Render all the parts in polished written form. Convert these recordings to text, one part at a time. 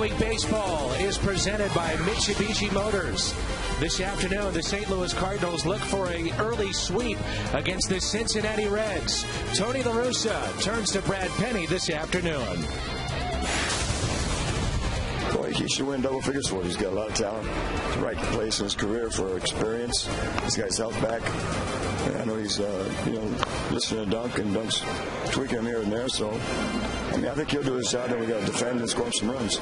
Week Baseball is presented by Mitsubishi Motors. This afternoon, the St. Louis Cardinals look for an early sweep against the Cincinnati Reds. Tony La Russa turns to Brad Penny this afternoon. Boy, he should win double figures for it. He's got a lot of talent. It's the right place in his career for experience. He's got his health back. And I know he's, listening to Dunk, and Dunk's tweaking him here and there. So, I think he'll do his job, and we got to defend and score some runs.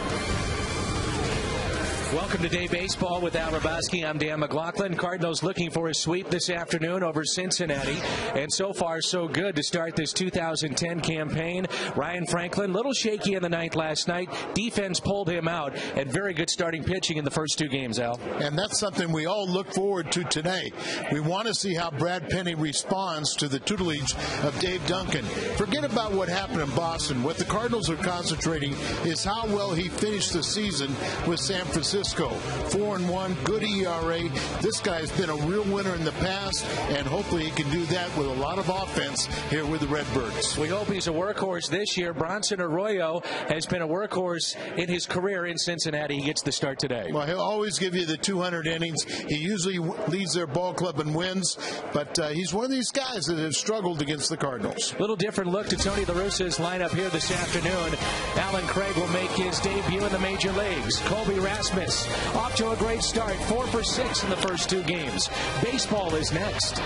Welcome to Day Baseball with Al Rabowski. I'm Dan McLaughlin. Cardinals looking for a sweep this afternoon over Cincinnati. And so far, so good to start this 2010 campaign. Ryan Franklin, little shaky in the ninth last night. Defense pulled him out, and very good starting pitching in the first two games, Al. And that's something we all look forward to today. We want to see how Brad Penny responds to the tutelage of Dave Duncan. Forget about what happened in Boston. What the Cardinals are concentrating is how well he finished the season with San Francisco. 4-1, good ERA. This guy's been a real winner in the past, and hopefully he can do that with a lot of offense here with the Redbirds. We hope he's a workhorse this year. Bronson Arroyo has been a workhorse in his career in Cincinnati. He gets the start today. Well, he'll always give you the 200 innings. He usually leads their ball club and wins, but he's one of these guys that have struggled against the Cardinals. Little different look to Tony La Russa's lineup here this afternoon. Alan Craig will make his debut in the major leagues. Colby Rasmus off to a great start, 4 for 6 in the first two games. Baseball is next.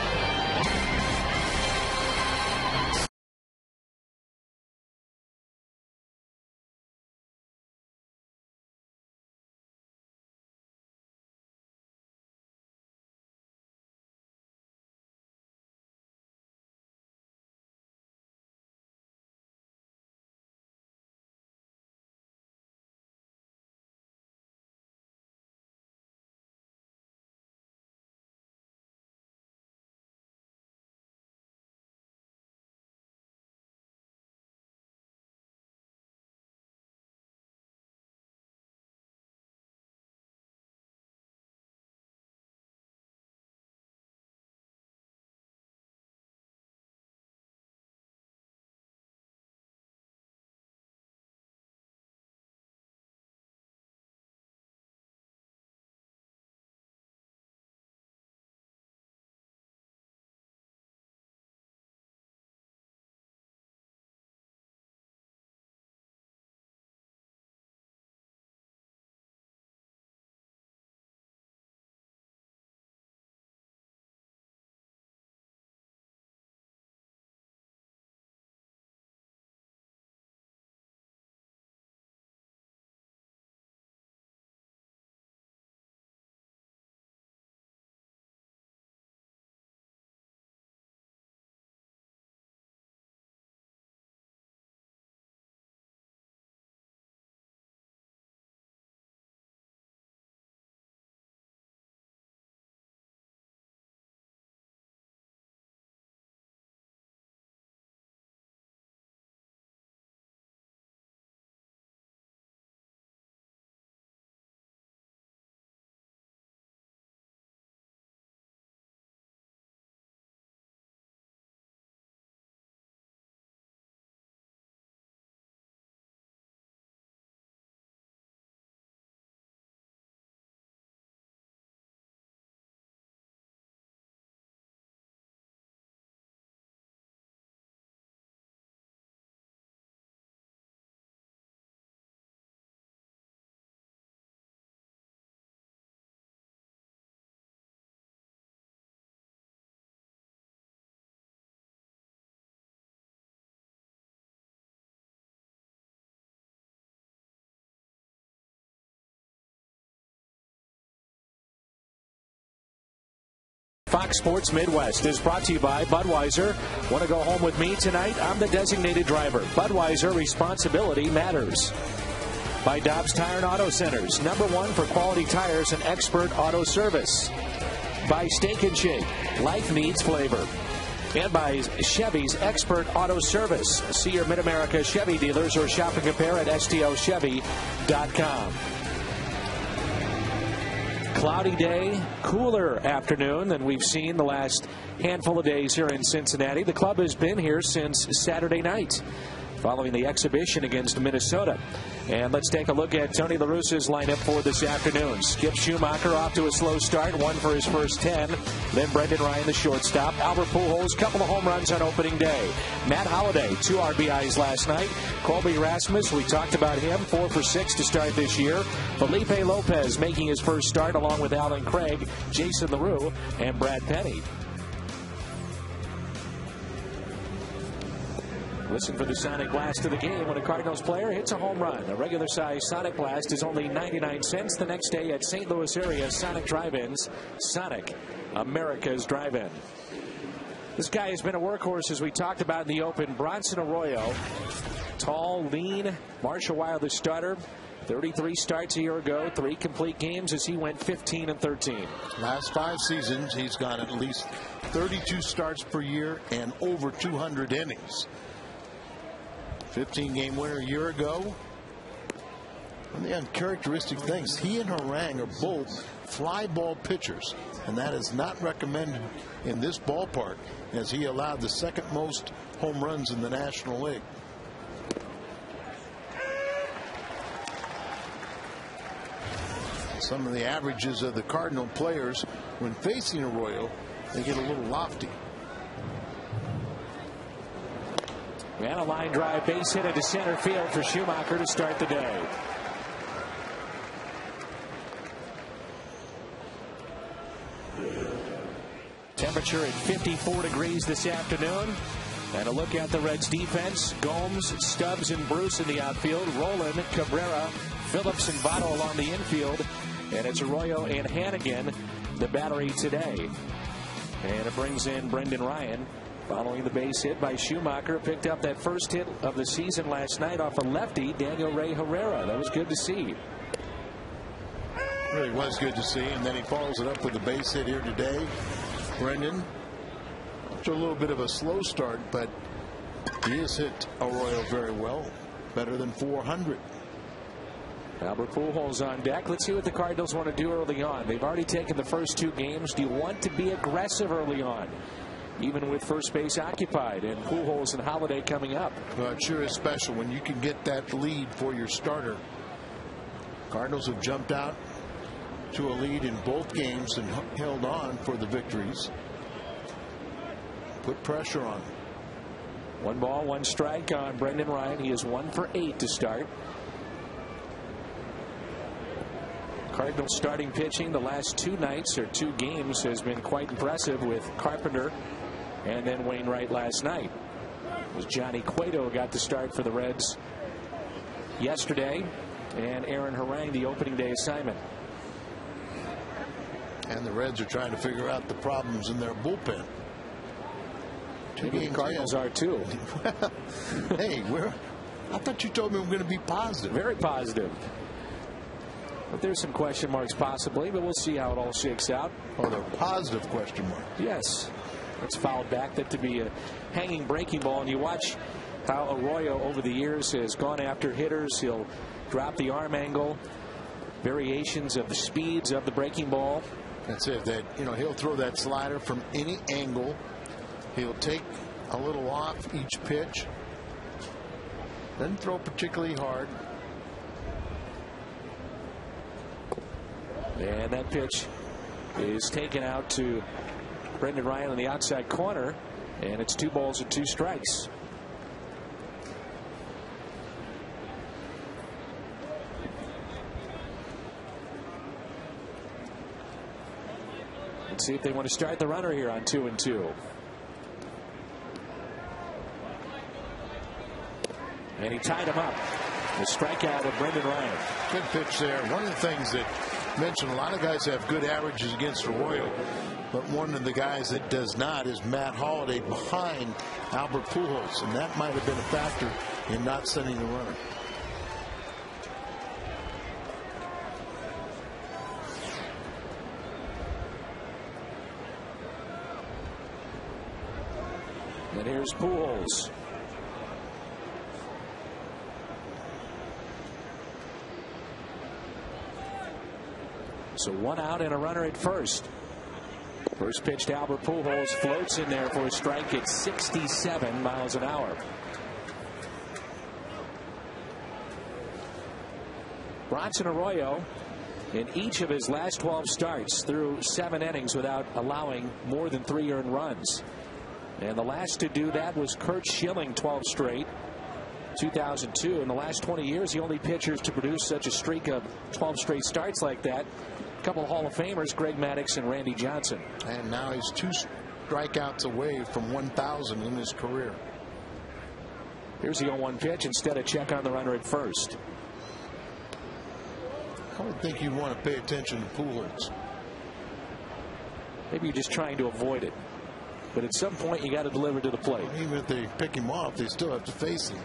Fox Sports Midwest is brought to you by Budweiser. Want to go home with me tonight? I'm the designated driver. Budweiser, responsibility matters. By Dobbs Tire and Auto Centers, #1 for quality tires and expert auto service. By Steak and Shake, life needs flavor. And by Chevy's Expert Auto Service. See your Mid-America Chevy dealers or shop and compare at STLChevy.com. Cloudy day, cooler afternoon than we've seen the last handful of days here in Cincinnati. The club has been here since Saturday night. following the exhibition against Minnesota. And let's take a look at Tony La Russa's lineup for this afternoon. Skip Schumacher off to a slow start, 1 for his first 10. Then Brendan Ryan, the shortstop. Albert Pujols, couple of home runs on opening day. Matt Holliday, 2 RBIs last night. Colby Rasmus, we talked about him, 4 for 6 to start this year. Felipe Lopez making his first start along with Alan Craig, Jason LaRue, and Brad Penny. Listen for the sonic blast of the game when a Cardinals player hits a home run. A regular-sized sonic blast is only 99 cents the next day at St. Louis area Sonic Drive-Ins. Sonic, America's drive-in. This guy has been a workhorse, as we talked about in the open. Bronson Arroyo, tall, lean. Marshall Wild, the starter. 33 starts a year ago, 3 complete games as he went 15-13. Last 5 seasons, he's got at least 32 starts per year and over 200 innings. 15-game winner a year ago. One of the uncharacteristic things, he and Harang are both fly ball pitchers, and that is not recommended in this ballpark, as he allowed the second most home runs in the National League. Some of the averages of the Cardinal players when facing Arroyo, they get a little lofty. And a line drive base hit into center field for Schumacher to start the day. Temperature at 54 degrees this afternoon. And a look at the Reds defense. Gomes, Stubbs, and Bruce in the outfield. Roland, Cabrera, Phillips, and Votto along the infield. And it's Arroyo and Hannigan, the battery today. And it brings in Brendan Ryan. Following the base hit by Schumacher, picked up that first hit of the season last night off a lefty, Daniel Ray Herrera. That was good to see. Really was good to see, and then he follows it up with a base hit here today. Brendan, after a little bit of a slow start, but he has hit Arroyo very well, better than 400. Albert Pujols on deck. Let's see what the Cardinals want to do early on. They've already taken the first 2 games. Do you want to be aggressive early on, even with first base occupied and Pujols and Holliday coming up? Well, it sure is special when you can get that lead for your starter. Cardinals have jumped out to a lead in both games and held on for the victories. Put pressure on. 1 ball, 1 strike on Brendan Ryan. He is 1 for 8 to start. Cardinals starting pitching the last 2 nights or 2 games has been quite impressive, with Carpenter and then Wainwright last night. As Johnny Cueto got the start for the Reds yesterday, and Aaron Harang the opening day assignment. And the Reds are trying to figure out the problems in their bullpen. Maybe the Cardinals are too. Hey, I thought you told me we're going to be positive. Very positive. But there's some question marks possibly, but we'll see how it all shakes out. Oh, they're positive question marks. Yes. It's fouled back. That to be a hanging breaking ball. And you watch how Arroyo over the years has gone after hitters. He'll drop the arm angle, variations of the speeds of the breaking ball. That's it. That, he'll throw that slider from any angle. He'll take a little off each pitch. Doesn't throw particularly hard. And that pitch is taken out to Brendan Ryan on the outside corner, and it's 2 balls and 2 strikes. Let's see if they want to start the runner here on 2-2. And he tied him up. The strikeout of Brendan Ryan. Good pitch there. One of the things that mentioned, a lot of guys have good averages against Arroyo, but one of the guys that does not is Matt Holliday behind Albert Pujols, and that might have been a factor in not sending the runner. And here's Pujols. So 1 out and a runner at first. First pitch to Albert Pujols floats in there for a strike at 67 miles an hour. Bronson Arroyo, in each of his last 12 starts, through 7 innings without allowing more than 3 earned runs. And the last to do that was Curt Schilling, 12 straight, 2002. In the last 20 years, the only pitchers to produce such a streak of 12 straight starts like that, a couple of Hall of Famers, Greg Maddux and Randy Johnson. And now he's 2 strikeouts away from 1,000 in his career. Here's the 0-1 pitch. Instead, a check on the runner at first. I would think you'd want to pay attention to Pujols. Maybe you're just trying to avoid it. But at some point, you got to deliver to the plate. Even if they pick him off, they still have to face him.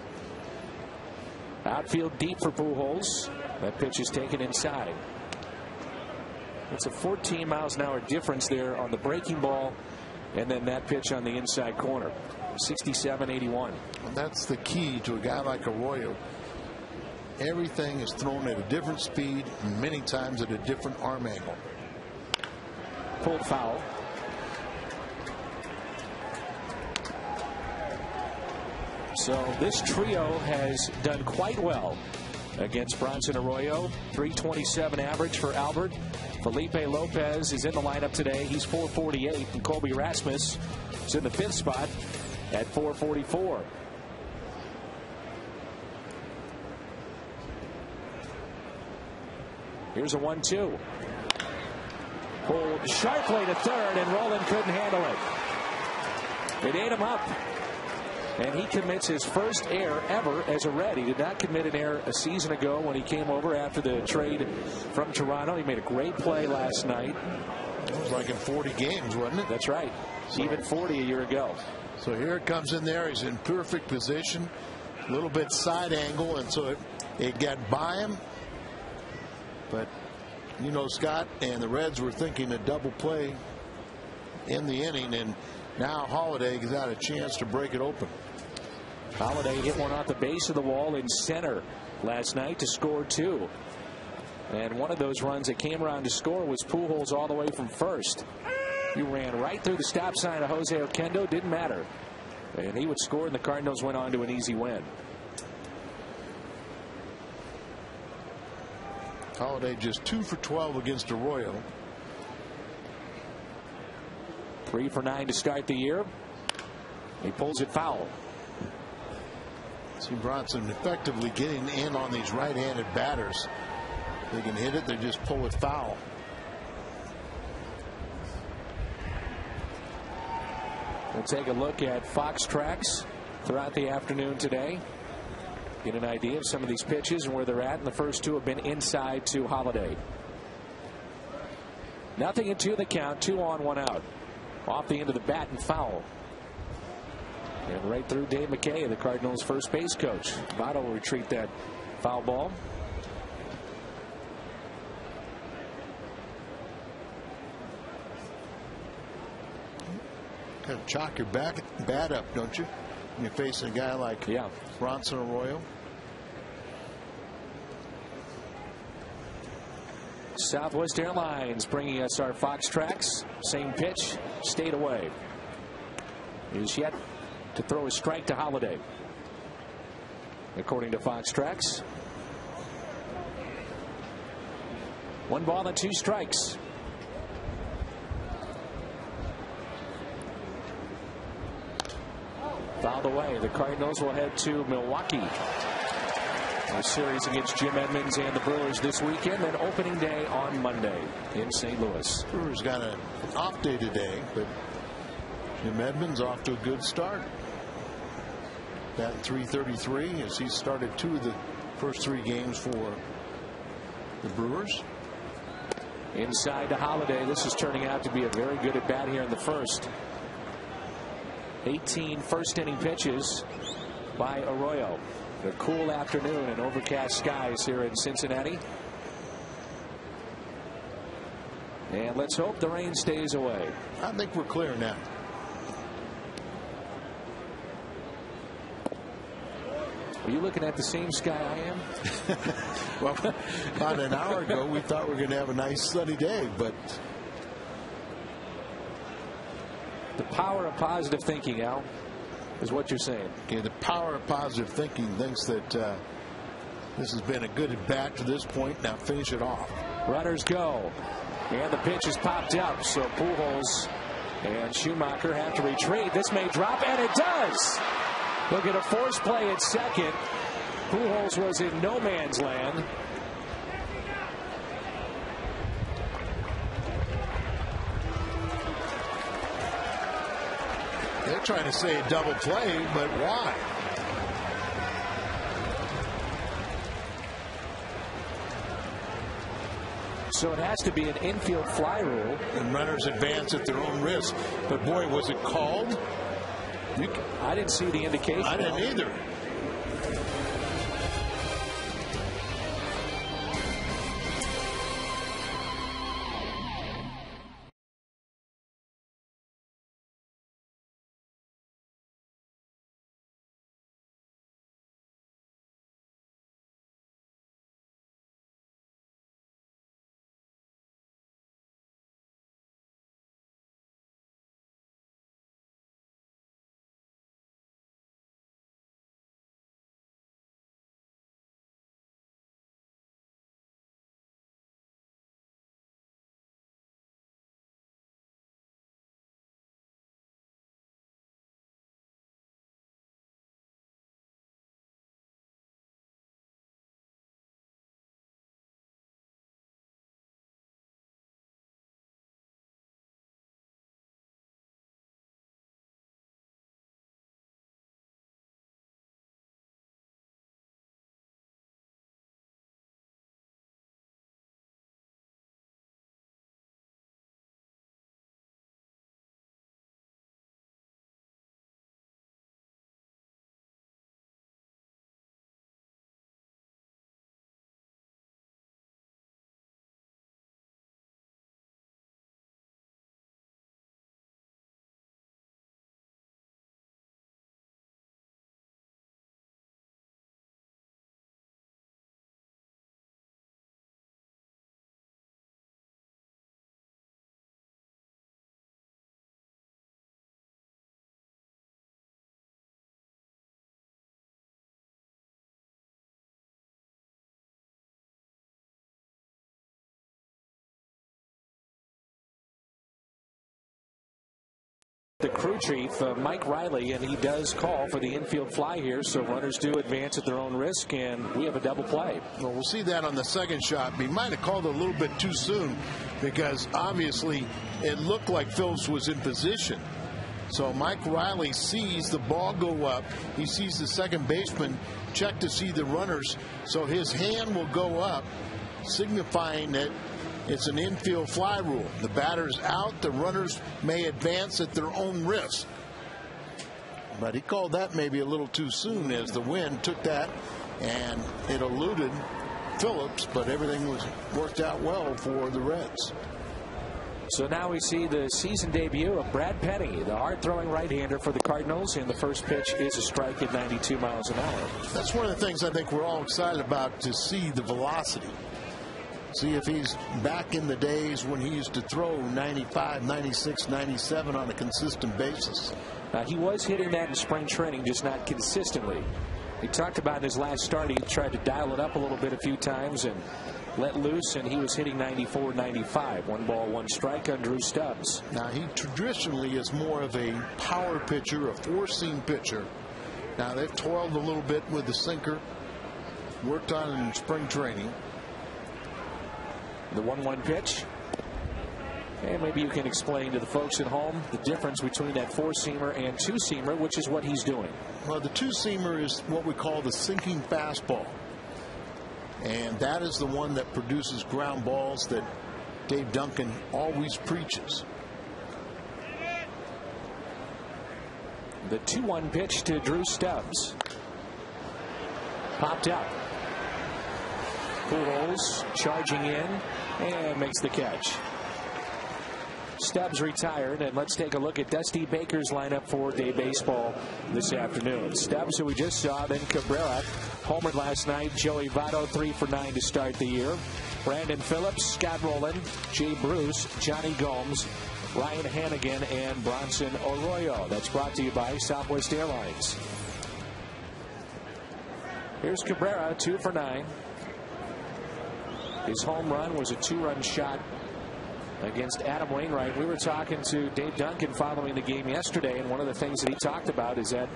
Outfield deep for Pujols. That pitch is taken inside. It's a 14 miles an hour difference there on the breaking ball, and then that pitch on the inside corner. 67-81. And that's the key to a guy like Arroyo. Everything is thrown at a different speed, and many times at a different arm angle. Pulled foul. So this trio has done quite well against Bronson Arroyo. 327 average for Albert. Felipe Lopez is in the lineup today. He's 448. And Colby Rasmus is in the 5th spot at 444. Here's a 1-2. Pulled sharply to third, and Roland couldn't handle it. It ate him up. And he commits his first error ever as a Red. He did not commit an error a season ago when he came over after the trade from Toronto. He made a great play last night. It was like in 40 games, wasn't it? That's right. Even 40 a year ago. So here it comes in there. He's in perfect position. A little bit side angle, and so it got by him. But, you know, Scott and the Reds were thinking a double play in the inning, and now Holiday has got a chance to break it open. Holiday hit one off the base of the wall in center last night to score 2. And one of those runs that came around to score was Pujols all the way from first. He ran right through the stop sign of Jose Oquendo. Didn't matter. And he would score, and the Cardinals went on to an easy win. Holiday just 2 for 12 against Arroyo. 3 for 9 to start the year. He pulls it foul. See Bronson effectively getting in on these right-handed batters. They can hit it, they just pull it foul. We'll take a look at Fox tracks throughout the afternoon today. Get an idea of some of these pitches and where they're at. And the first 2 have been inside to Holiday. Nothing in 2 the count. 2 on, 1 out. Off the end of the bat and foul. And right through Dave McKay, the Cardinals' first base coach. Votto will retrieve that foul ball. Kind of chalk your bat up, don't you? When you're facing a guy like Bronson Arroyo. Southwest Airlines bringing us our Fox tracks. Same pitch, stayed away. Is yet to throw a strike to Holiday, according to Fox tracks. 1 ball and 2 strikes. Fouled away. The Cardinals will head to Milwaukee. A series against Jim Edmonds and the Brewers this weekend, then opening day on Monday in St. Louis. Brewers got an off day today, but Jim Edmonds off to a good start. Batting .333 as he started 2 of the first 3 games for the Brewers. Inside to Holiday. This is turning out to be a very good at bat here in the first. 18 first inning pitches by Arroyo. A cool afternoon and overcast skies here in Cincinnati. And let's hope the rain stays away. I think we're clear now. Are you looking at the same sky I am? Well, about an hour ago, we thought we were going to have a nice sunny day, but the power of positive thinking, Al, is what you're saying. Okay, the power of positive thinking thinks that This has been a good at bat to this point. Now finish it off. Runners go. And the pitch is popped up. So Pujols and Schumacher have to retreat. This may drop, and it does. Look at a force play at second. Pujols was in no man's land. They're trying to say a double play, but why? So it has to be an infield fly rule. And runners advance at their own risk. But boy, was it called? I didn't see the indication. I didn't either. The crew chief, Mike Riley, and he does call for the infield fly here, so runners do advance at their own risk, and we have a double play. Well, we'll see that on the second shot. He might have called it a little bit too soon because obviously it looked like Phillips was in position. So Mike Riley sees the ball go up. He sees the second baseman check to see the runners, so his hand will go up, signifying that it's an infield fly rule. The batter's out. The runners may advance at their own risk. But he called that maybe a little too soon as the wind took that and it eluded Phillips, but everything was worked out well for the Reds. So now we see the season debut of Brad Penny, the hard-throwing right-hander for the Cardinals, and the first pitch is a strike at 92 miles an hour. That's one of the things I think we're all excited about, to see the velocity. See if he's back in the days when he used to throw 95, 96, 97 on a consistent basis. He was hitting that in spring training, just not consistently. He talked about in his last start, he tried to dial it up a little bit a few times and let loose, and he was hitting 94, 95. 1 ball, 1 strike on Drew Stubbs. Now, he traditionally is more of a power pitcher, a four-seam pitcher. Now, they've toiled a little bit with the sinker, worked on it in spring training. The 1-1 pitch. And maybe you can explain to the folks at home the difference between that 4-seamer and 2-seamer, which is what he's doing. Well, the 2-seamer is what we call the sinking fastball. And that is the one that produces ground balls that Dave Duncan always preaches. The 2-1 pitch to Drew Stubbs. Popped up. Pujols charging in and makes the catch. Stubbs retired, and let's take a look at Dusty Baker's lineup for day baseball this afternoon. Stubbs, who we just saw, then Cabrera, homered last night. Joey Votto 3 for 9 to start the year. Brandon Phillips, Scott Rowland, Jay Bruce, Johnny Gomes, Ryan Hannigan, and Bronson Arroyo. That's brought to you by Southwest Airlines. Here's Cabrera, 2 for 9. His home run was a 2-run shot against Adam Wainwright. We were talking to Dave Duncan following the game yesterday, and one of the things that he talked about is that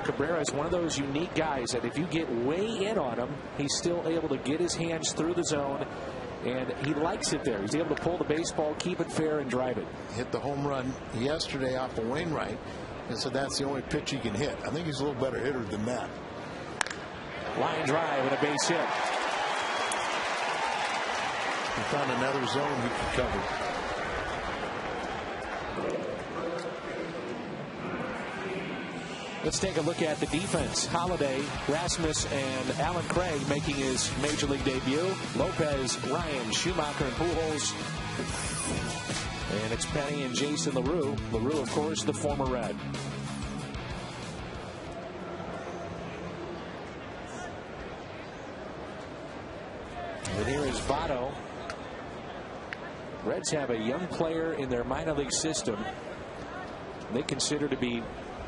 Cabrera is one of those unique guys that if you get way in on him, he's still able to get his hands through the zone, and he likes it there. He's able to pull the baseball, keep it fair, and drive it. Hit the home run yesterday off of Wainwright, and so that's the only pitch he can hit. I think he's a little better hitter than that. Line drive and a base hit. He found another zone he could cover. Let's take a look at the defense. Holiday, Rasmus, and Alan Craig making his major league debut. Lopez, Ryan, Schumacher, and Pujols. And it's Penny and Jason LaRue. LaRue, of course, the former Red. And here is Votto. Reds have a young player in their minor league system they consider to be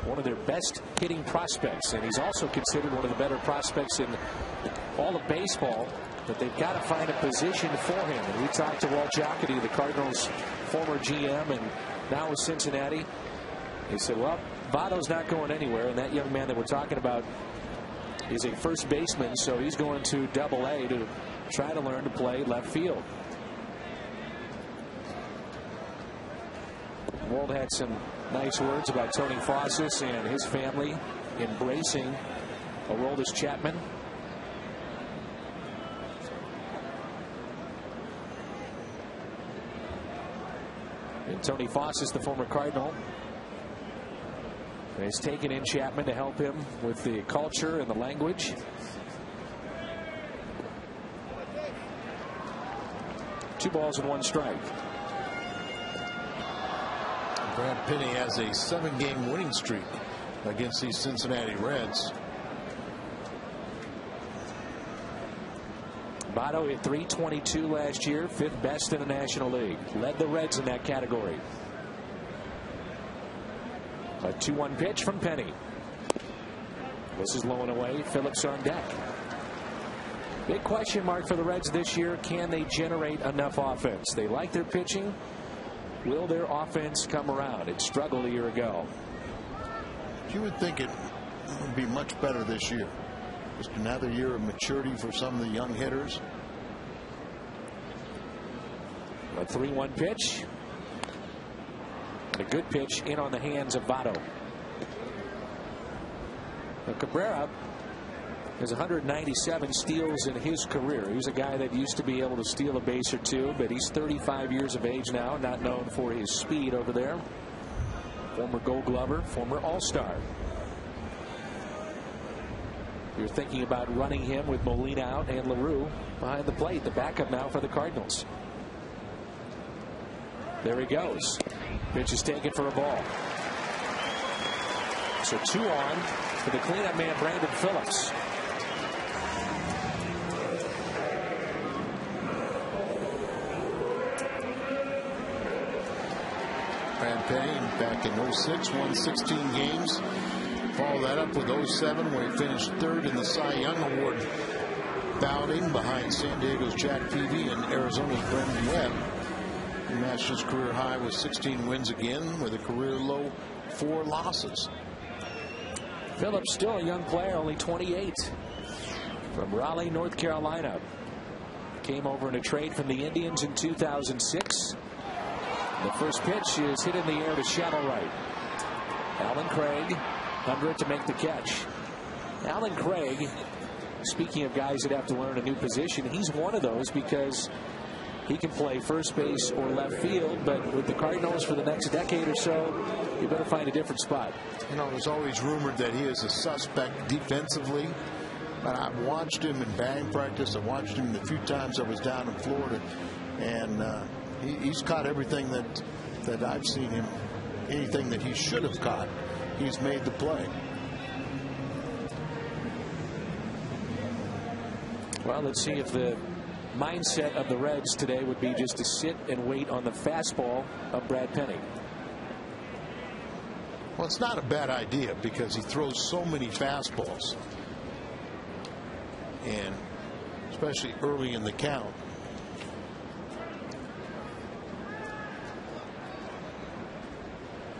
one of their best hitting prospects, and he's also considered one of the better prospects in all of baseball, but they've got to find a position for him. And we talked to Walt Jocketty, the Cardinals' former GM, and now with Cincinnati. He said, well, Votto's not going anywhere, and that young man that we're talking about is a first baseman, so he's going to Double-A to try to learn to play left field. Walt had some nice words about Tony Fawcett and his family embracing Aroldis Chapman. And Tony Fawcett, the former Cardinal, has taken in Chapman to help him with the culture and the language. Two balls and one strike. Brad Penny has a 7-game winning streak against these Cincinnati Reds. Votto hit .322 last year, 5th best in the National League. Led the Reds in that category. A 2-1 pitch from Penny. This is low and away. Phillips on deck. Big question mark for the Reds this year. Can they generate enough offense? They like their pitching. Will their offense come around? It struggled a year ago. You would think it would be much better this year. Just another year of maturity for some of the young hitters. A 3-1 pitch. And a good pitch in on the hands of Votto. Now Cabrera has 197 steals in his career. He's a guy that used to be able to steal a base or two, but he's 35 years of age now, not known for his speed over there. Former Gold Glover, former All-Star. You're thinking about running him with Molina out and LaRue behind the plate. The backup now for the Cardinals. There he goes. Pitch is taken for a ball. So 2 on for the cleanup man, Brandon Phillips. Brad Penny back in 06 won 16 games. Follow that up with 07 where he finished 3rd in the Cy Young Award balloting behind San Diego's Jack Peavy and Arizona's Brendan Webb. He matched his career high with 16 wins again with a career low 4 losses. Phillips still a young player, only 28, from Raleigh, North Carolina. Came over in a trade from the Indians in 2006. The first pitch is hit in the air to shallow right. Alan Craig under it to make the catch. Alan Craig, speaking of guys that have to learn a new position, he's one of those because he can play first base or left field, but with the Cardinals for the next decade or so, you better find a different spot. You know, there's always rumored that he is a suspect defensively, but I've watched him in batting practice. I watched him the few times I was down in Florida, and he's caught everything that I've seen him. Anything that he should have caught, he's made the play. Well, let's see if the mindset of the Reds today would be just to sit and wait on the fastball of Brad Penny. Well, it's not a bad idea because he throws so many fastballs. and especially early in the count.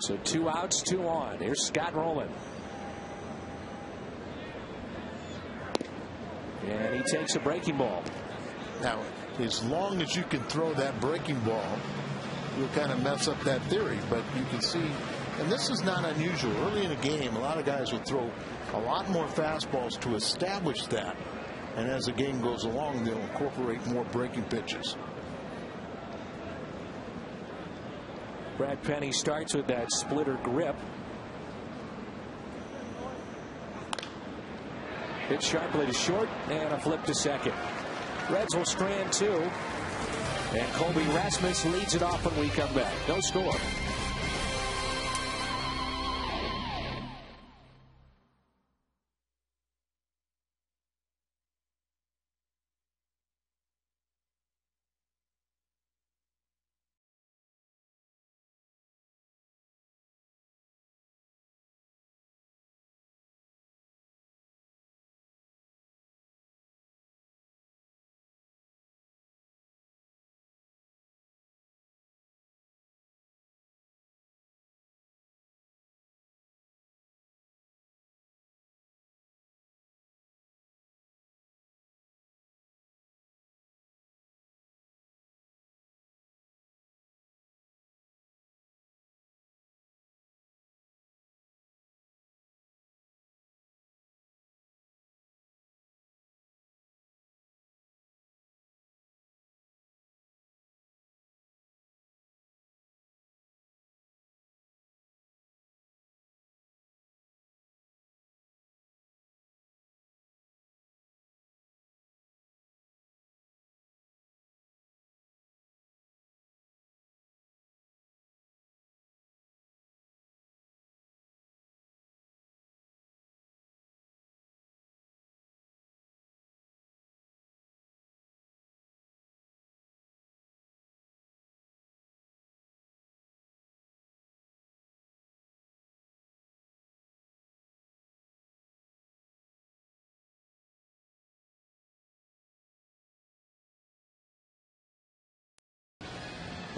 So 2 outs, 2 on. Here's Scott Rowland. And he takes a breaking ball. Now, as long as you can throw that breaking ball, you'll kind of mess up that theory. But you can see, and this is not unusual. Early in a game, a lot of guys will throw a lot more fastballs to establish that. And as the game goes along, they'll incorporate more breaking pitches. Brad Penny starts with that splitter grip. Hit sharply to short and a flip to second. Reds will strand 2. And Colby Rasmus leads it off when we come back. No score.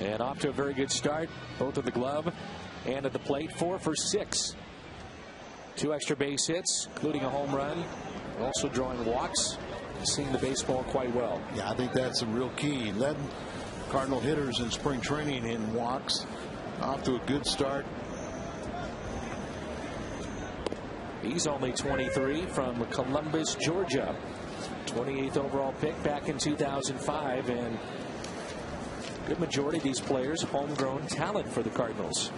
And off to a very good start, both at the glove and at the plate. 4 for 6. 2 extra base hits, including a home run. Also drawing walks. Seeing the baseball quite well. Yeah, I think that's a real key. Led Cardinal hitters in spring training in walks. Off to a good start. He's only 23 from Columbus, Georgia. 28th overall pick back in 2005. And good majority of these players homegrown talent for the Cardinals.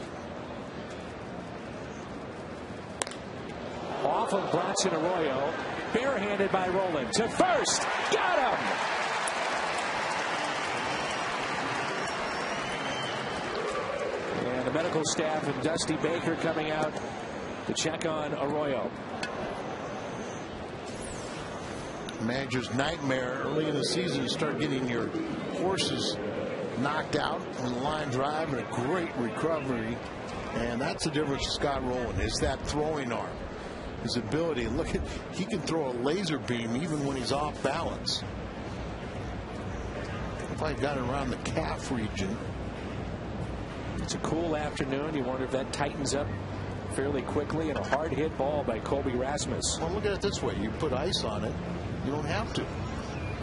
Off of Bronson Arroyo. Barehanded by Rowland to first. Got him. And the medical staff and Dusty Baker coming out to check on Arroyo. Manager's nightmare early in the season to start getting your horses knocked out on the line drive, and a great recovery. And that's the difference with Scott Rowland, is that throwing arm. His ability. Look at, he can throw a laser beam even when he's off balance. If I got it around the calf region. It's a cool afternoon. You wonder if that tightens up fairly quickly, and a hard hit ball by Colby Rasmus. Well, look at it this way. You put ice on it. You don't have to.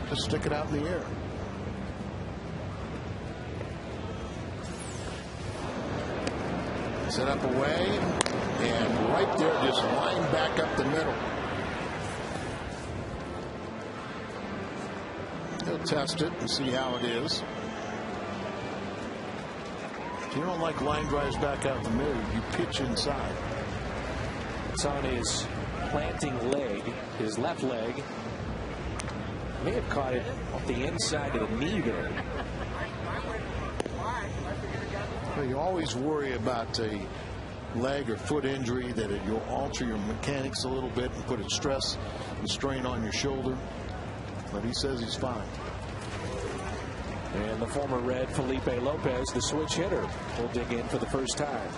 Just stick it out in the air. Set up away, and right there, just line back up the middle. He'll test it and see how it is. If you don't like line drives back out the middle, you pitch inside. It's on his planting leg, his left leg. May have caught it off the inside of the knee there. Well, you always worry about a leg or foot injury, that you'll alter your mechanics a little bit and put a stress and strain on your shoulder. But he says he's fine. And the former Red Felipe Lopez, the switch hitter, will dig in for the first time.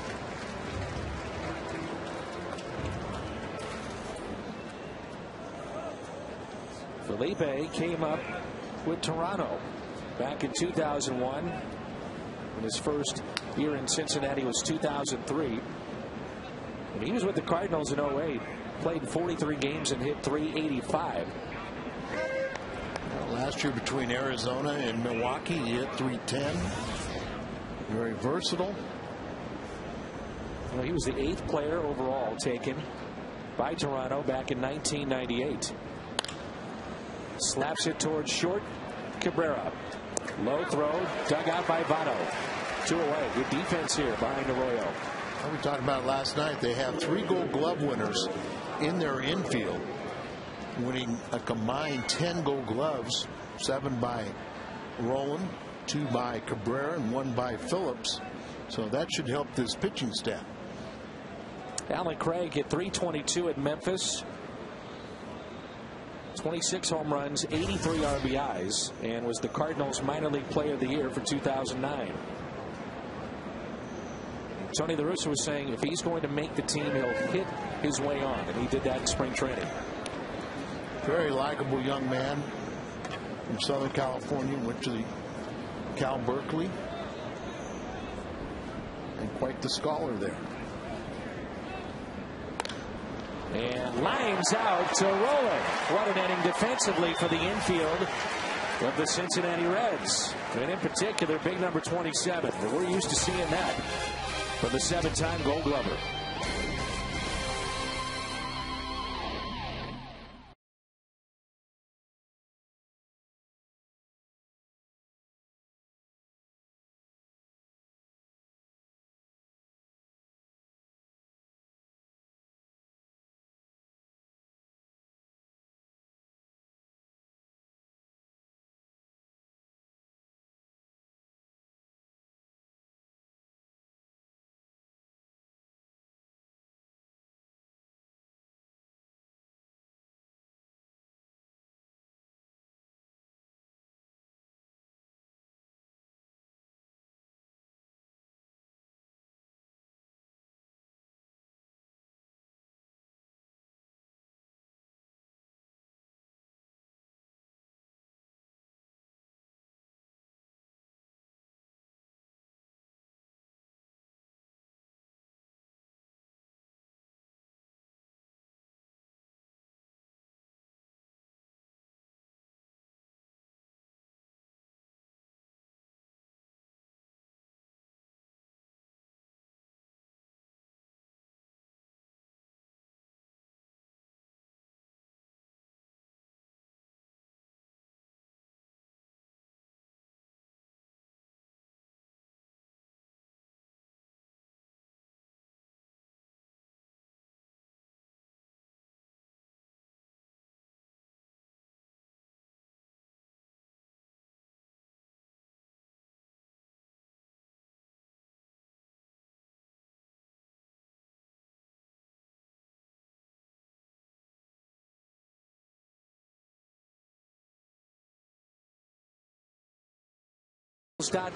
Felipe came up with Toronto back in 2001. And his first year in Cincinnati was 2003. And he was with the Cardinals in 08. Played 43 games and hit .385. Last year between Arizona and Milwaukee, he hit .310. Very versatile. Well, he was the 8th player overall taken by Toronto back in 1998. Slaps it towards short. Cabrera. Low throw. Dug out by Votto. 2 away. Good defense here behind Arroyo. Well, we talked about it last night. They have 3 Gold Glove winners in their infield, winning a combined 10 Gold Gloves, 7 by Rowan, 2 by Cabrera, and 1 by Phillips. So that should help this pitching staff. Alan Craig hit .322 at Memphis. 26 home runs, 83 RBIs, and was the Cardinals minor league player of the year for 2009. Tony La Russa was saying if he's going to make the team, he'll hit his way on, and he did that in spring training. Very likable young man from Southern California, went to the Cal Berkeley, and quite the scholar there. And lines out to Rowan. What an inning defensively for the infield of the Cincinnati Reds. And in particular, big number 27. We're used to seeing that from the 7-time Gold Glover.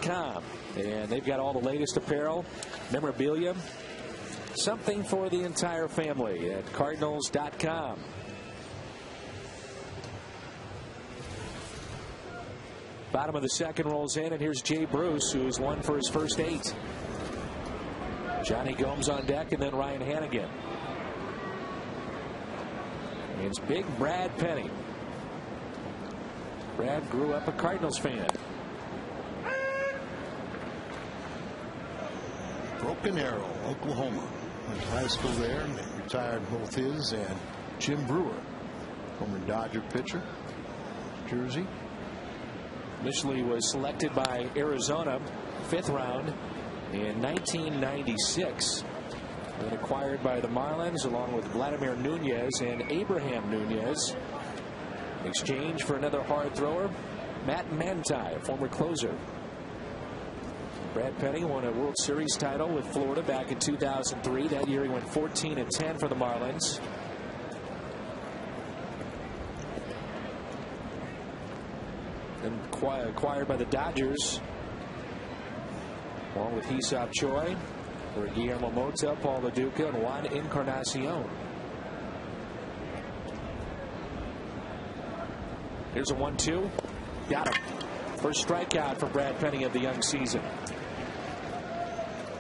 .com, and they've got all the latest apparel, memorabilia, something for the entire family at Cardinals.com. Bottom of the second rolls in, and here's Jay Bruce, who has won for his first 8. Johnny Gomes on deck, and then Ryan Hannigan. And it's big Brad Penny. Brad grew up a Cardinals fan. Broken Arrow, Oklahoma. Went to high school there, and they retired both his and Jim Brewer, former Dodger pitcher, Jersey. Initially was selected by Arizona, 5th round in 1996. Then acquired by the Marlins along with Vladimir Nunez and Abraham Nunez. In exchange for another hard thrower, Matt Manti, a former closer. Brad Penny won a World Series title with Florida back in 2003. That year he went 14-10 for the Marlins. And acquired by the Dodgers, along with Hee-Seop Choi, for Guillermo Mota, Paul Lo Duca, and Juan Encarnacion. Here's a 1-2. Got him. First strikeout for Brad Penny of the young season.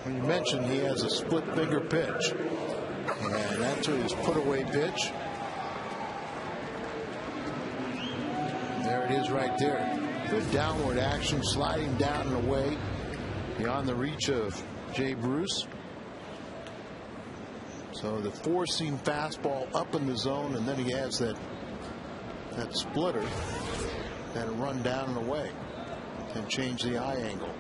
You mentioned he has a split finger pitch, and that's his put away pitch. There it is right there. Good downward action, sliding down and away beyond the reach of Jay Bruce. So the four-seam fastball up in the zone, and then he has that splitter that'll run down and away and change the eye angle.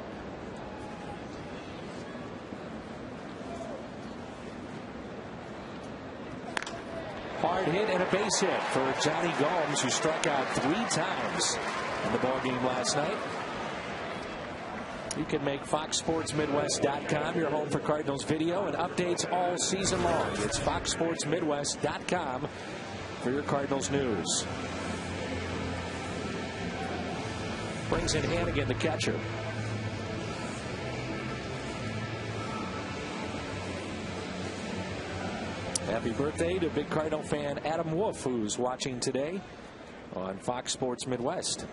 Hard hit and a base hit for Johnny Gomes, who struck out 3 times in the ballgame last night. You can make FoxSportsMidwest.com your home for Cardinals video and updates all season long. It's FoxSportsMidwest.com for your Cardinals news. Brings in Hannigan, the catcher. Happy birthday to big Cardinal fan Adam Wolf, who's watching today on Fox Sports Midwest.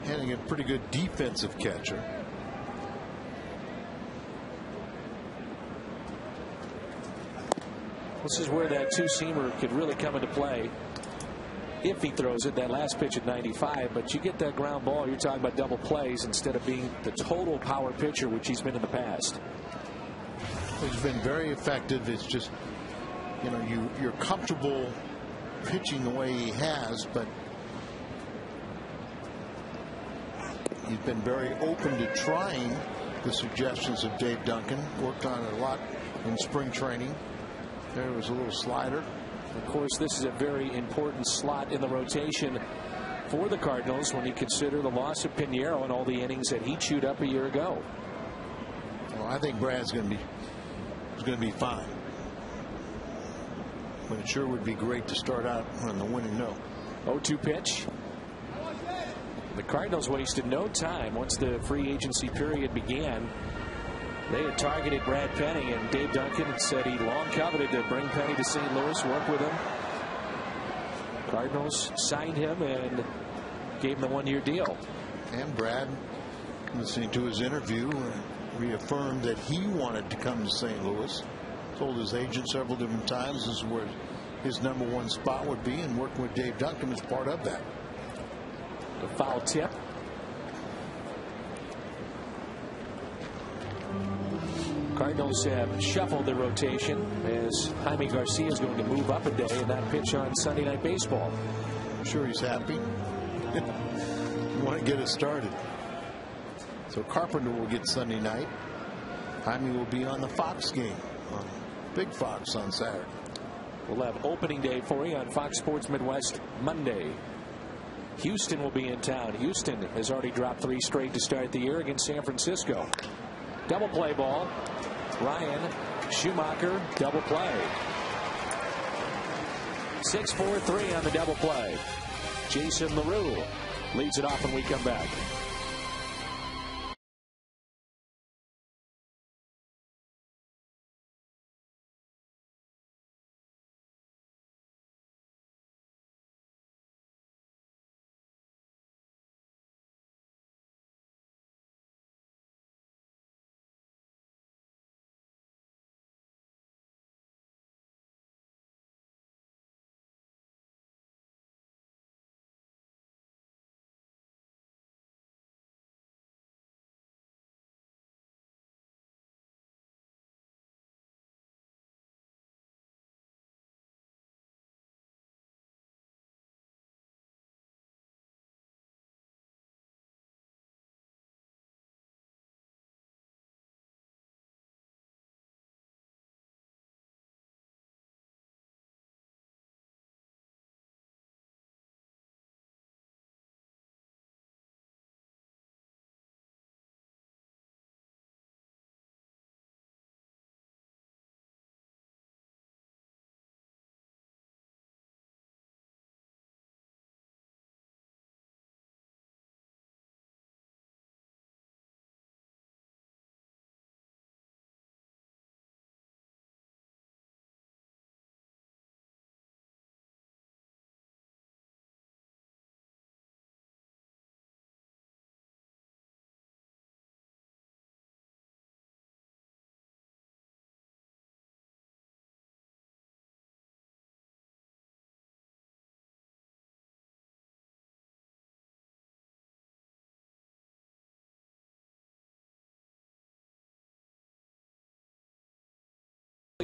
Hannigan, pretty good defensive catcher. This is where that two-seamer could really come into play if he throws it. That last pitch at 95, but you get that ground ball, you're talking about double plays instead of being the total power pitcher, which he's been in the past. He's been very effective. It's just, you're comfortable pitching the way he has, but he's been very open to trying the suggestions of Dave Duncan. Worked on it a lot in spring training. There was a little slider. Of course, this is a very important slot in the rotation for the Cardinals when you consider the loss of Pinheiro and all the innings that he chewed up a year ago. Well, I think Brad's going to be fine. But it sure would be great to start out on the winning note. 0-2 pitch. The Cardinals wasted no time once the free agency period began. They had targeted Brad Penny, and Dave Duncan had said he long coveted to bring Penny to St. Louis, work with him. Cardinals signed him and gave him the one-year deal. And Brad, listening to his interview, reaffirmed that he wanted to come to St. Louis. Told his agent several different times this is where his #1 spot would be, and working with Dave Duncan is part of that. The foul tip. Cardinals have shuffled the rotation as Jaime Garcia is going to move up a day and not pitch on Sunday Night Baseball. I'm sure he's happy. You want to get it started. So Carpenter will get Sunday night. Jaime will be on the Fox game, on Big Fox on Saturday. We'll have opening day for you on Fox Sports Midwest Monday. Houston will be in town. Houston has already dropped 3 straight to start the year against San Francisco. Double play ball. Ryan Schumacher, double play. 6-4-3 on the double play. Jason LaRue leads it off when we come back.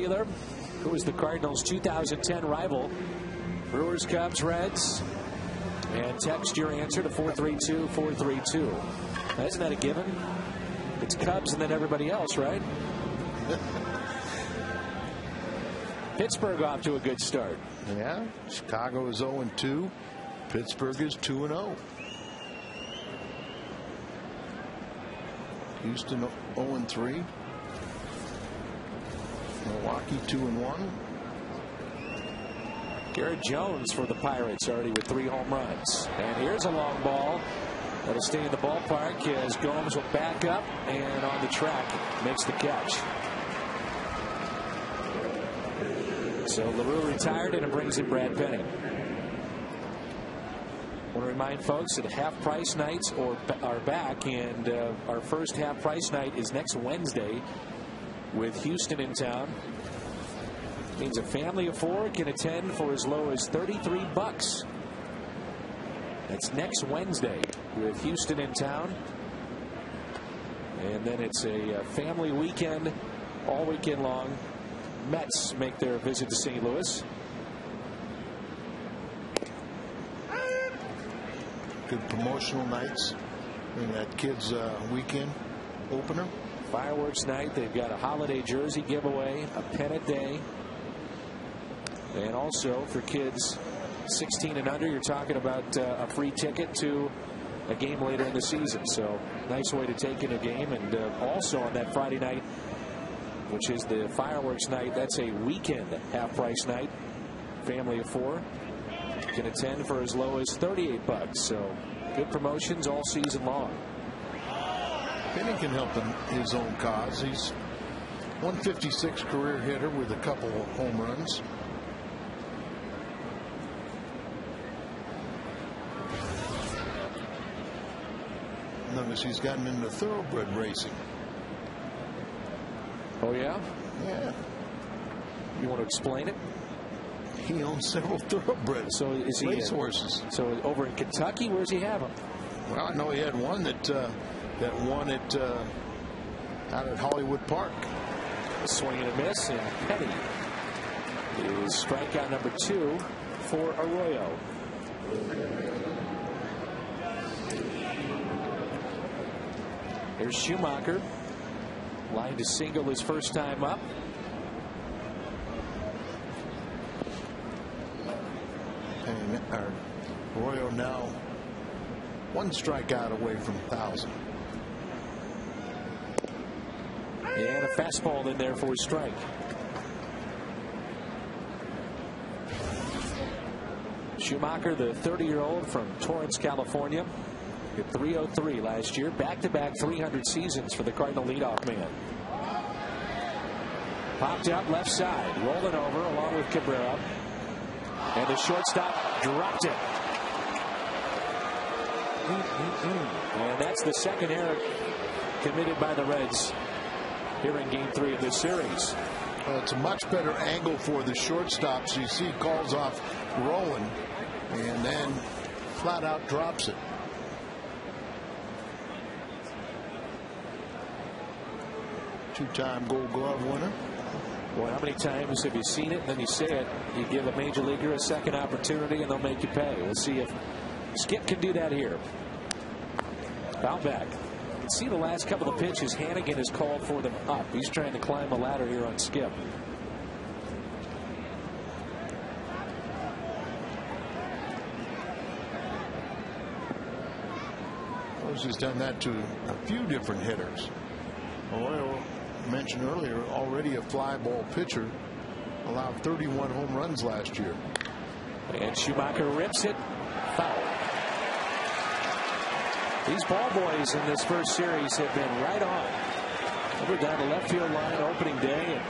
who was the Cardinals' 2010 rival. Brewers, Cubs, Reds. And text your answer to 432-432. Isn't that a given? It's Cubs and then everybody else, right? Pittsburgh off to a good start. Yeah, Chicago is 0-2. Pittsburgh is 2-0. Houston 0-3. Milwaukee 2-1. Garrett Jones for the Pirates already with 3 home runs. And here's a long ball that'll stay in the ballpark as Gomes will back up and on the track makes the catch. So LaRue retired and it brings in Brad Penny. I want to remind folks that half-price nights are back, and our first half-price night is next Wednesday with Houston in town. Means a family of 4 can attend for as low as $33. That's next Wednesday with Houston in town. And then it's a family weekend all weekend long. Mets make their visit to St. Louis. Good promotional nights in that kids weekend opener. Fireworks night. They've got a holiday jersey giveaway, a pennant day. And also for kids 16 and under, you're talking about a free ticket to a game later in the season. So nice way to take in a game. And also on that Friday night, which is the fireworks night, that's a weekend half-price night. Family of 4 can attend for as low as $38. So good promotions all season long. Penny can help in his own cause. He's 156 career hitter with a couple of home runs. Notice he's gotten into thoroughbred racing. Oh, yeah? Yeah. You want to explain it? He owns several thoroughbreds. So is he racehorses? So over in Kentucky, where's he have them? Well, I know he had one that won it out at Hollywood Park. A swing and a miss, and Petty is strikeout number 2 for Arroyo. Here's Schumacher. Line to single his first time up. And Arroyo now 1 strikeout away from 1,000. And a fastball in there for a strike. Schumacher, the 30-year-old from Torrance, California, hit .303 last year. Back-to-back 300 seasons for the Cardinal leadoff man. Popped up left side, rolling over along with Cabrera. And the shortstop dropped it. And that's the second error committed by the Reds here in Game 3 of this series. Well, it's a much better angle for the shortstop. So you see calls off rolling and then flat out drops it. Two-time Gold Glove winner. Well, how many times have you seen it and then you say it? You give a major leaguer a second opportunity and they'll make you pay. We'll see if Skip can do that here. Foul back. You can see the last couple of pitches, Hannigan has called for them up. He's trying to climb a ladder here on Skip. He's done that to a few different hitters. Arroyo, mentioned earlier, already a fly ball pitcher, allowed 31 home runs last year. And Schumacher rips it. Foul. These ball boys in this first series have been right on. Over down the left field line opening day, and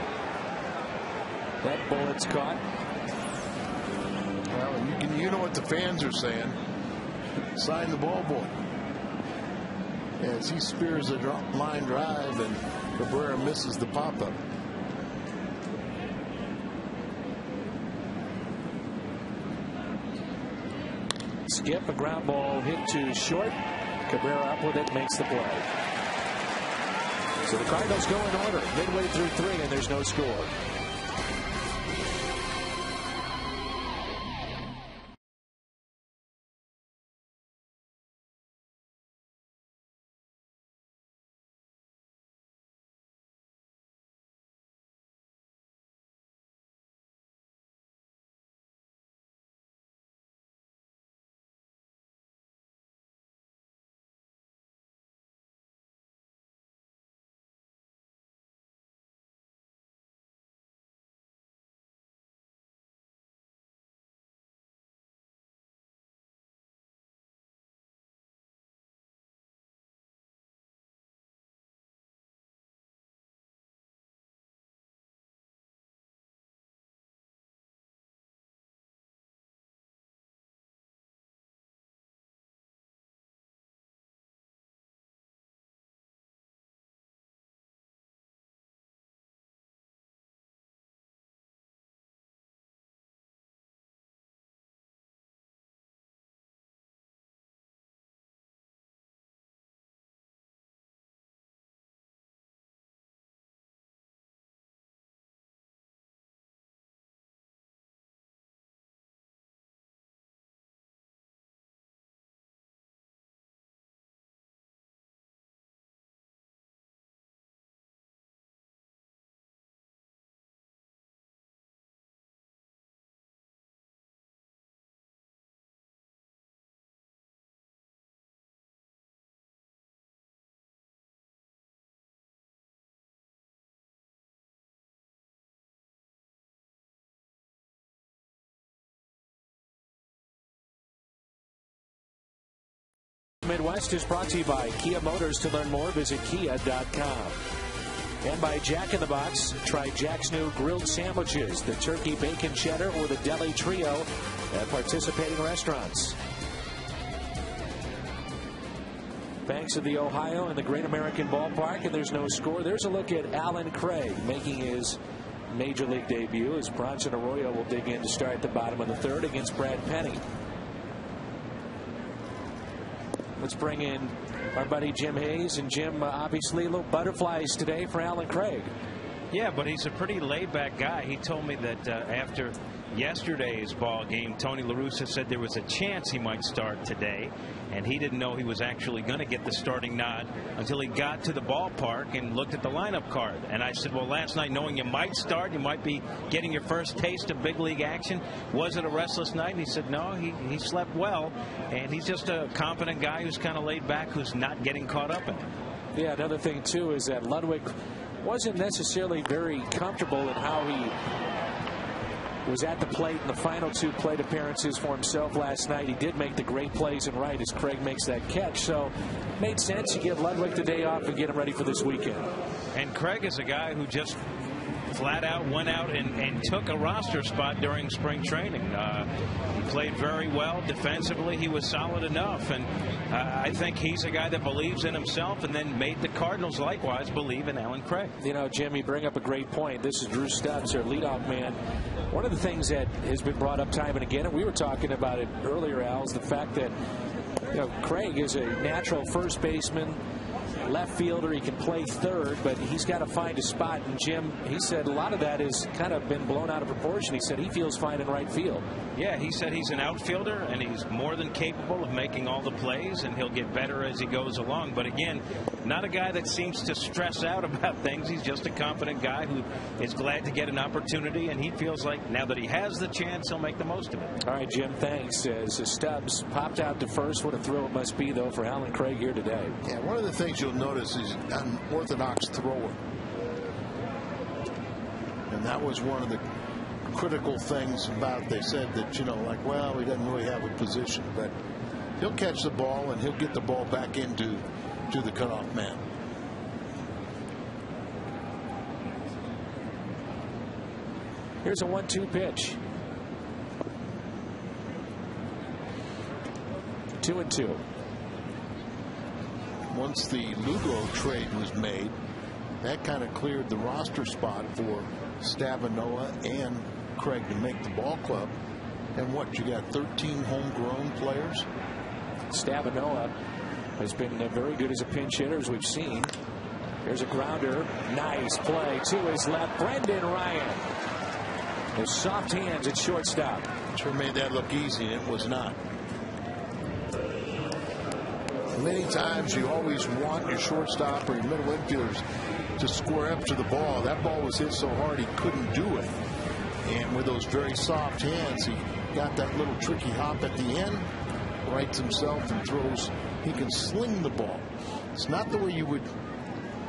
that bullet's caught. Well, you know what the fans are saying. Sign the ball boy. As he spears a line drive and Cabrera misses the pop-up. Skip, a ground ball hit to short. Cabrera up with it, makes the play. So the Cardinals go in order midway through 3, and there's no score. Midwest is brought to you by Kia Motors. To learn more, visit kia.com. And by Jack in the Box. Try Jack's new grilled sandwiches, the turkey bacon cheddar or the deli trio at participating restaurants. Banks of the Ohio and the Great American Ballpark, and there's no score. There's a look at Allen Craig making his Major League debut as Bronson Arroyo will dig in to start the bottom of the third against Brad Penny. Let's bring in our buddy Jim Hayes. And Jim, obviously a little butterflies today for Allen Craig. Yeah, but he's a pretty laid-back guy. He told me that after yesterday's ball game, Tony La Russa said there was a chance he might start today, and he didn't know he was actually going to get the starting nod until he got to the ballpark and looked at the lineup card. And I said, well, last night, knowing you might start, you might be getting your first taste of big league action, was it a restless night? And he said, no, he slept well, and he's just a confident guy who's kind of laid back, who's not getting caught up in it. Yeah, another thing, too, is that Ludwig wasn't necessarily very comfortable in how he was at the plate in the final two plate appearances for himself last night. He did make the great plays and right as Craig makes that catch. So made sense to give Ludwig the day off and get him ready for this weekend. And Craig is a guy who just flat out went out and took a roster spot during spring training. He played very well defensively. He was solid enough, and I think he's a guy that believes in himself and then made the Cardinals likewise believe in Allen Craig. You know, Jim, you bring up a great point. This is Drew Stubbs, our leadoff man. One of the things that has been brought up time and again, and we were talking about it earlier, Al, is the fact that Craig is a natural first baseman, left fielder. He can play third, but he's got to find a spot. And Jim, he said a lot of that has kind of been blown out of proportion. He said he feels fine in right field. Yeah, he said he's an outfielder, and he's more than capable of making all the plays, and he'll get better as he goes along. But again, not a guy that seems to stress out about things. He's just a confident guy who is glad to get an opportunity, and he feels like now that he has the chance, he'll make the most of it. All right, Jim, thanks. As Stubbs popped out to first, what a thrill it must be, though, for Allen Craig here today. Yeah, one of the things you'll notice is an orthodox thrower. And that was one of the critical things about, they said that, like, well, he doesn't really have a position, but he'll catch the ball and he'll get the ball back into the cutoff man. Here's a 1-2 pitch. 2-2. Once the Lugo trade was made, that kind of cleared the roster spot for Stabenoa and Craig to make the ball club. And what, you got 13 homegrown players? Stabenoa has been very good as a pinch hitter, as we've seen. There's a grounder. Nice play to his left. Brendan Ryan. His soft hands at shortstop. Sure made that look easy, and it was not. Many times you always want your shortstop or your middle infielders to square up to the ball. That ball was hit so hard he couldn't do it. And with those very soft hands, he got that little tricky hop at the end, rights himself and throws. He can sling the ball. It's not the way you would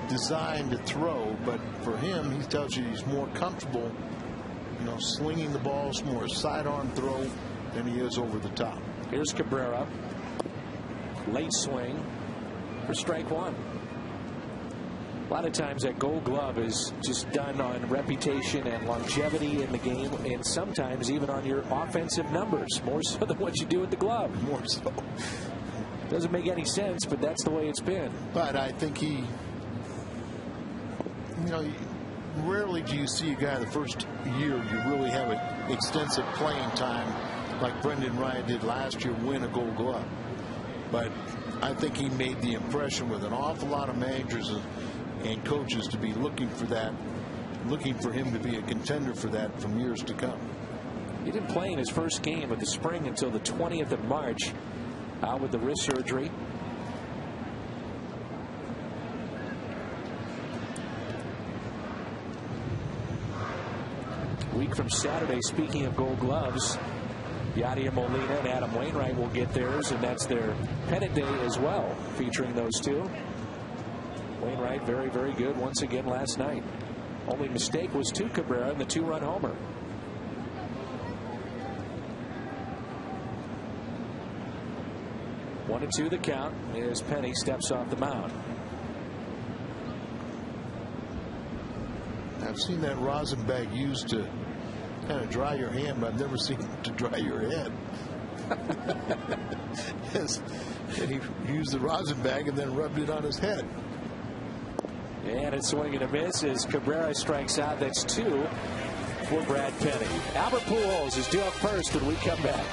design to throw, but for him, he tells you he's more comfortable, slinging the balls, more sidearm throw than he is over the top. Here's Cabrera. Late swing for strike one. A lot of times that Gold Glove is just done on reputation and longevity in the game, and sometimes even on your offensive numbers, more so than what you do with the glove. More so. Doesn't make any sense, but that's the way it's been. But I think rarely do you see a guy the first year you really have an extensive playing time like Brendan Ryan did last year, win a Gold Glove. But I think he made the impression with an awful lot of managers and coaches to be looking for that, looking for him to be a contender for that from years to come. He didn't play in his first game of the spring until the 20th of March, out with the wrist surgery. Week from Saturday, speaking of Gold Gloves, Yadier Molina and Adam Wainwright will get theirs, and that's their pennant day as well, featuring those two. Wainwright very, very good once again last night. Only mistake was to Cabrera in the 2-run homer. 1-2 the count as Penny steps off the mound. I've seen that rosin bag used to kind of dry your hand, but I've never seen it to dry your head. Yes. And he used the rosin bag and then rubbed it on his head. And it's swing and a miss as Cabrera strikes out. That's 2 for Brad Penny. Albert Pujols is due up first when we come back.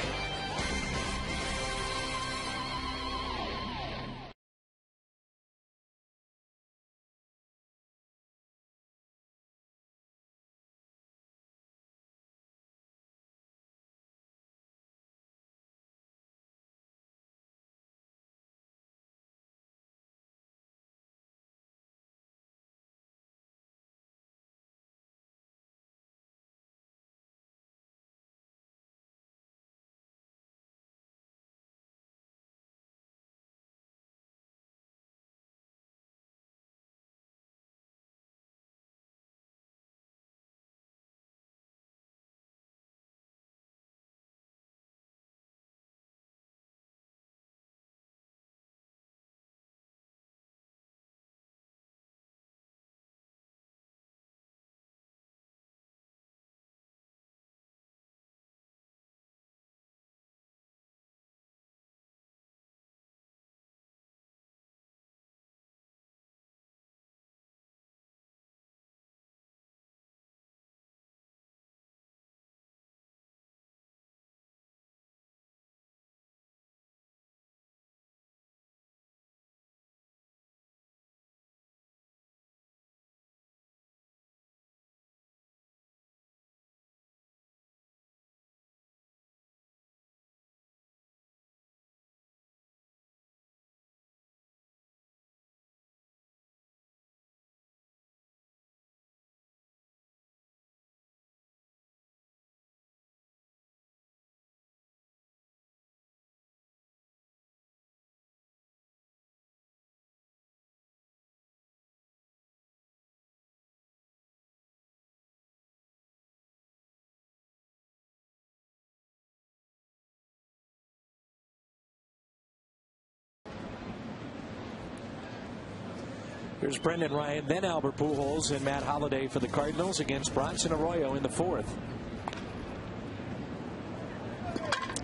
Here's Brendan Ryan, then Albert Pujols, and Matt Holliday for the Cardinals against Bronson Arroyo in the 4th.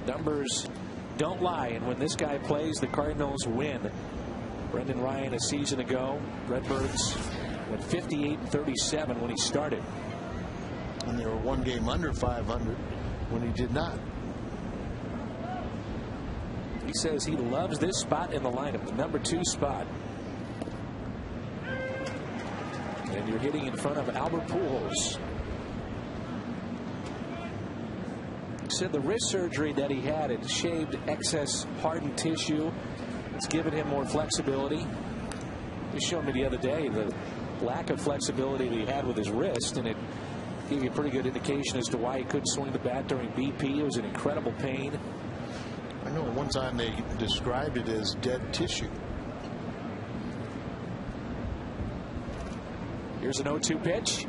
Numbers don't lie, and when this guy plays, the Cardinals win. Brendan Ryan a season ago, Redbirds went 58-37 when he started. And they were 1 game under 500 when he did not. He says he loves this spot in the lineup, the number 2 spot. And you're hitting in front of Albert Pujols. He said the wrist surgery that he had shaved excess hardened tissue. It's given him more flexibility. He showed me the other day the lack of flexibility that he had with his wrist, and it gave you a pretty good indication as to why he couldn't swing the bat during BP. It was an incredible pain. I know one time they described it as dead tissue. Here's an 0-2 pitch.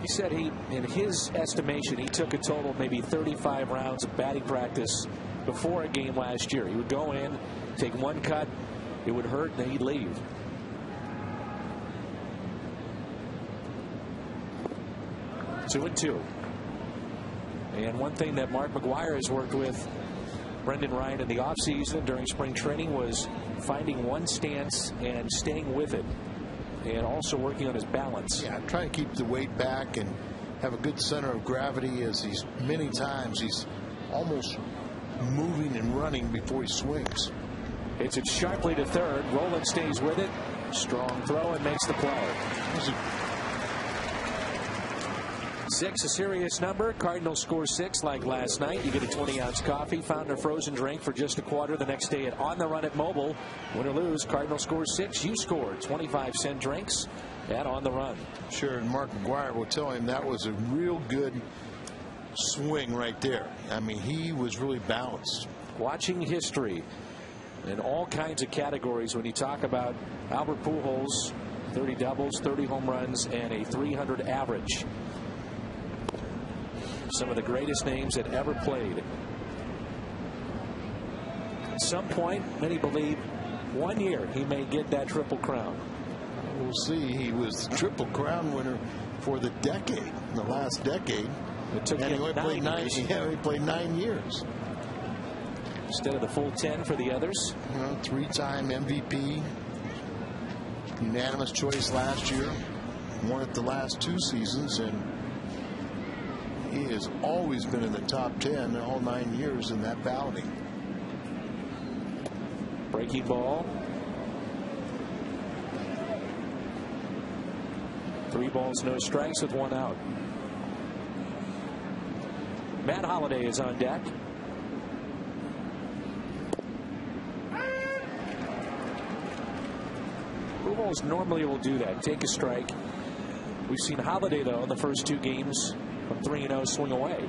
He said in his estimation, he took a total of maybe 35 rounds of batting practice before a game last year. He would go in, take one cut, it would hurt, and then he'd leave. Two and two. And one thing that Mark McGwire has worked with Brendan Ryan in the offseason during spring training was finding one stance and staying with it, and also working on his balance. Yeah, try and keep the weight back and have a good center of gravity, as many times he's almost moving and running before he swings. Hits it sharply to third. Rowland stays with it. Strong throw and makes the play. 6 a serious number. Cardinals score 6 like last night. You get a 20-ounce coffee, found a frozen drink for just $0.25 the next day at On the Run at Mobile. Win or lose, Cardinals score 6. You score 25-cent drinks at On the Run. Sure, and Mark McGwire will tell him that was a real good swing right there. I mean, he was really balanced. Watching history in all kinds of categories when you talk about Albert Pujols, 30 doubles, 30 home runs, and a 300 average. Some of the greatest names that ever played. At some point, many believe 1 year he may get that Triple Crown. We'll see. He was the Triple Crown winner for the decade, the last decade. It took him he played 9 years. Yeah, he played 9 years. Instead of the full 10 for the others. You know, 3-time MVP. Unanimous choice last year. Won it the last 2 seasons, and he has always been in the top 10 all 9 years in that balloting. Breaking ball. 3 balls, no strikes with 1 out. Matt Holliday is on deck. Pujols normally will do that, take a strike. We've seen Holliday, though, in the first 2 games from 3-0 swing away.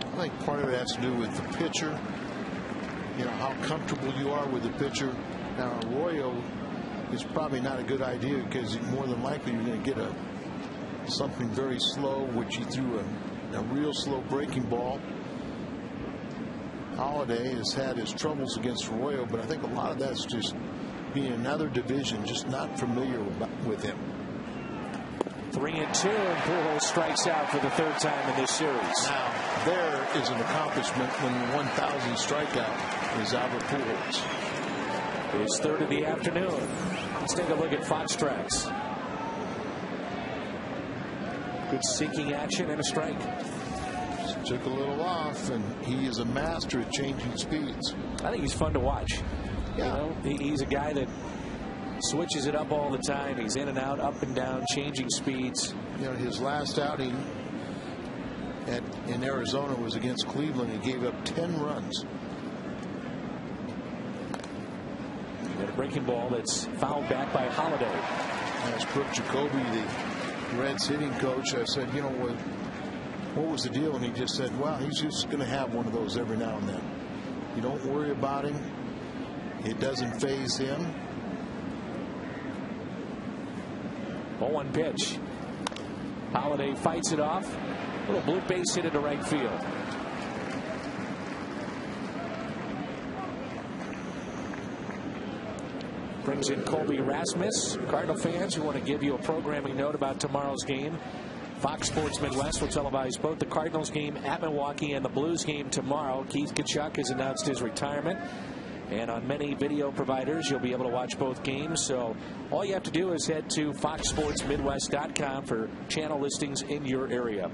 I think part of it has to do with the pitcher. You know, how comfortable you are with the pitcher. Now, Arroyo is probably not a good idea because more than likely you're going to get something very slow, which he threw a real slow breaking ball. Holliday has had his troubles against Arroyo, but I think a lot of that's just being in another division, just not familiar with him. 3-2, and Pujols strikes out for the 3rd time in this series. Now, there is an accomplishment when the 1,000 strikeout is Albert Pujols. His 3rd of the afternoon. Let's take a look at Fox Tracks. Good sinking action and a strike. Just took a little off, and he is a master at changing speeds. I think he's fun to watch. Yeah. You know, he's a guy that switches it up all the time. He's in and out, up and down, changing speeds. You know, his last outing in Arizona was against Cleveland. He gave up 10 runs. And a breaking ball that's fouled back by Holliday. As Brooke Jacoby, the Reds hitting coach, I said, you know, what was the deal? And he just said, well, he's just going to have one of those every now and then. You don't worry about him. It doesn't faze him. 0-1 pitch. Holliday fights it off. Little blue base hit into right field. Brings in Colby Rasmus. Cardinal fans who want to give you a programming note about tomorrow's game. Fox Sports Midwest will televise both the Cardinals game at Milwaukee and the Blues game tomorrow. Keith Tkachuk has announced his retirement. And on many video providers, you'll be able to watch both games. So all you have to do is head to foxsportsmidwest.com for channel listings in your area.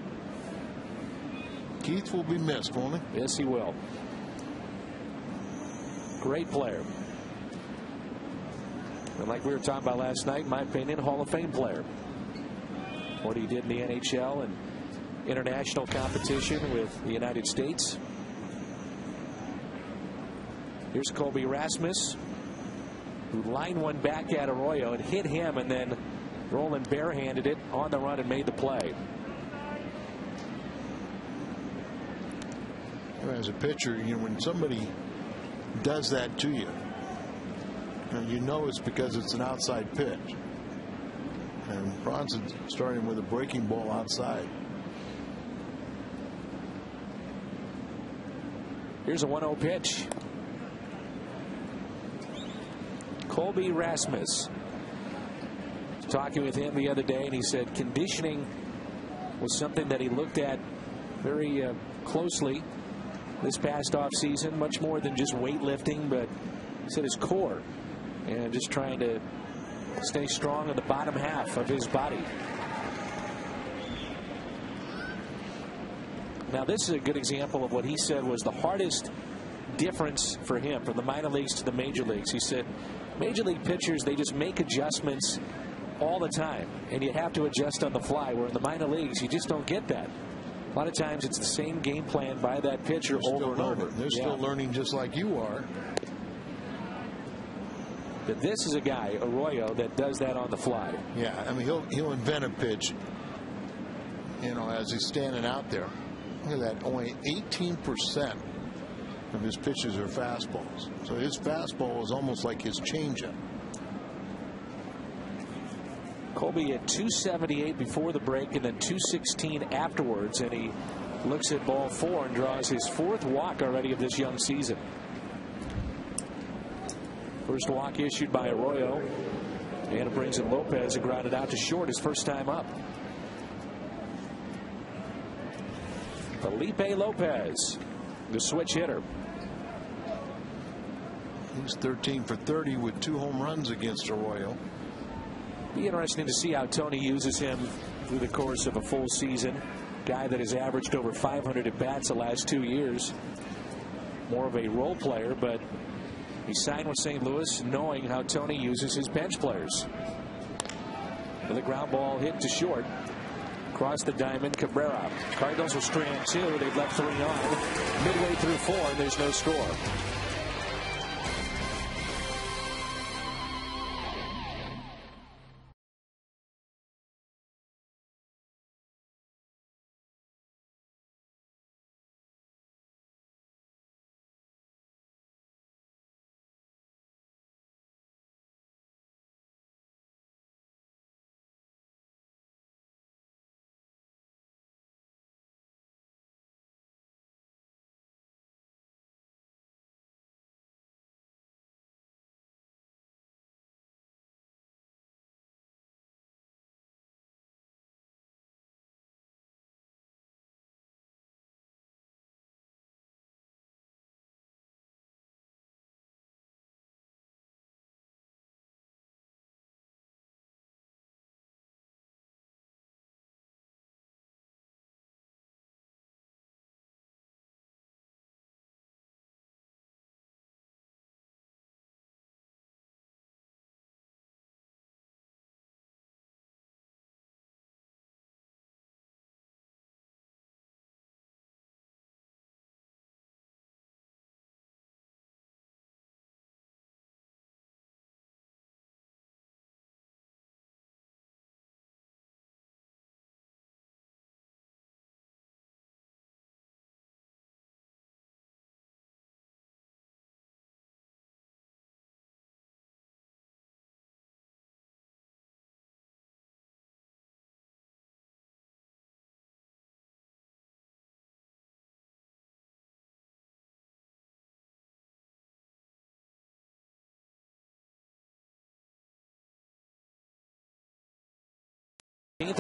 Keith will be missed, won't he? Yes, he will. Great player. And like we were talking about last night, in my opinion, Hall of Fame player. What he did in the NHL and international competition with the United States. Here's Colby Rasmus, who lined one back at Arroyo and hit him, and then Roland barehanded it on the run and made the play. As a pitcher, you know, when somebody does that to you, you know it's because it's an outside pitch. And Bronson starting with a breaking ball outside. Here's a 1-0 pitch. Colby Rasmus. Talking with him the other day, and he said conditioning was something that he looked at very closely this past off season, much more than just weightlifting, but he said his core and just trying to stay strong in the bottom half of his body. Now this is a good example of what he said was the hardest difference for him from the minor leagues to the major leagues. He said major league pitchers, they just make adjustments all the time, and you have to adjust on the fly, where in the minor leagues you just don't get that. A lot of times it's the same game plan by that pitcher over and over. They're still learning just like you are. But this is a guy, Arroyo, that does that on the fly. Yeah, I mean, he'll invent a pitch, you know, as he's standing out there. Look at that, only 18% of his pitches are fastballs. So his fastball is almost like his changeup. Colby at 278 before the break and then 216 afterwards, and he looks at ball 4 and draws his 4th walk already of this young season. First walk issued by Arroyo, and it brings in Lopez, who grounded out to short his first time up. Felipe Lopez, the switch hitter. He's 13 for 30 with 2 home runs against Arroyo. Be interesting to see how Tony uses him through the course of a full season. Guy that has averaged over 500 at bats the last 2 years. More of a role player, but he signed with St. Louis knowing how Tony uses his bench players. With a ground ball hit to short. Across the diamond, Cabrera. Cardinals will strand 2. They've left 3 on. Midway through 4, and there's no score.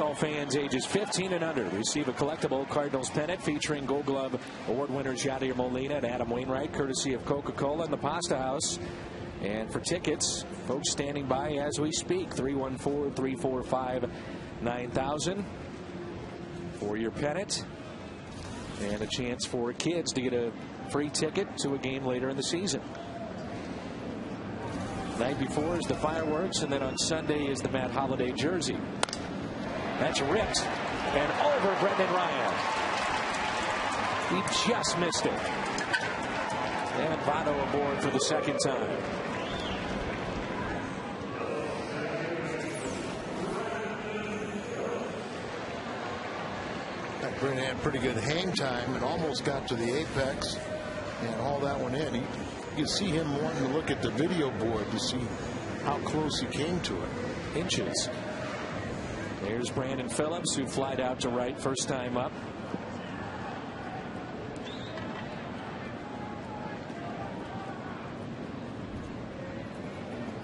All fans ages 15 and under receive a collectible Cardinals pennant featuring Gold Glove Award winners Yadier Molina and Adam Wainwright, courtesy of Coca-Cola and the Pasta House. And for tickets, folks standing by as we speak, 314-345-9000 for your pennant. And a chance for kids to get a free ticket to a game later in the season. Night before is the fireworks, and then on Sunday is the Matt Holliday jersey. That's ripped and over Brendan Ryan. He just missed it. And Votto aboard for the 2nd time. That Brendan had pretty good hang time and almost got to the apex and hauled that one in. You can see him wanting to look at the video board to see how close he came to it. Inches. There's Brandon Phillips, who flied out to right first time up.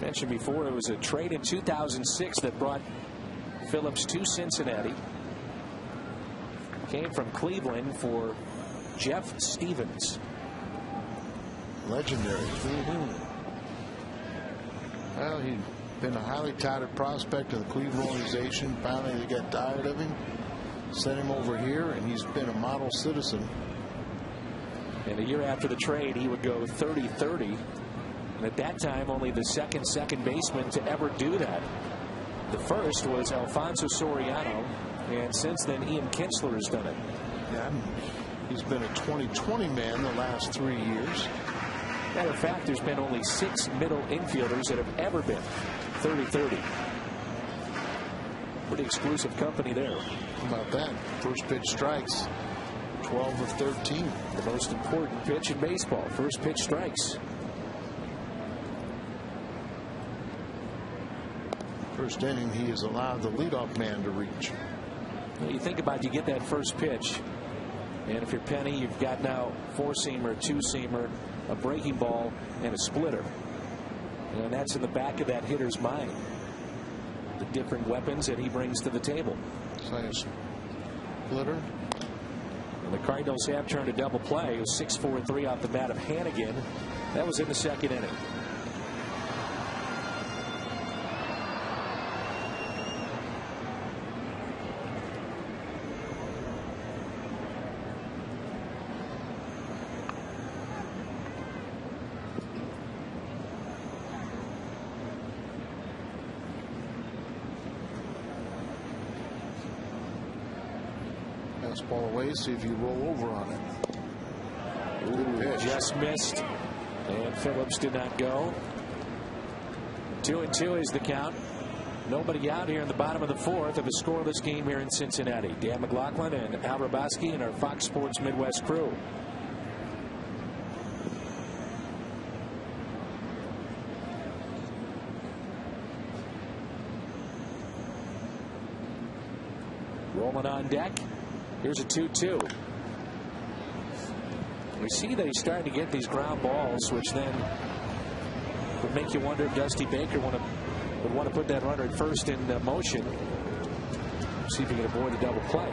Mentioned before, it was a trade in 2006 that brought Phillips to Cincinnati. Came from Cleveland for Jeff Stevens. Legendary. Well, he'd been a highly touted prospect in the Cleveland organization. Finally, they got tired of him, sent him over here, and he's been a model citizen. And a year after the trade, he would go 30-30. And at that time, only the second baseman to ever do that. The first was Alfonso Soriano, and since then, Ian Kinsler has done it. Yeah, he's been a 20-20 man the last 3 years. Matter of fact, there's been only 6 middle infielders that have ever been 30-30. Pretty exclusive company there. How about that? First pitch strikes, 12 of 13. The most important pitch in baseball, first pitch strikes. First inning, he has allowed the leadoff man to reach. You think about, you get that first pitch, And if you're Penny, you've got now four-seamer, two-seamer, a breaking ball, and a splitter. And that's in the back of that hitter's mind. The different weapons that he brings to the table. Nice splitter. And the Cardinals have turned a double play. It was 6-4-3 off the bat of Hannigan. That was in the second inning. Ball away, see if you roll over on it. Ooh, just missed, and Phillips did not go. 2-2 is the count. Nobody out here in the bottom of the fourth of a scoreless game here in Cincinnati. Dan McLaughlin and Al Raboski and our Fox Sports Midwest crew. Rolling on deck. Here's a 2-2. We see that he's starting to get these ground balls, which then would make you wonder if Dusty Baker would want to put that runner at first in motion. See if he can avoid a double play.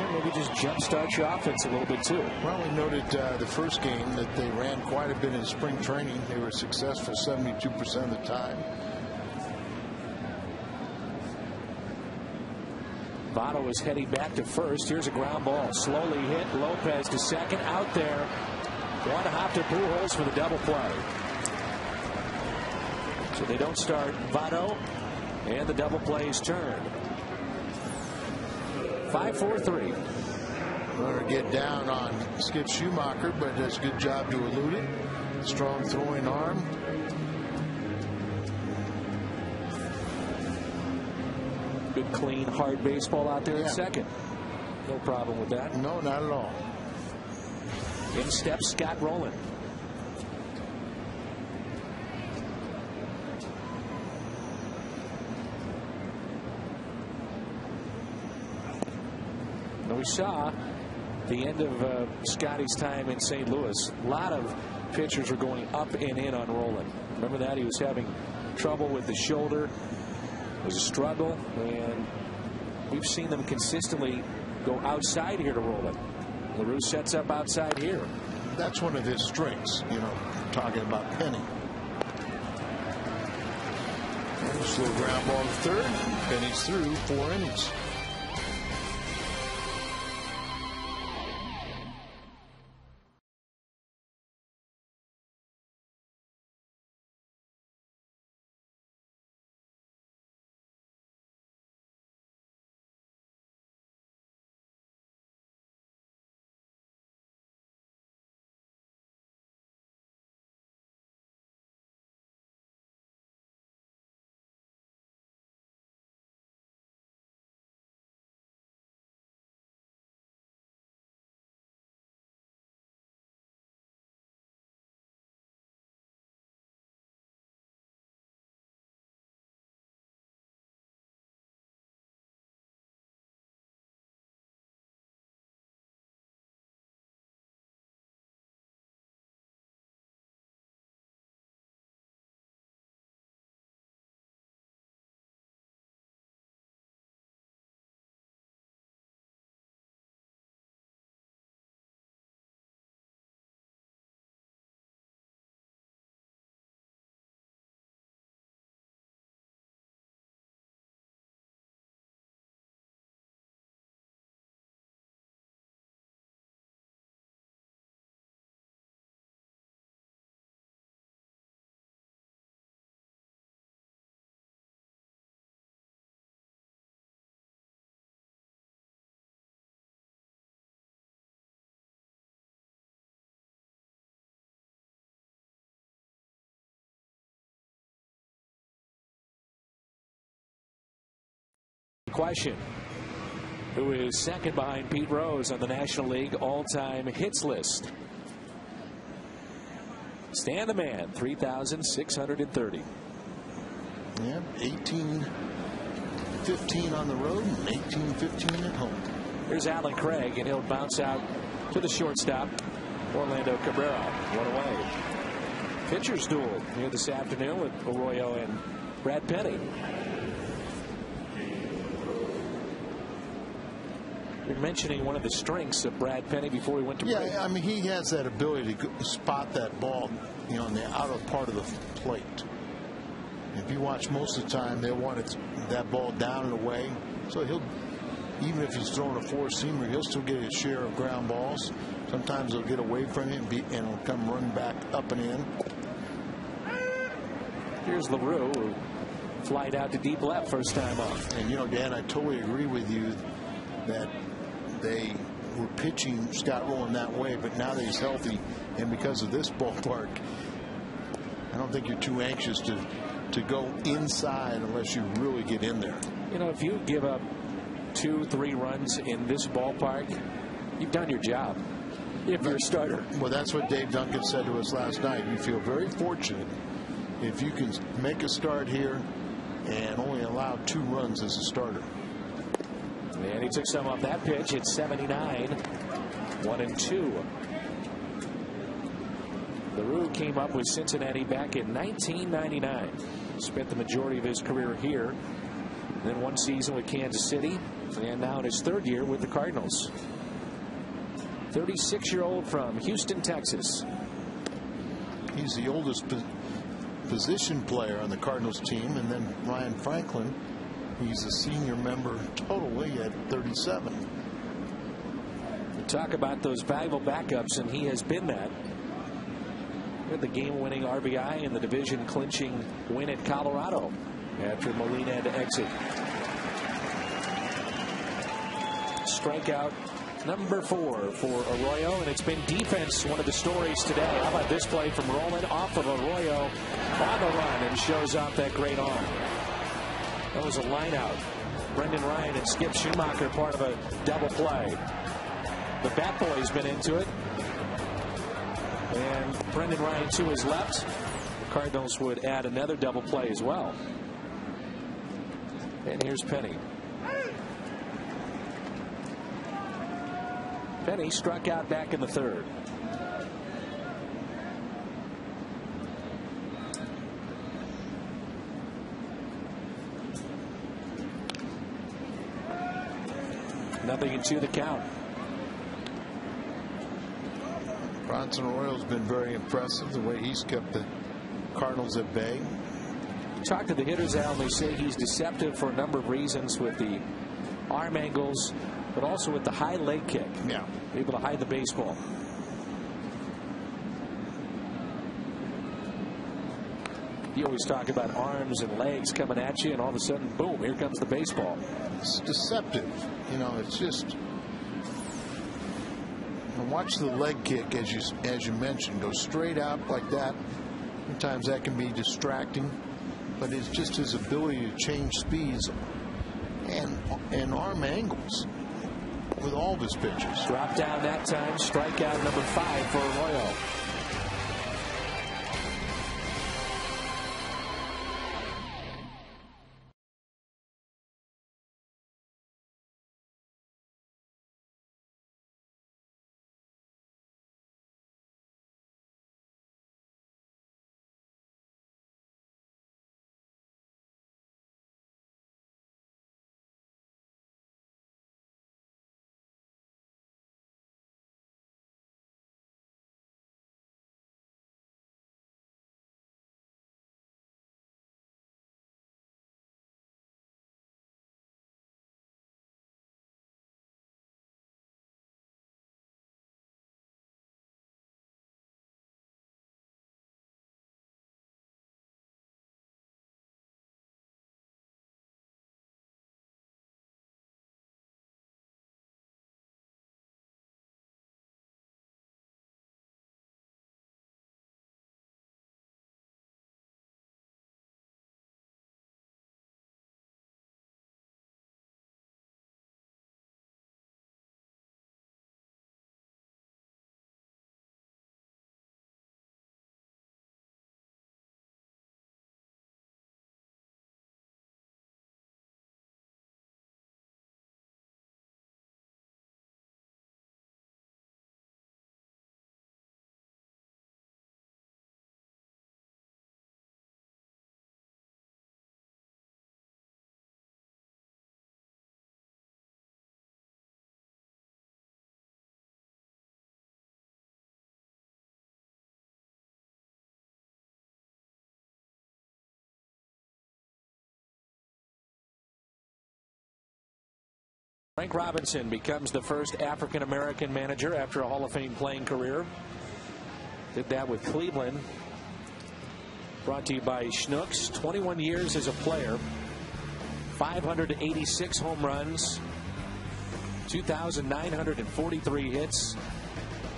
Or maybe just jumpstart your offense a little bit too. Well, we noted the first game that they ran quite a bit in spring training. They were successful 72% of the time. Votto is heading back to first. Here's a ground ball. Slowly hit. Lopez to second. Out there. One hop to Pujols for the double play. So they don't start Votto. And the double play is turned. 5-4-3. Runner get down on Skip Schumacher, but does a good job to elude it. Strong throwing arm. Good, clean, hard baseball out there at second. No problem with that. No, not at all. In steps Scott Rowland. Now we saw the end of Scotty's time in St. Louis. A lot of pitchers were going up and in on Rowland. Remember that? He was having trouble with the shoulder. It was a struggle, and we've seen them consistently go outside here to Rowland. LaRue sets up outside here. That's one of his strengths, you know, talking about Penny. Slow ground ball to third. Penny's through 4 innings. Question: who is second behind Pete Rose on the National League all-time hits list? Stan the Man, 3,630. Yeah, 18 18-15 on the road and 18-15 at home. Here's Alan Craig, and he'll bounce out to the shortstop, Orlando Cabrera. One away. Pitchers duel here this afternoon with Arroyo and Brad Penny. You're mentioning one of the strengths of Brad Penny before he went to break. Yeah, I mean, he has that ability to spot that ball, you know, in the outer part of the plate. If you watch most of the time, they want that ball down and away. So he'll, even if he's throwing a four-seamer, he'll still get his share of ground balls. Sometimes he'll get away from it and he'll come running back up and in. Here's LaRue, who flied out to deep left first time off. And, you know, Dan, I totally agree with you that they were pitching Scott Rowland that way, but now that he's healthy and because of this ballpark, I don't think you're too anxious to go inside unless you really get in there. You know, if you give up 2-3 runs in this ballpark, you've done your job if you're a starter. Well, that's what Dave Duncan said to us last night. You feel very fortunate if you can make a start here and only allow 2 runs as a starter. And he took some off that pitch. It's 79, 1-2. LaRue came up with Cincinnati back in 1999. Spent the majority of his career here. Then one season with Kansas City, and now in his 3rd year with the Cardinals. 36-year-old from Houston, Texas. He's the oldest position player on the Cardinals team, and then Ryan Franklin, he's a senior member totally at 37. We talk about those valuable backups, and he has been that. With the game-winning RBI and the division-clinching win at Colorado after Molina had to exit. Strikeout number 4 for Arroyo, and it's been defense one of the stories today. How about this play from Rowland off of Arroyo on the run and shows off that great arm. That was a line out. Brendan Ryan and Skip Schumacher part of a double play. The Bat Boy's been into it. And Brendan Ryan to his left. The Cardinals would add another double play as well. And here's Penny. Penny struck out back in the 3rd. Nothing in 2 the count. Bronson Arroyo's been very impressive the way he's kept the Cardinals at bay. Talk to the hitters, Al, and they say he's deceptive for a number of reasons with the arm angles, but also with the high leg kick. Yeah. Able to hide the baseball. You always talk about arms and legs coming at you, and all of a sudden, boom, here comes the baseball. It's deceptive. You know, it's just. And watch the leg kick, as you mentioned, go straight out like that. Sometimes that can be distracting, but it's just his ability to change speeds and arm angles with all of his pitches. Drop down that time, strikeout number 5 for Arroyo. Frank Robinson becomes the first African-American manager after a Hall of Fame playing career. Did that with Cleveland. Brought to you by Schnucks. 21 years as a player. 586 home runs. 2,943 hits.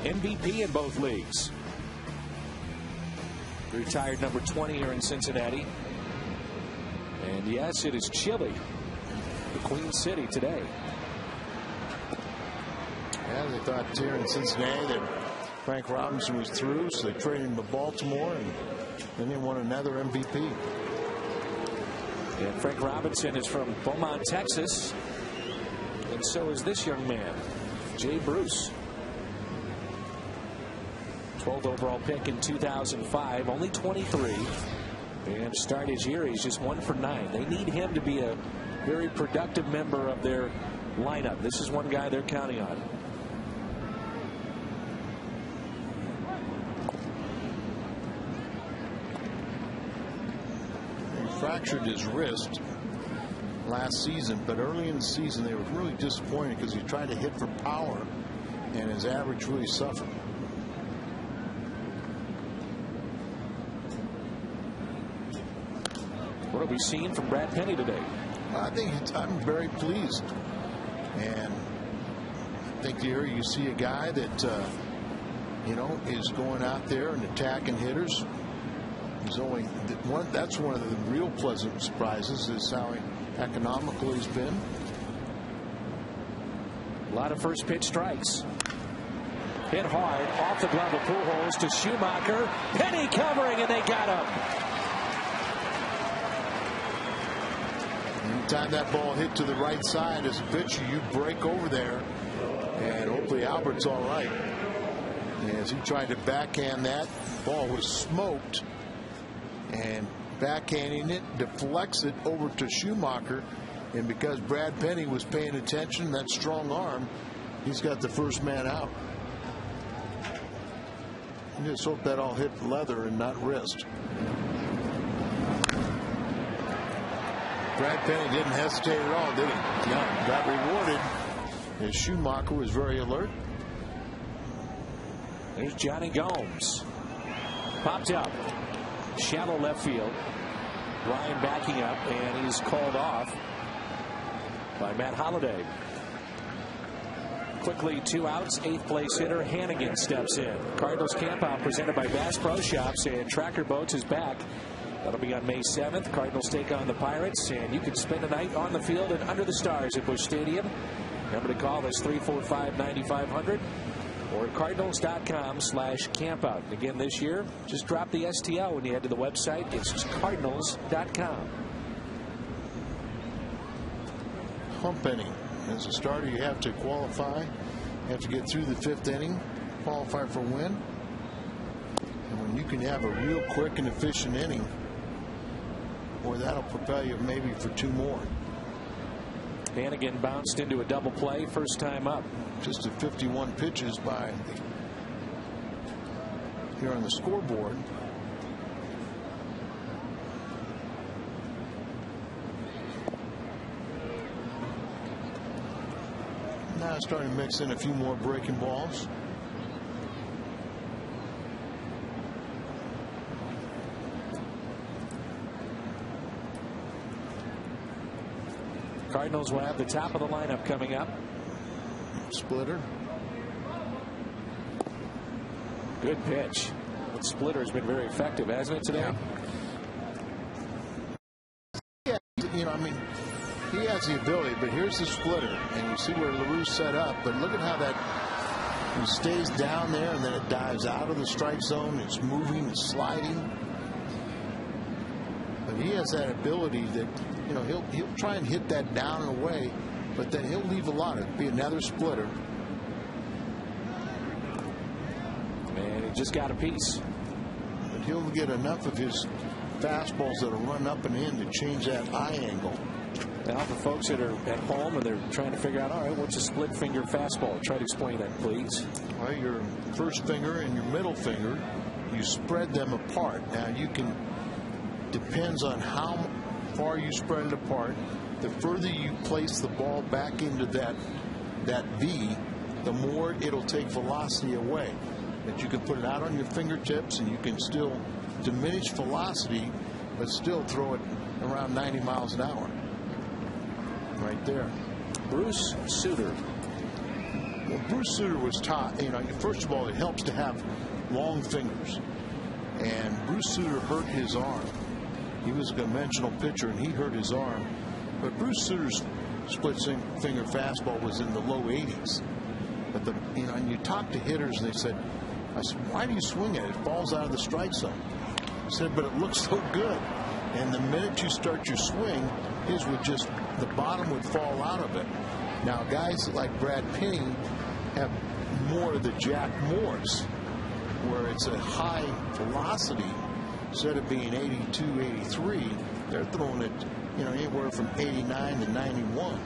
MVP in both leagues. Retired number 20 here in Cincinnati. And yes, it is chilly. The Queen City today. Yeah, they thought here in Cincinnati that Frank Robinson was through, so they traded him to Baltimore, and then they won another MVP. And Frank Robinson is from Beaumont, Texas. And so is this young man, Jay Bruce. 12th overall pick in 2005, only 23. And to start his year, he's just 1 for 9. They need him to be a very productive member of their lineup. This is one guy they're counting on. He fractured his wrist last season, but early in the season they were really disappointed because he tried to hit for power and his average really suffered. What have we seen from Brad Penny today? I'm very pleased, and I think here you see a guy that is going out there and attacking hitters. He's only that's one of the real pleasant surprises is how economical he's been. A lot of first pitch strikes. Hit hard off the glove of Pujols to Schumacher. Penny covering, and they got him. Anytime that ball hit to the right side as a pitcher, you break over there, and hopefully Albert's all right. As he tried to backhand that, ball was smoked, and backhanding it deflects it over to Schumacher, and because Brad Penny was paying attention, that strong arm, he's got the first man out. You just hope that all hit leather and not wrist. Brad Penny didn't hesitate at all, did he? No. Got rewarded. And Schumacher was very alert. There's Johnny Gomes. Popped up. Shallow left field. Ryan backing up, and he's called off by Matt Holliday. Quickly 2 outs. 8th place hitter Hannigan steps in. Cardinals campout presented by Bass Pro Shops, and Tracker Boats is back. That'll be on May 7th. Cardinals take on the Pirates, and you can spend a night on the field and under the stars at Busch Stadium. Number to call is 345-9500 or cardinals.com/campout. Again, this year, just drop the STL when you head to the website. It's just cardinals.com. Hump inning. As a starter, you have to qualify. You have to get through the 5th inning, qualify for a win. And when you can have a real quick and efficient inning, boy, that'll propel you maybe for 2 more. Hannigan bounced into a double play, first time up. Just at 51 pitches by here on the scoreboard. Now starting to mix in a few more breaking balls. Cardinals will have the top of the lineup coming up. Splitter. Good pitch. That splitter has been very effective, hasn't it, today? Yeah, he has the ability, but here's the splitter, and you see where LaRue set up, but look at how that he stays down there, and then it dives out of the strike zone. It's moving, it's sliding. But he has that ability that, he'll try and hit that down and away, but then he'll leave a lot. It'll be another splitter. And he just got a piece. But he'll get enough of his fastballs that'll run up and in to change that eye angle. Now, for folks that are at home and they're trying to figure out, all right, what's a split finger fastball? Try to explain that, please. Well, your first finger and your middle finger, you spread them apart. Now, you can, depends on how far you spread it apart, the further you place the ball back into that V, the more it'll take velocity away. That you can put it out on your fingertips and you can still diminish velocity, but still throw it around 90 miles an hour. Right there. Bruce Sutter. Well, Bruce Sutter was taught, first of all, it helps to have long fingers. And Bruce Sutter hurt his arm. He was a conventional pitcher, and he hurt his arm. But Bruce Sutter's split finger fastball was in the low 80s. But and you talk to hitters, and I said, why do you swing it? It falls out of the strike zone. I said, but it looks so good. And the minute you start your swing, his would just, the bottom would fall out of it. Now, guys like Brad Penny have more of the Jack Morse, where it's a high velocity. Instead of being 82, 83, they're throwing it, anywhere from 89 to 91.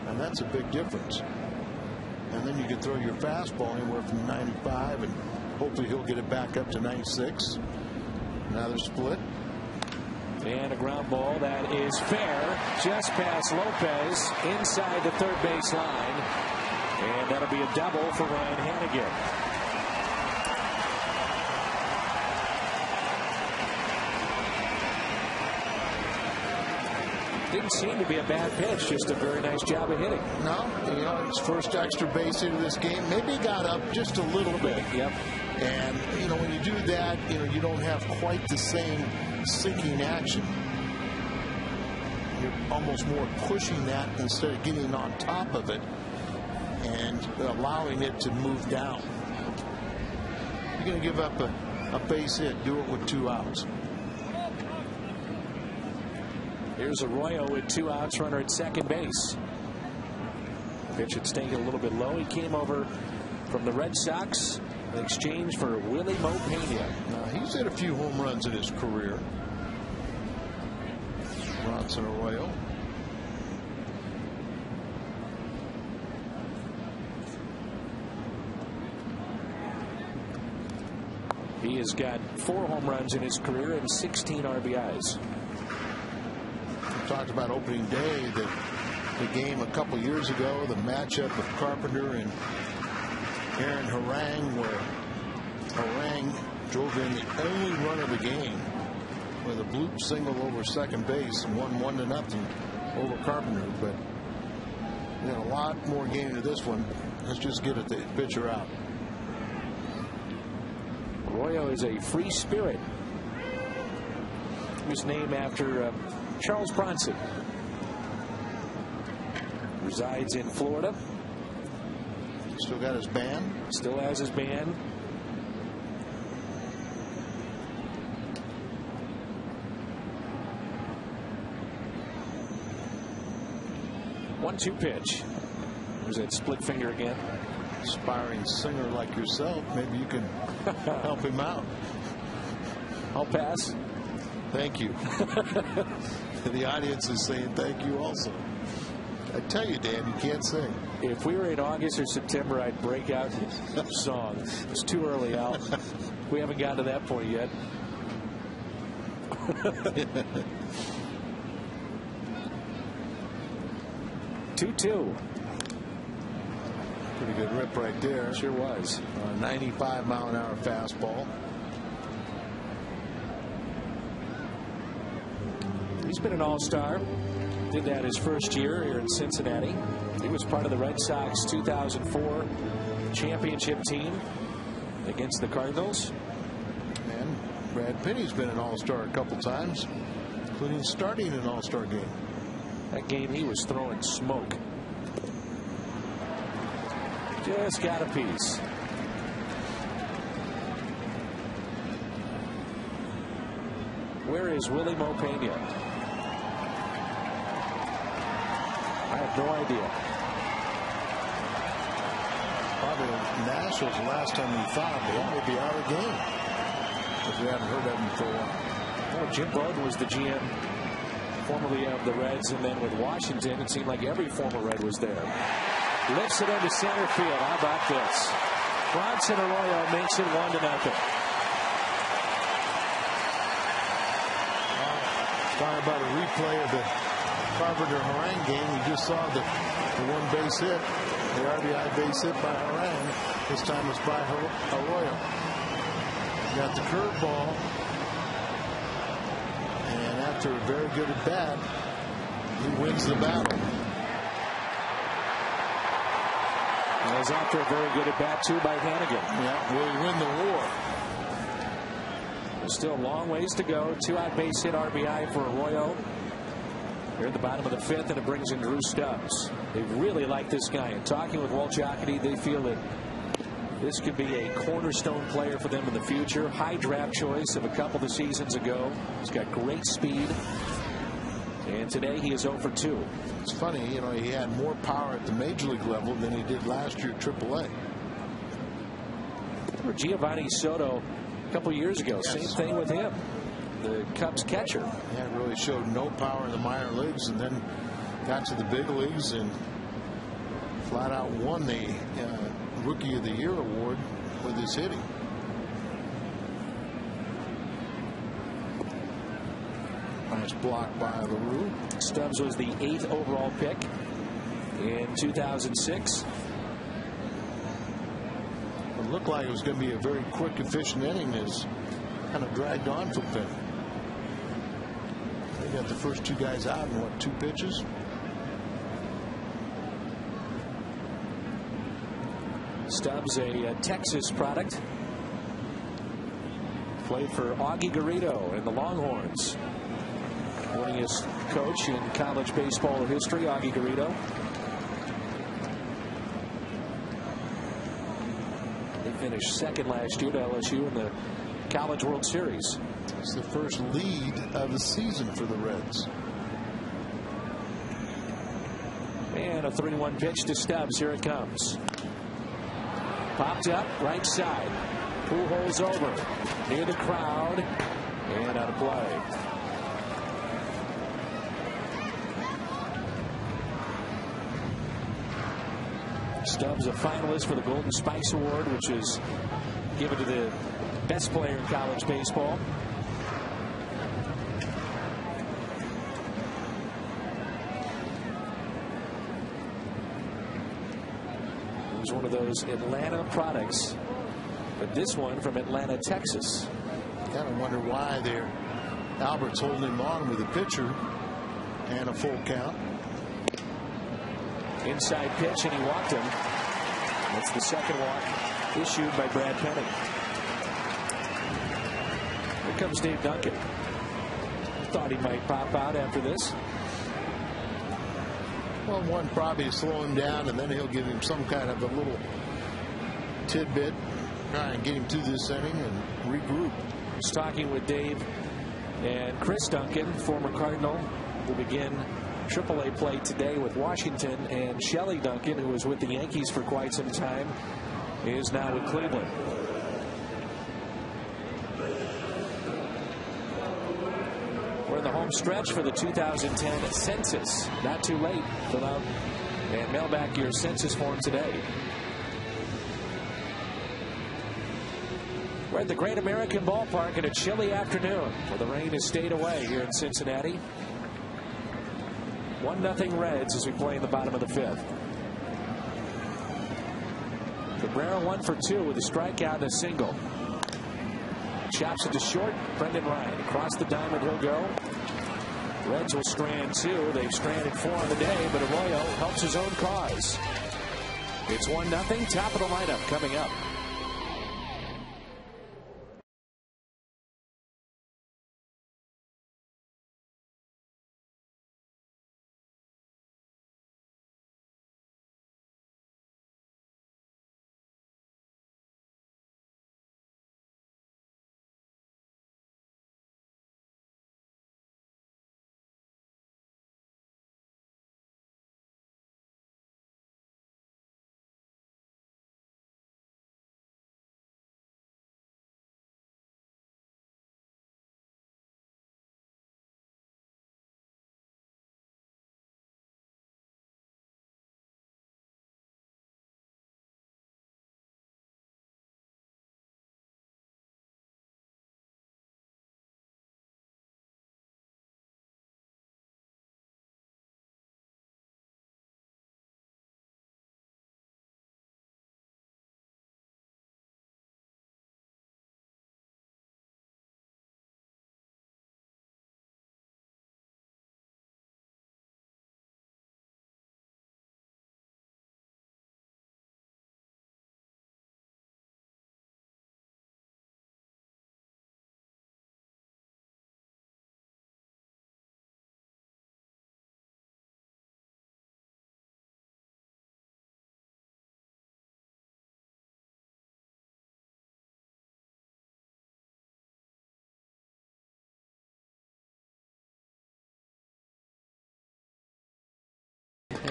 And that's a big difference. And then you can throw your fastball anywhere from 95, and hopefully he'll get it back up to 96. Another split. And a ground ball that is fair, just past Lopez, inside the third base line. And that'll be a double for Ryan Hannigan. Didn't seem to be a bad pitch, just a very nice job of hitting. No, his first extra base into this game. Maybe he got up just a little bit. Yep. And, when you do that, you don't have quite the same sinking action. You're almost more pushing that instead of getting on top of it and allowing it to move down. You're going to give up a base hit. Do it with 2 outs. Here's Arroyo with 2 outs, runner at second base. Pitch had stayed a little bit low. He came over from the Red Sox in exchange for Willie Mo Pena. Now, he's hit a few home runs in his career. Bronson Arroyo. He has got 4 home runs in his career and 16 RBIs. We talked about opening day, the game a couple years ago, the matchup of Carpenter and Aaron Harang, where Harang drove in the only run of the game with a bloop single over second base and won 1-0 over Carpenter. But a lot more game to this one. Let's just get the pitcher out. Arroyo is a free spirit. He was named after Charles Bronson. Resides in Florida. Still got his band. Still has his band. One-two pitch. There's that split finger again. Aspiring singer like yourself, maybe you can help him out. I'll pass. Thank you. The audience is saying thank you also. I tell you, Dan, you can't sing. If we were in August or September, I'd break out a song. It's too early, Al. We haven't gotten to that point yet. 2-2. Pretty good rip right there. Sure was. 95-mile-an-hour fastball. He's been an all-star. Did that his first year here in Cincinnati. He was part of the Red Sox 2004 championship team against the Cardinals. And Brad Penny's been an all-star a couple times, including starting an all-star game. That game he was throwing smoke. Just got a piece. Where is Willie Mo Pena? I have no idea. Probably the Nationals the last time we thought they may be out of the game, because we haven't heard of them for a while. Well, Jim Bowden was the GM formerly of the Reds, and then with Washington, it seemed like every former Red was there. Lifts it into center field. How about this? Bronson Arroyo makes it 1-0. Talking about a replay of Carpenter Harang game. We just saw the one base hit, the RBI base hit by Harang. This time it's by Arroyo. Got the curveball, and after a very good at bat, he wins the battle. It was after a very good at bat too by Hannigan. Yeah, will he win the war? There's still a long ways to go. 2-out base hit RBI for Arroyo. They're at the bottom of the fifth, and it brings in Drew Stubbs. They really like this guy. And talking with Walt Jocketty, they feel that this could be a cornerstone player for them in the future. High draft choice of a couple of seasons ago. He's got great speed. And today he is 0 for 2. It's funny, you know, he had more power at the major league level than he did last year at AAA. For Giovanni Soto a couple years ago, same thing with him. The Cubs catcher. Yeah, really showed no power in the minor leagues and then got to the big leagues and flat out won the Rookie of the Year award with his hitting. Nice block by LaRue. Stubbs was the 8th overall pick in 2006. It looked like it was going to be a very quick, efficient inning. Is kind of dragged on for Penn. They got the first two guys out in what, 2 pitches? Stubbs, a Texas product. Played for Augie Garrido and the Longhorns. Winningest coach in college baseball history, Augie Garrido. They finished second last year to LSU in the College World Series. It's the first lead of the season for the Reds. And a 3-1 pitch to Stubbs. Here it comes. Popped up right side. Pujols over near the crowd and out of play. Stubbs a finalist for the Golden Spikes Award, which is given to the best player in college baseball. It was one of those Atlanta products, but this one from Atlanta, Texas. Kind of wonder why they're Albert's holding him on with a pitcher and a full count. Inside pitch, and he walked him. That's the second walk issued by Brad Penning. Here comes Dave Duncan. Thought he might pop out after this. Well, one probably slow him down, and then he'll give him some kind of a little tidbit, try and get him to this inning and regroup. He's talking with Dave and Chris Duncan, former Cardinal, will begin AAA play today with Washington, and Shelley Duncan, who was with the Yankees for quite some time, is now with Cleveland. We're in the home stretch for the 2010 census. Not too late. Fill out and mail back your census form today. We're at the Great American Ballpark in a chilly afternoon where the rain has stayed away here in Cincinnati. 1-0 Reds as we play in the bottom of the fifth. Cabrera 1 for 2 with a strikeout and a single. Chops it to short. Brendan Ryan across the diamond. He'll go. Reds will strand 2. They've stranded 4 on the day, but Arroyo helps his own cause. It's 1-0. Top of the lineup coming up.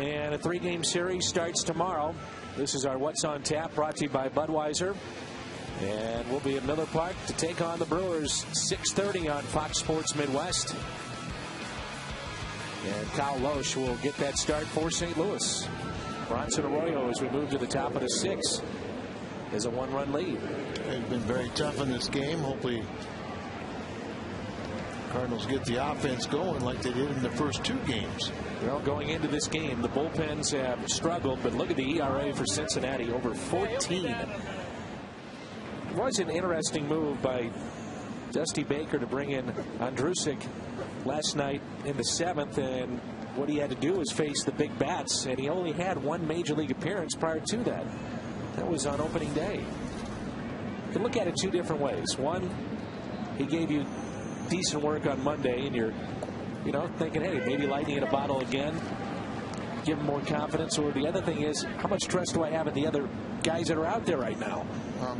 And a 3-game series starts tomorrow. This is our What's on Tap, brought to you by Budweiser. And we'll be at Miller Park to take on the Brewers, 6:30 on Fox Sports Midwest. And Kyle Loesch will get that start for St. Louis. Bronson Arroyo, as we move to the top of the 6th, is a 1-run lead. They've been very tough in this game. Hopefully Cardinals get the offense going like they did in the first 2 games. Well, going into this game, the bullpens have struggled, but look at the ERA for Cincinnati, over 14. It was an interesting move by Dusty Baker to bring in Andrusik last night in the 7th, and what he had to do was face the big bats, and he only had 1 major league appearance prior to that. That was on opening day. You can look at it 2 different ways. One, he gave you decent work on Monday, and you're thinking, hey, maybe lightning in a bottle again, give him more confidence. Or the other thing is, how much trust do I have in the other guys that are out there right now?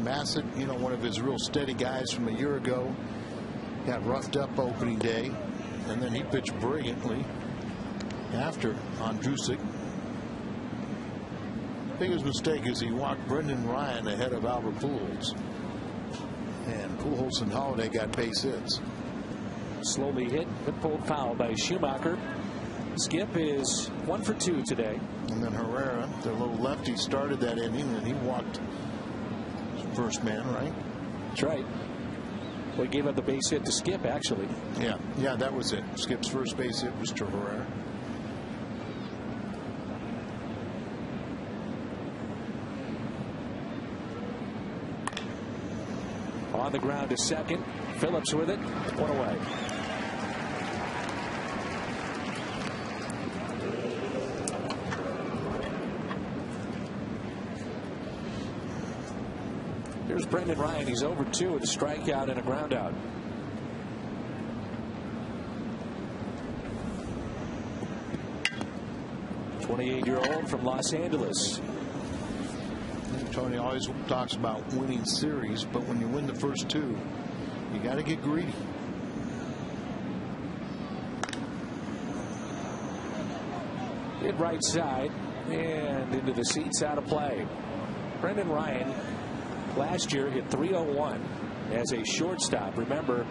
Massett, one of his real steady guys from a year ago, got roughed up opening day, and then he pitched brilliantly after Andrusik. Biggest mistake is he walked Brendan Ryan ahead of Albert Pujols, and Pujols and Holiday got base hits. Slowly hit, but pulled foul by Schumacher. Skip is 1 for 2 today. And then Herrera, the little lefty, started that inning, and he walked first man, right? That's right. Well, he gave up the base hit to Skip, actually. Yeah, that was it. Skip's first base hit was to Herrera. On the ground to second. Phillips with it. 1 away. Here's Brendan Ryan. He's over 2 with a strikeout and a ground out. The 28-year-old from Los Angeles. Tony always talks about winning series, but when you win the first 2, you got to get greedy. Hit right side and into the seats, out of play. Brendan Ryan last year hit .301 as a shortstop. Remember,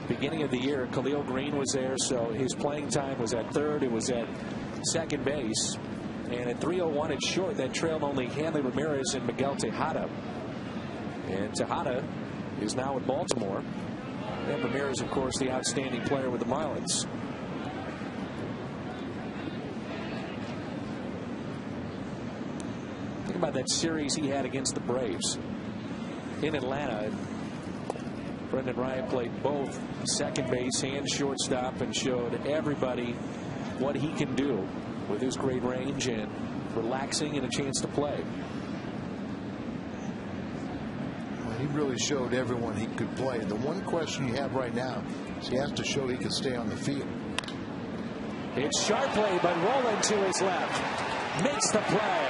beginning of the year, Khalil Green was there, so his playing time was at third. It was at second base. And at .301 at short, that trailed only Hanley Ramirez and Miguel Tejada. And Tejada is now with Baltimore. And Ramirez, of course, the outstanding player with the Marlins. Think about that series he had against the Braves in Atlanta. Brendan Ryan played both second base and shortstop and showed everybody what he can do with his great range and relaxing and a chance to play. Well, he really showed everyone he could play. The one question you have right now is he has to show he can stay on the field. It's sharply, but rolling to his left. Makes the play.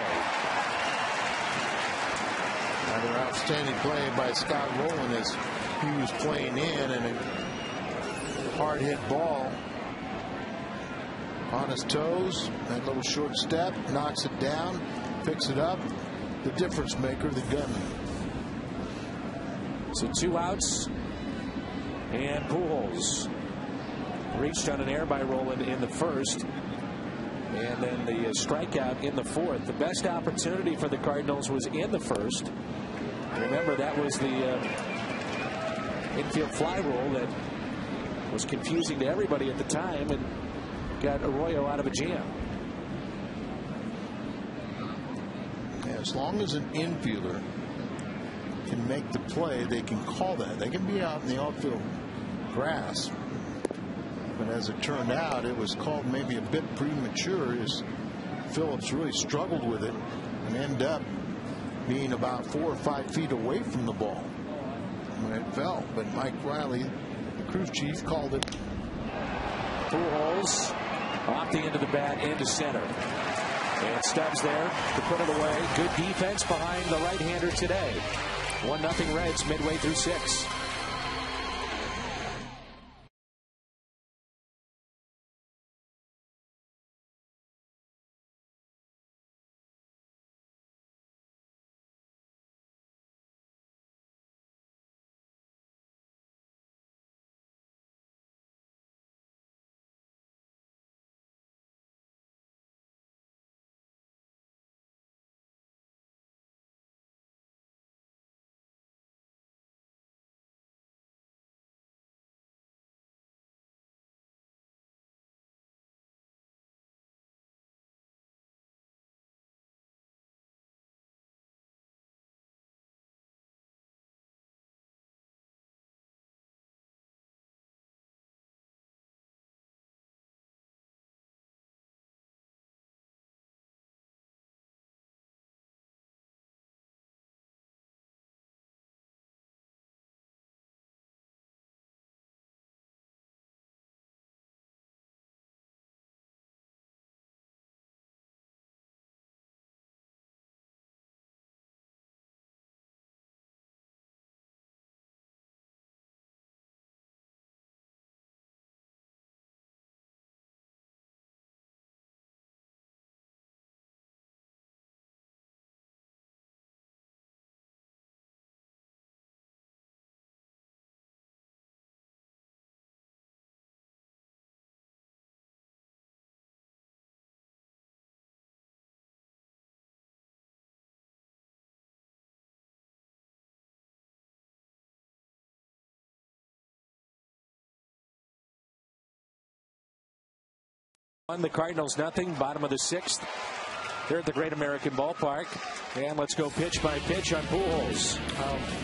Another outstanding play by Scott Rowland as he was playing in, and a hard hit ball on his toes. That little short step knocks it down, picks it up. The difference maker, the gunman. So 2 outs, and Pujols reached on an air by Rowland in the first, and then the strikeout in the 4th. The best opportunity for the Cardinals was in the first. Remember, that was the infield fly rule that was confusing to everybody at the time and got Arroyo out of a jam. As long as an infielder can make the play, they can call that. They can be out in the outfield grass. But as it turned out, it was called maybe a bit premature as Phillips really struggled with it and ended up being about 4 or 5 feet away from the ball when it fell. But Mike Riley, the crew chief, called it. Pujols off the end of the bat into center. And Stubbs there to put it away. Good defense behind the right-hander today. 1-0 Reds midway through 6. The Cardinals nothing. Bottom of the 6th. They're at the Great American Ballpark. And let's go pitch by pitch on Pujols.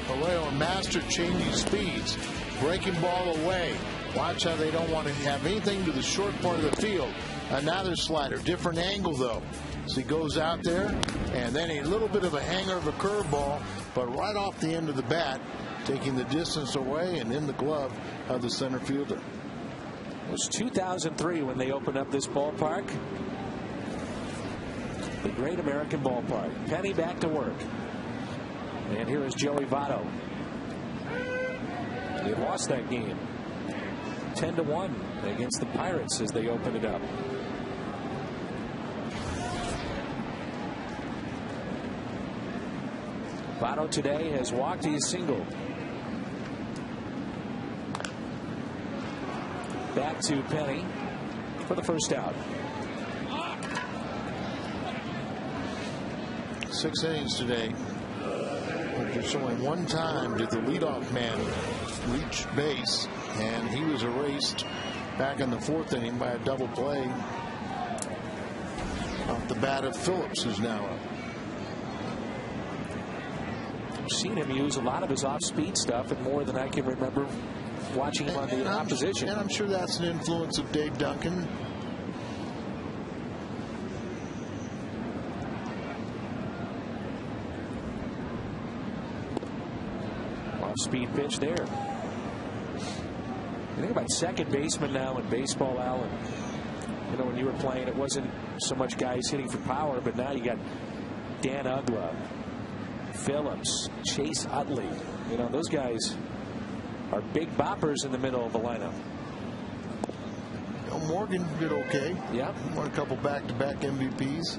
Arroyo, a master changing speeds. Breaking ball away. Watch how they don't want to have anything to the short part of the field. Another slider. Different angle, though. So he goes out there, and then a little bit of a hanger of a curveball, but right off the end of the bat, taking the distance away and in the glove of the center fielder. It was 2003 when they opened up this ballpark. The Great American Ballpark. Penny back to work. And here is Joey Votto. They lost that game 10-1 against the Pirates as they opened it up. Votto today has walked. He is single. Back to Penny for the first out. 6 innings today. There's only one time did the leadoff man reach base, and he was erased back in the 4th inning by a double play off the bat of Phillips, who's now up. I've seen him use a lot of his off-speed stuff, and more than I can remember watching him on the opposition. And I'm sure that's an influence of Dave Duncan. Off-speed pitch there. You think about second baseman now in baseball, Alan. You know, when you were playing, it wasn't so much guys hitting for power, but now you got Dan Ugla, Phillips, Chase Utley. You know, those guys are big boppers in the middle of the lineup. Morgan did okay. Yeah. Won a couple back-to-back MVPs.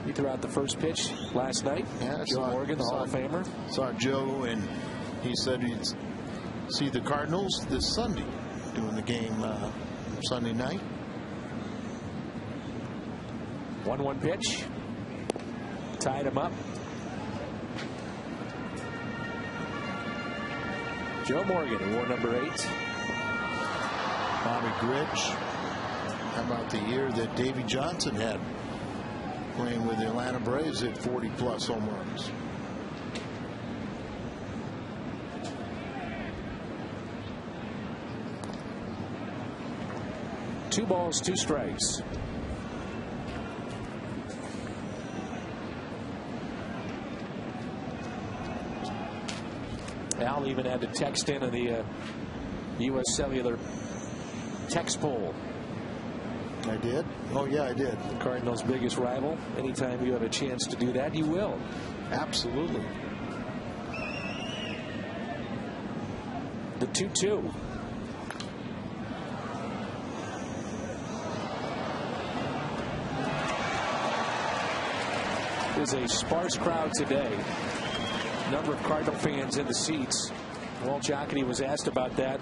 He threw out the first pitch last night. Yeah, Joe Morgan, the Hall of Famer. Saw Joe, and he said he'd see the Cardinals this Sunday, doing the game Sunday night. 1-1 pitch. Tied him up. Joe Morgan, who wore number 8. Bobby Grich. How about the year that Davey Johnson had playing with the Atlanta Braves at 40-plus home runs? Two balls, 2 strikes. Al even had to text in the U.S. Cellular text poll. I did? Oh, yeah, I did. The Cardinals' biggest rival. Anytime you have a chance to do that, you will. Absolutely. The 2-2. There's a sparse crowd today. Number of Cardinal fans in the seats. Walt Jocketty was asked about that.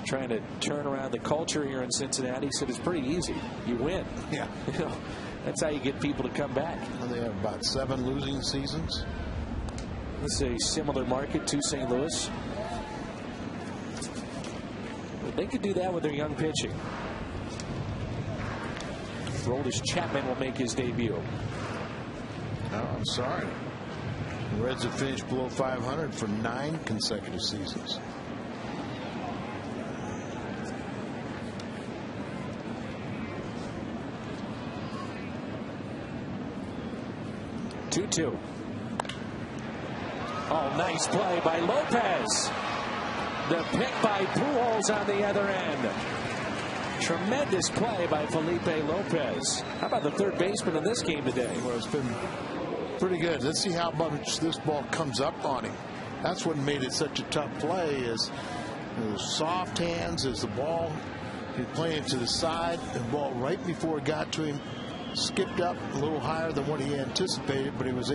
Trying to turn around the culture here in Cincinnati. He said it's pretty easy. You win. Yeah. You know, that's how you get people to come back. Well, they have about 7 losing seasons. This is a similar market to St. Louis. But they could do that with their young pitching. Roldis Chapman will make his debut. Oh, I'm sorry. The Reds have finished below 500 for 9 consecutive seasons. Two. Oh, nice play by Lopez. The pick by Pujols on the other end. Tremendous play by Felipe Lopez. How about the third baseman in this game today? Well, it's been pretty good. Let's see how much this ball comes up on him. That's what made it such a tough play, is those soft hands as the ball, he's playing to the side, the ball right before it got to him skipped up a little higher than what he anticipated, but he was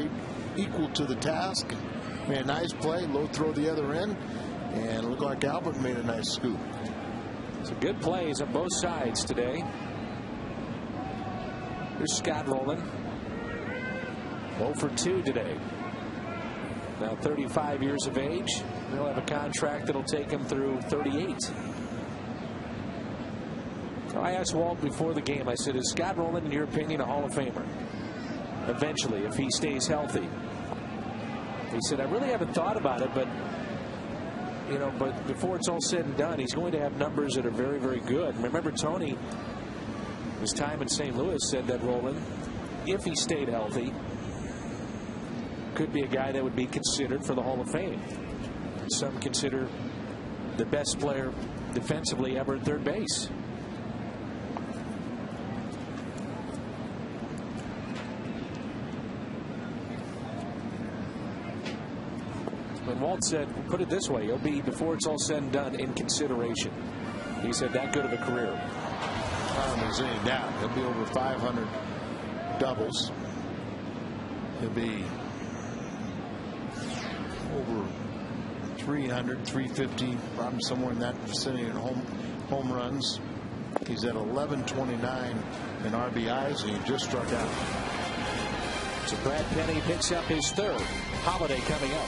equal to the task. Made a nice play, low throw the other end, and it looked like Albert made a nice scoop. Some good plays on both sides today. Here's Scott Rowland. 0 for 2 today. Now 35 years of age. He'll have a contract that'll take him through 38. I asked Walt before the game, I said, is Scott Rowland, in your opinion, a Hall of Famer? Eventually, if he stays healthy. He said, I really haven't thought about it, but, you know, but before it's all said and done, he's going to have numbers that are very, very good. And remember, Tony, his time in St. Louis, said that Rowland, if he stayed healthy, could be a guy that would be considered for the Hall of Fame. Some consider the best player defensively ever at third base. And Walt said, put it this way, he'll be, before it's all said and done, in consideration. He said that good of a career. I don't think there's any doubt. He'll be over 500 doubles. He'll be over 300, 350, probably somewhere in that vicinity in home runs. He's at 1129 in RBIs, and he just struck out. So Brad Penny picks up his third. Holiday coming up.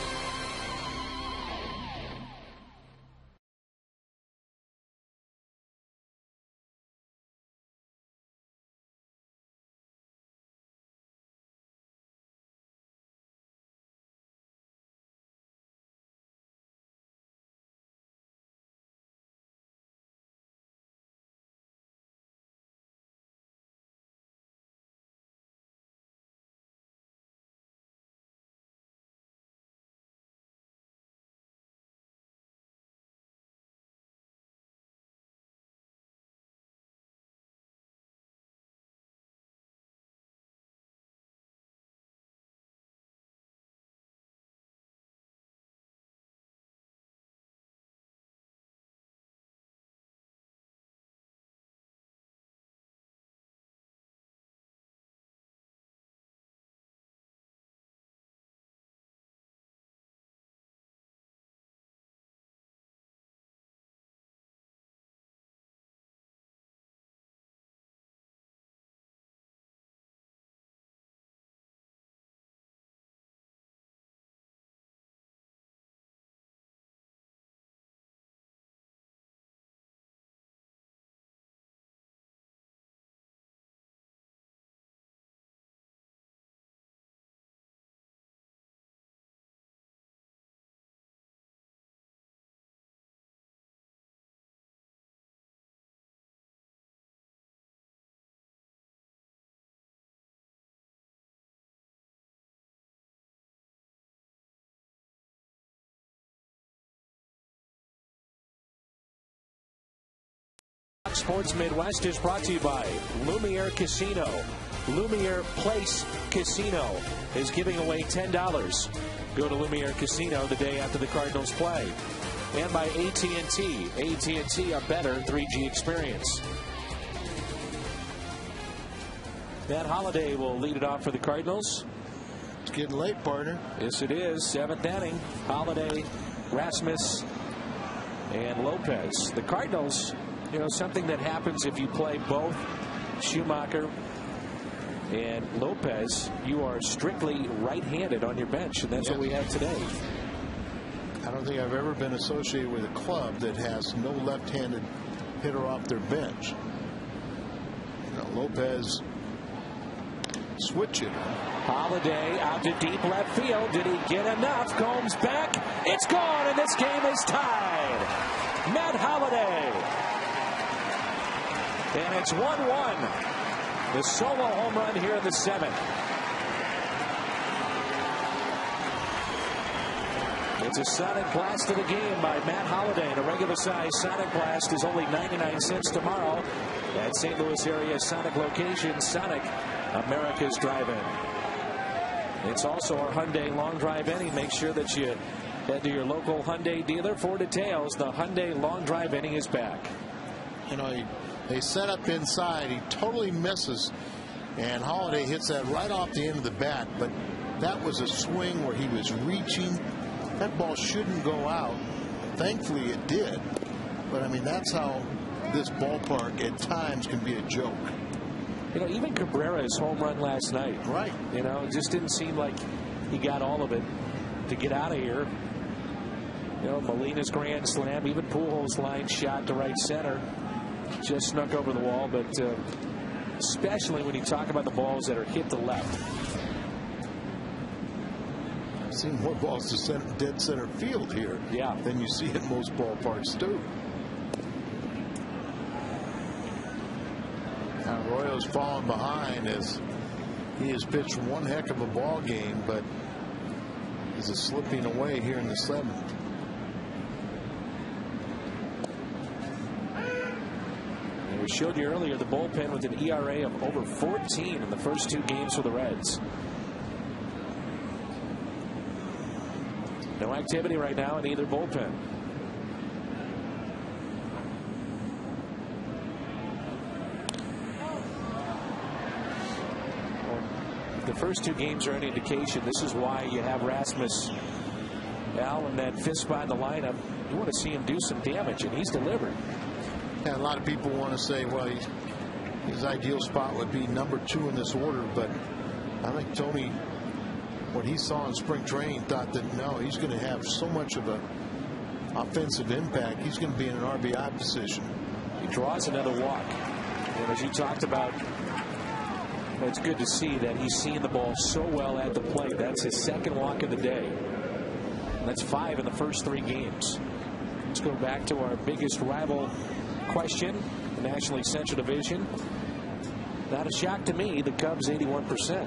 Sports Midwest is brought to you by Lumiere Casino. Lumiere Place Casino is giving away $10. Go to Lumiere Casino the day after the Cardinals play. And by AT&T. AT&T, a better 3G experience. Matt Holliday will lead it off for the Cardinals. It's getting late, partner. Yes, it is. Seventh inning. Holliday, Rasmus, and Lopez. The Cardinals, you know, something that happens if you play both Schumacher and Lopez, you are strictly right-handed on your bench, and that's what we have today. I don't think I've ever been associated with a club that has no left-handed hitter off their bench. You know, Lopez switch it. Holliday out to deep left field. Did he get enough? Combs back. It's gone, and this game is tied. Matt Holliday. And it's 1-1. The solo home run here in the seventh. It's a sonic blast of the game by Matt Holliday. And a regular size sonic blast is only 99 cents tomorrow at St. Louis area Sonic location. Sonic, America's drive-in. It's also our Hyundai long drive inning. Make sure that you head to your local Hyundai dealer for details. The Hyundai long drive inning is back. You know, they set up inside. He totally misses, and Holliday hits that right off the end of the bat. But that was a swing where he was reaching. That ball shouldn't go out. Thankfully, it did. But I mean, that's how this ballpark at times can be a joke. You know, even Cabrera's home run last night. Right. You know, it just didn't seem like he got all of it to get out of here. You know, Molina's grand slam, even Pujols' line shot to right center. just snuck over the wall, but especially when you talk about the balls that are hit to left. I've seen more balls to dead center field here than you see at most ballparks too. Now Arroyo's falling behind as he has pitched one heck of a ball game, but is slipping away here in the 7th. We showed you earlier the bullpen with an ERA of over 14 in the first 2 games for the Reds. No activity right now in either bullpen. If the first 2 games are any indication, this is why you have Rasmus Al in that 5th spot in the lineup. You want to see him do some damage, and he's delivered. Yeah, a lot of people want to say, well, his ideal spot would be number 2 in this order, but I think Tony, what he saw in spring training, thought that no, he's going to have so much of an offensive impact. He's going to be in an RBI position. He draws another walk, and as you talked about, it's good to see that he's seeing the ball so well at the plate. That's his 2nd walk of the day. That's 5 in the first 3 games. Let's go back to our biggest rival question, the National League Central Division. Not a shock to me, the Cubs 81%.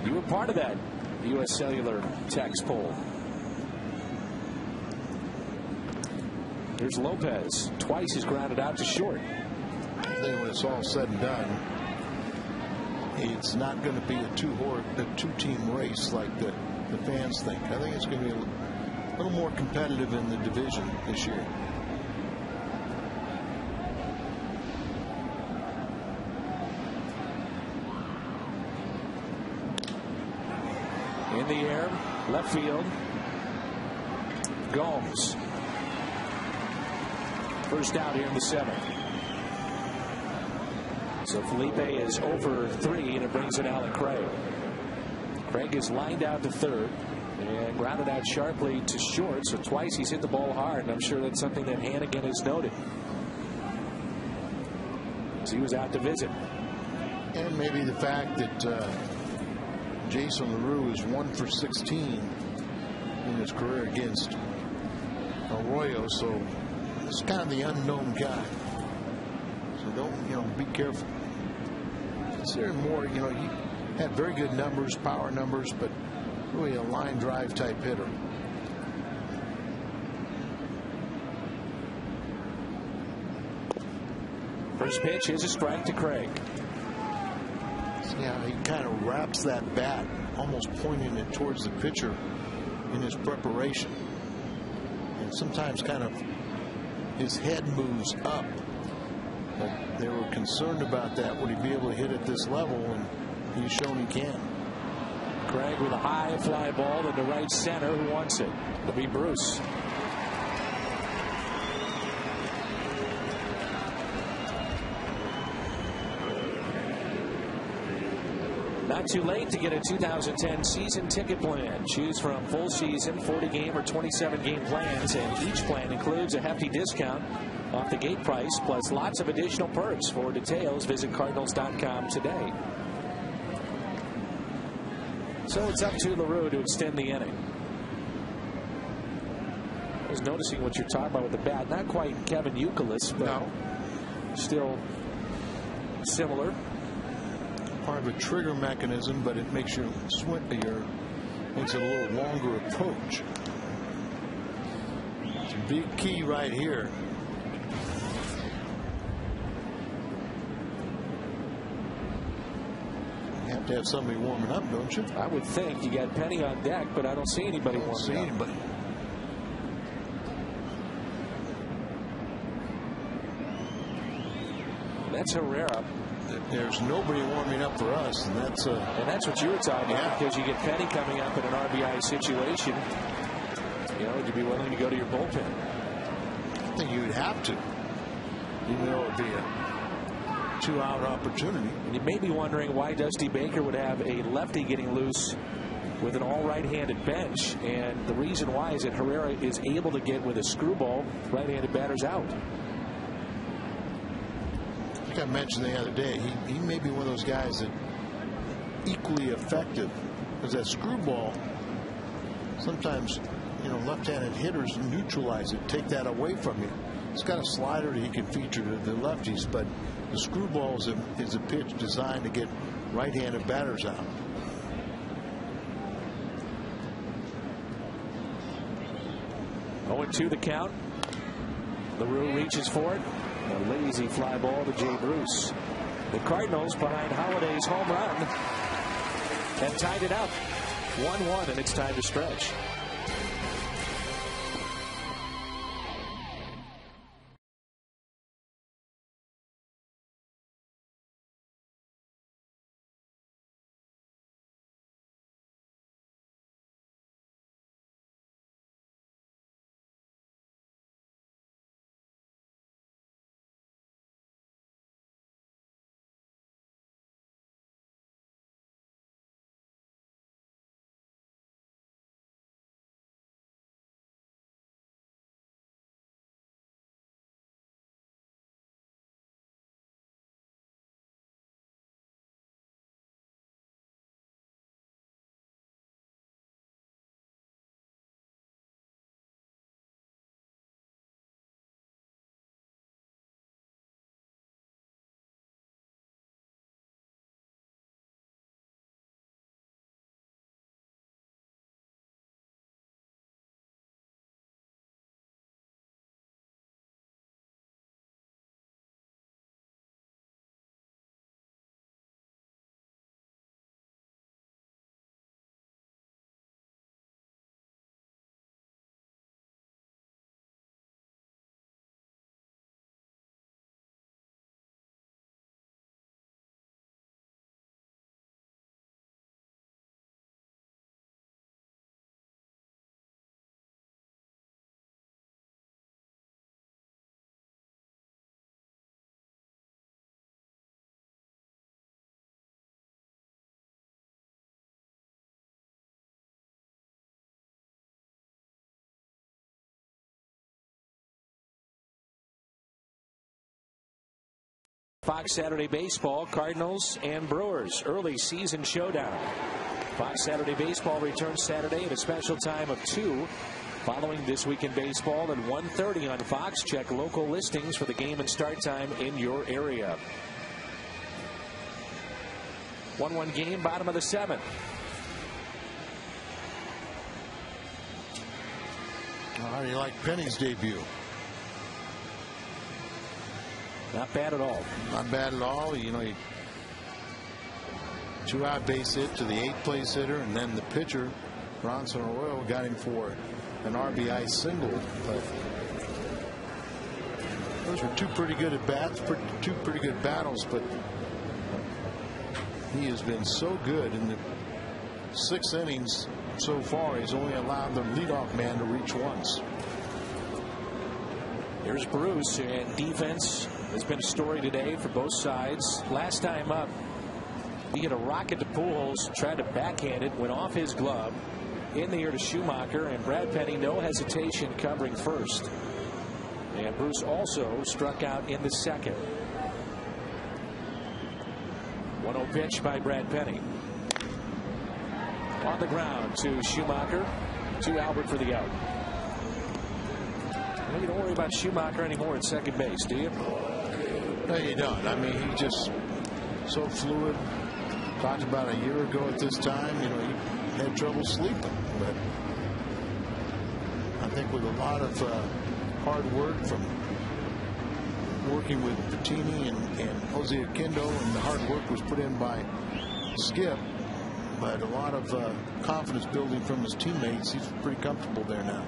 You were part of that U.S. Cellular text poll. Here's Lopez. Twice he's grounded out to short. I think when it's all said and done, it's not going to be a two-team race like the fans think. I think it's going to be a little more competitive in the division this year. In the air, left field. Gomes. First out here in the 7th. So Felipe is over 3, and it brings in Alan Craig. Craig is lined out to 3rd and grounded out sharply to short. So twice he's hit the ball hard, and I'm sure that's something that Hannigan has noted. So he was out to visit. And maybe the fact that Jason LaRue is 1 for 16 in his career against Arroyo, so it's kind of the unknown guy. So don't, be careful. Consider more, he had very good numbers, power numbers, but really a line drive type hitter. First pitch is a strike to Craig. Yeah, he kind of wraps that bat, almost pointing it towards the pitcher in his preparation. And sometimes kind of his head moves up. But they were concerned about that. Would he be able to hit at this level? And he's shown he can. Craig with a high fly ball into right center. Who wants it? It'll be Bruce. Not too late to get a 2010 season ticket plan. Choose from full season, 40-game or 27-game plans, and each plan includes a hefty discount off the gate price, plus lots of additional perks. For details, visit Cardinals.com today. So it's up to LaRue to extend the inning. I was noticing what you're talking about with the bat. Not quite Kevin Youkilis, but still similar. Part of a trigger mechanism, but it makes your makes it a little longer approach. It's a big key right here. You have to have somebody warming up, don't you? I would think. You got Penny on deck, but I don't see anybody warming up. That's Herrera. There's nobody warming up for us, and that's what you were talking about, because you get Penny coming up in an RBI situation. Would you be willing to go to your bullpen? I think you would have to, even though it would be a 2-out opportunity. And you may be wondering why Dusty Baker would have a lefty getting loose with an all right-handed bench. And the reason why is that Herrera is able to get with a screwball right-handed batters out. Like I mentioned the other day, he may be one of those guys that equally effective, because that screwball, sometimes, you know, left-handed hitters neutralize it, take that away from you. He's got a slider that he can feature to the lefties, but the screwball is a pitch designed to get right-handed batters out. Oh, 2 the count. LaRue reaches for it. A lazy fly ball to Jay Bruce. The Cardinals behind Holiday's home run and tied it up 1-1, and it's time to stretch. Fox Saturday Baseball, Cardinals and Brewers, early season showdown. Fox Saturday Baseball returns Saturday at a special time of 2. Following This Week in Baseball at 1:30 on Fox. Check local listings for the game and start time in your area. 1-1 game, bottom of the 7th. How do you like Penny's debut? Not bad at all. Not bad at all. You know, 2-out base hit to the 8th place hitter, and then the pitcher, Bronson Arroyo, got him for an RBI single. But those were 2 pretty good at bats, 2 pretty good battles. But he has been so good in the 6 innings so far. He's only allowed the leadoff man to reach once. Here's Bruce, and defense has been a story today for both sides. Last time up, he hit a rocket to Pujols, tried to backhand it, went off his glove, in the air to Schumacher, and Brad Penny, no hesitation, covering first. And Bruce also struck out in the 2nd. 1-0 pitch by Brad Penny. On the ground to Schumacher, to Albert for the out. Well, you don't worry about Schumacher anymore at second base, do you? No, you don't. I mean, he's just so fluid. Talked about a year ago at this time, you know, he had trouble sleeping. But I think with a lot of hard work from working with Bettini and Jose Oquendo, and the hard work was put in by Skip, but a lot of confidence building from his teammates, he's pretty comfortable there now.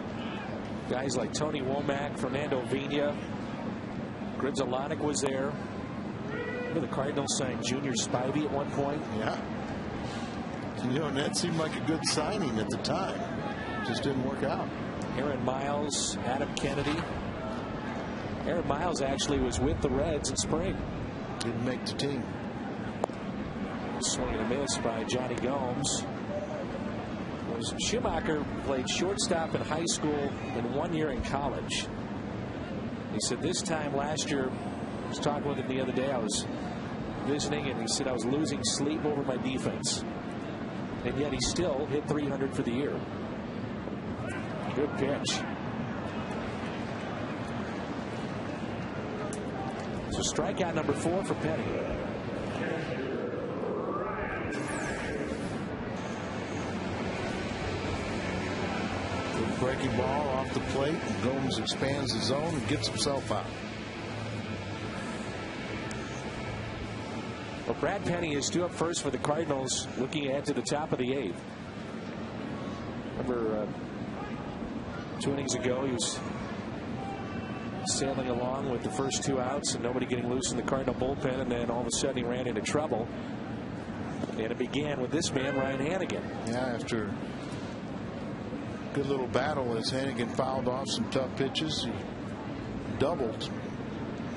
Guys like Tony Womack, Fernando Vina, Gridzelanic was there. Remember the Cardinals signed Junior Spivey at one point? Yeah. You know, and that seemed like a good signing at the time. Just didn't work out. Aaron Miles, Adam Kennedy. Aaron Miles actually was with the Reds in spring. Didn't make the team. Swing and a miss by Johnny Gomes. Schumacher played shortstop in high school and 1 year in college. He said this time last year, I was talking with him the other day, I was visiting, and he said I was losing sleep over my defense. And yet he still hit 300 for the year. Good pitch. So strikeout number 4 for Penny. Good breaking ball off the plate. Gomes expands the zone and gets himself out. Well, Brad Penny is due up first for the Cardinals, looking ahead to the top of the 8th. Remember 2 innings ago, he was sailing along with the first 2 outs and nobody getting loose in the Cardinal bullpen, and then all of a sudden he ran into trouble. And it began with this man, Ryan Hannigan. Yeah, after a good little battle as Hannigan fouled off some tough pitches, he doubled.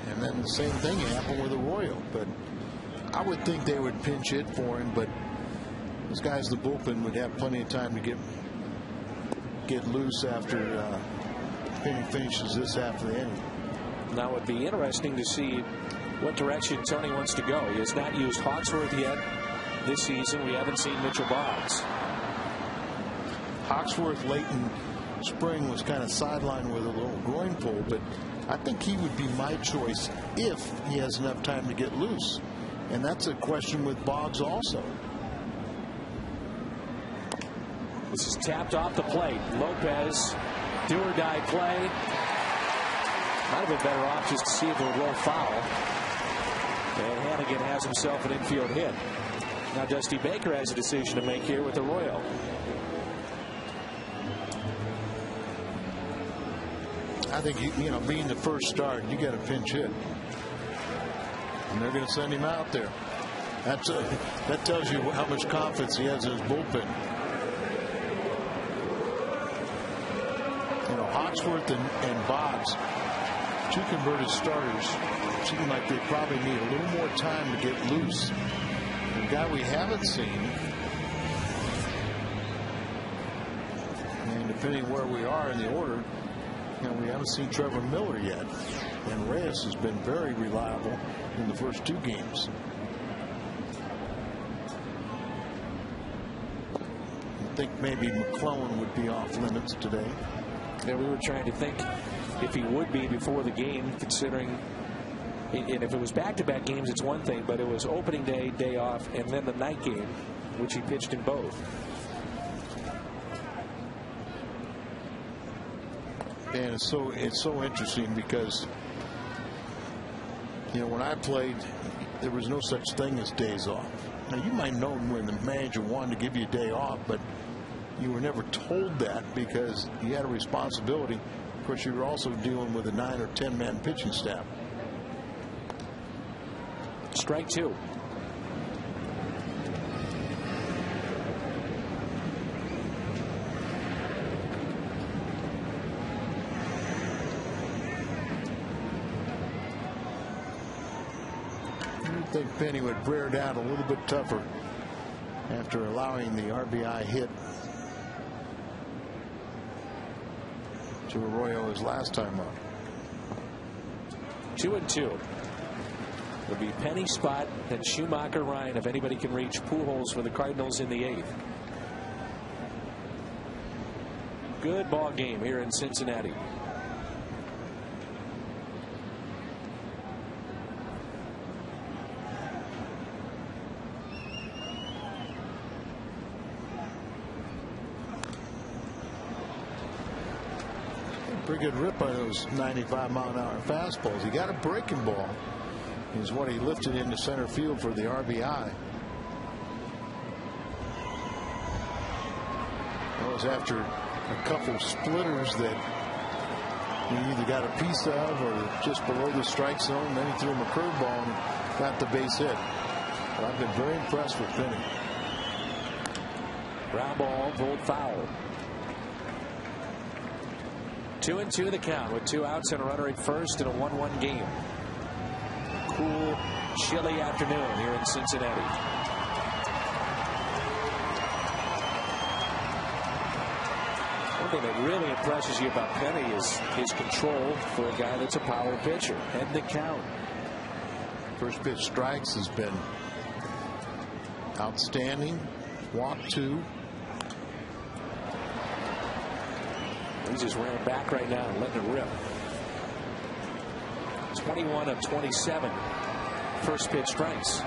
And then the same thing happened with Arroyo. But I would think they would pinch hit for him, but those guys in the bullpen would have plenty of time to get loose after Penny finishes this half of the inning. Now it would be interesting to see what direction Tony wants to go. He has not used Hawksworth yet this season. We haven't seen Mitchell Boggs. Hawksworth late in spring was kind of sidelined with a little groin pull, but I think he would be my choice if he has enough time to get loose. And that's a question with Boggs also. This is tapped off the plate. Lopez, do or die play. Might have been better off just to see if it would roll foul. And Hannigan has himself an infield hit. Now Dusty Baker has a decision to make here with Arroyo. I think, you know, being the first start, you got a pinch hit. And they're going to send him out there. That tells you how much confidence he has in his bullpen. You know, Hawksworth and Boggs, 2 converted starters, seem like they probably need a little more time to get loose. The guy we haven't seen, and depending where we are in the order, you know, we haven't seen Trevor Miller yet. And Reyes has been very reliable in the first 2 games. I think maybe McClellan would be off limits today. Yeah, we were trying to think if he would be before the game, considering, and if it was back-to-back games, it's one thing, but it was opening day, day off, and then the night game, which he pitched in both. And it's so interesting because, you know, when I played, there was no such thing as days off. Now, you might know when the manager wanted to give you a day off, but you were never told that because you had a responsibility. Of course, you were also dealing with a 9 or 10 man pitching staff. Strike 2. I think Penny would bear down a little bit tougher after allowing the RBI hit to Arroyo his last time up. 2-2. It'll be Penny, Spot, then Schumacher, Ryan, if anybody can reach Pujols for the Cardinals in the 8th. Good ball game here in Cincinnati. Pretty good rip on those 95-mile-an-hour fastballs. He got a breaking ball. Is what he lifted into center field for the RBI. That was after a couple splitters that he either got a piece of or just below the strike zone. Then he threw him a curveball and got the base hit. But I've been very impressed with Penny. Ground ball, pulled foul. 2-2 the count with 2 outs and a runner at first in a 1-1 game. Cool, chilly afternoon here in Cincinnati. One thing that really impresses you about Penny is his control for a guy that's a power pitcher. Head the count. First pitch strikes has been outstanding. Walk 2. He's just ran back right now and letting it rip. 21 of 27 first pitch strikes.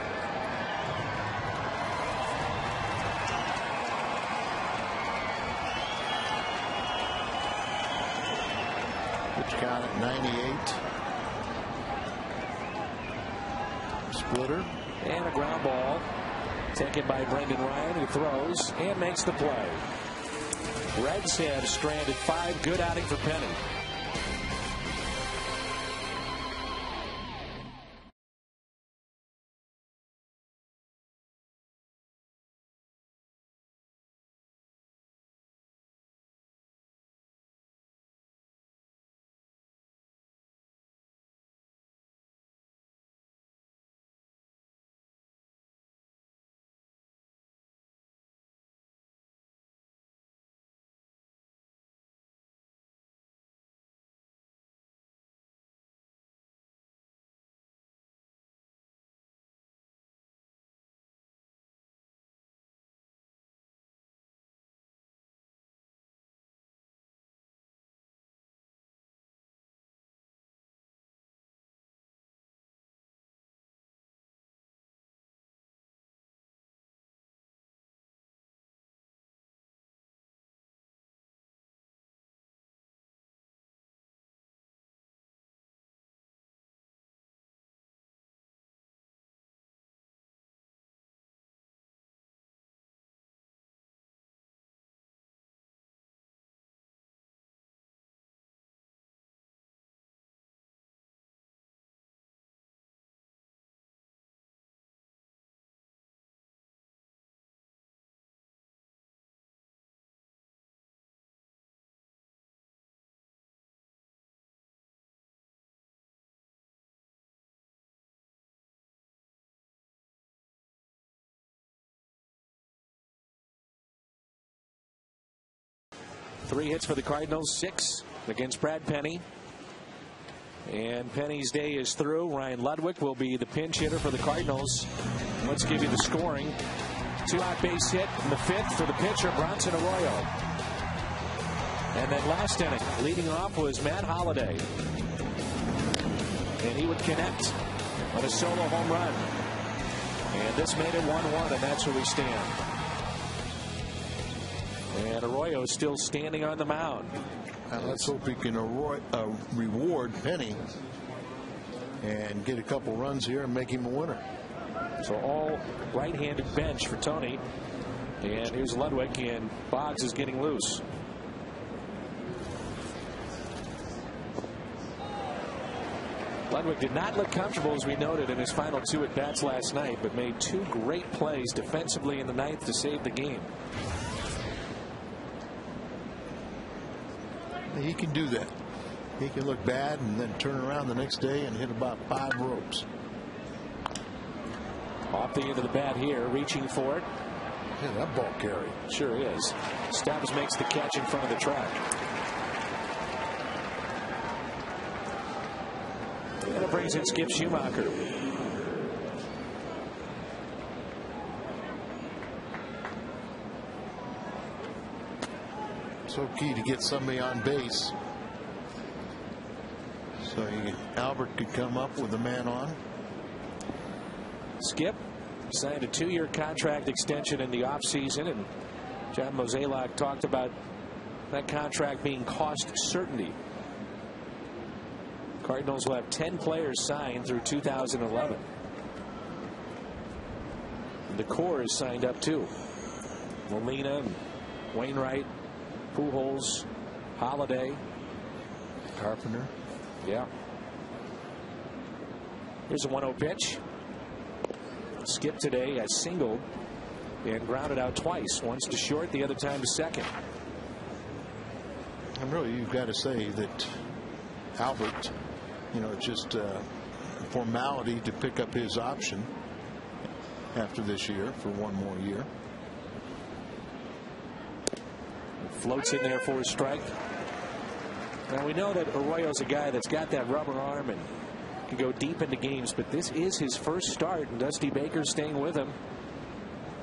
Pitch count at 98. Splitter. And a ground ball taken by Brendan Ryan, who throws and makes the play. Reds have stranded 5. Good outing for Penny. Three hits for the Cardinals, 6 against Brad Penny. And Penny's day is through. Ryan Ludwig will be the pinch hitter for the Cardinals. Let's give you the scoring. 2-out base hit in the 5th for the pitcher, Bronson Arroyo. And then last inning, leading off was Matt Holliday. And he would connect on a solo home run. And this made it 1-1, and that's where we stand. And Arroyo is still standing on the mound. And let's hope he can reward Penny and get a couple runs here and make him a winner. So all right-handed bench for Tony. And here's Ludwig, and Boggs is getting loose. Ludwig did not look comfortable, as we noted, in his final 2 at-bats last night, but made 2 great plays defensively in the 9th to save the game. He can do that. He can look bad and then turn around the next day and hit about 5 ropes. Off the end of the bat here, reaching for it. Yeah, that ball carry. Sure is. Stubbs makes the catch in front of the track. And it brings in Skip Schumacher. So key to get somebody on base. So Albert could come up with a man on. Skip signed a 2-year contract extension in the offseason, and John Mozeliak talked about that contract being cost certainty. Cardinals will have 10 players signed through 2011. The core is signed up too. Molina, Wainwright, Pujols, Holiday, Carpenter. Yeah. Here's a 1-0 pitch. Skip today has singled and grounded out twice. Once to short, the other time to second. And really, you've got to say that Albert, it's just a formality to pick up his option after this year for 1 more year. Floats in there for a strike. Now we know that Arroyo's a guy that's got that rubber arm and can go deep into games, but this is his first start, and Dusty Baker's staying with him.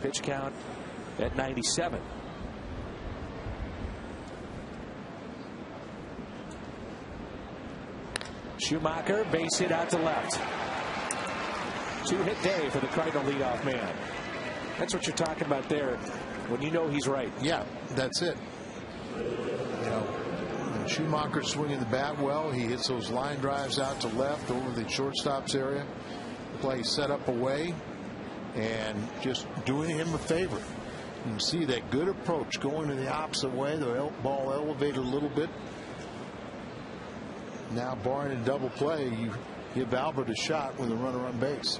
Pitch count at 97. Schumacher, base hit out to left. 2-hit day for the Cardinal leadoff man. That's what you're talking about there when you know he's right. Yeah, that's it. You know, when Schumacher's swinging the bat well, he hits those line drives out to left over the shortstop's area. The play set up away and just doing him a favor. You can see that good approach going in the opposite way. The ball elevated a little bit. Now, barring a double play, you give Albert a shot with a runner on base.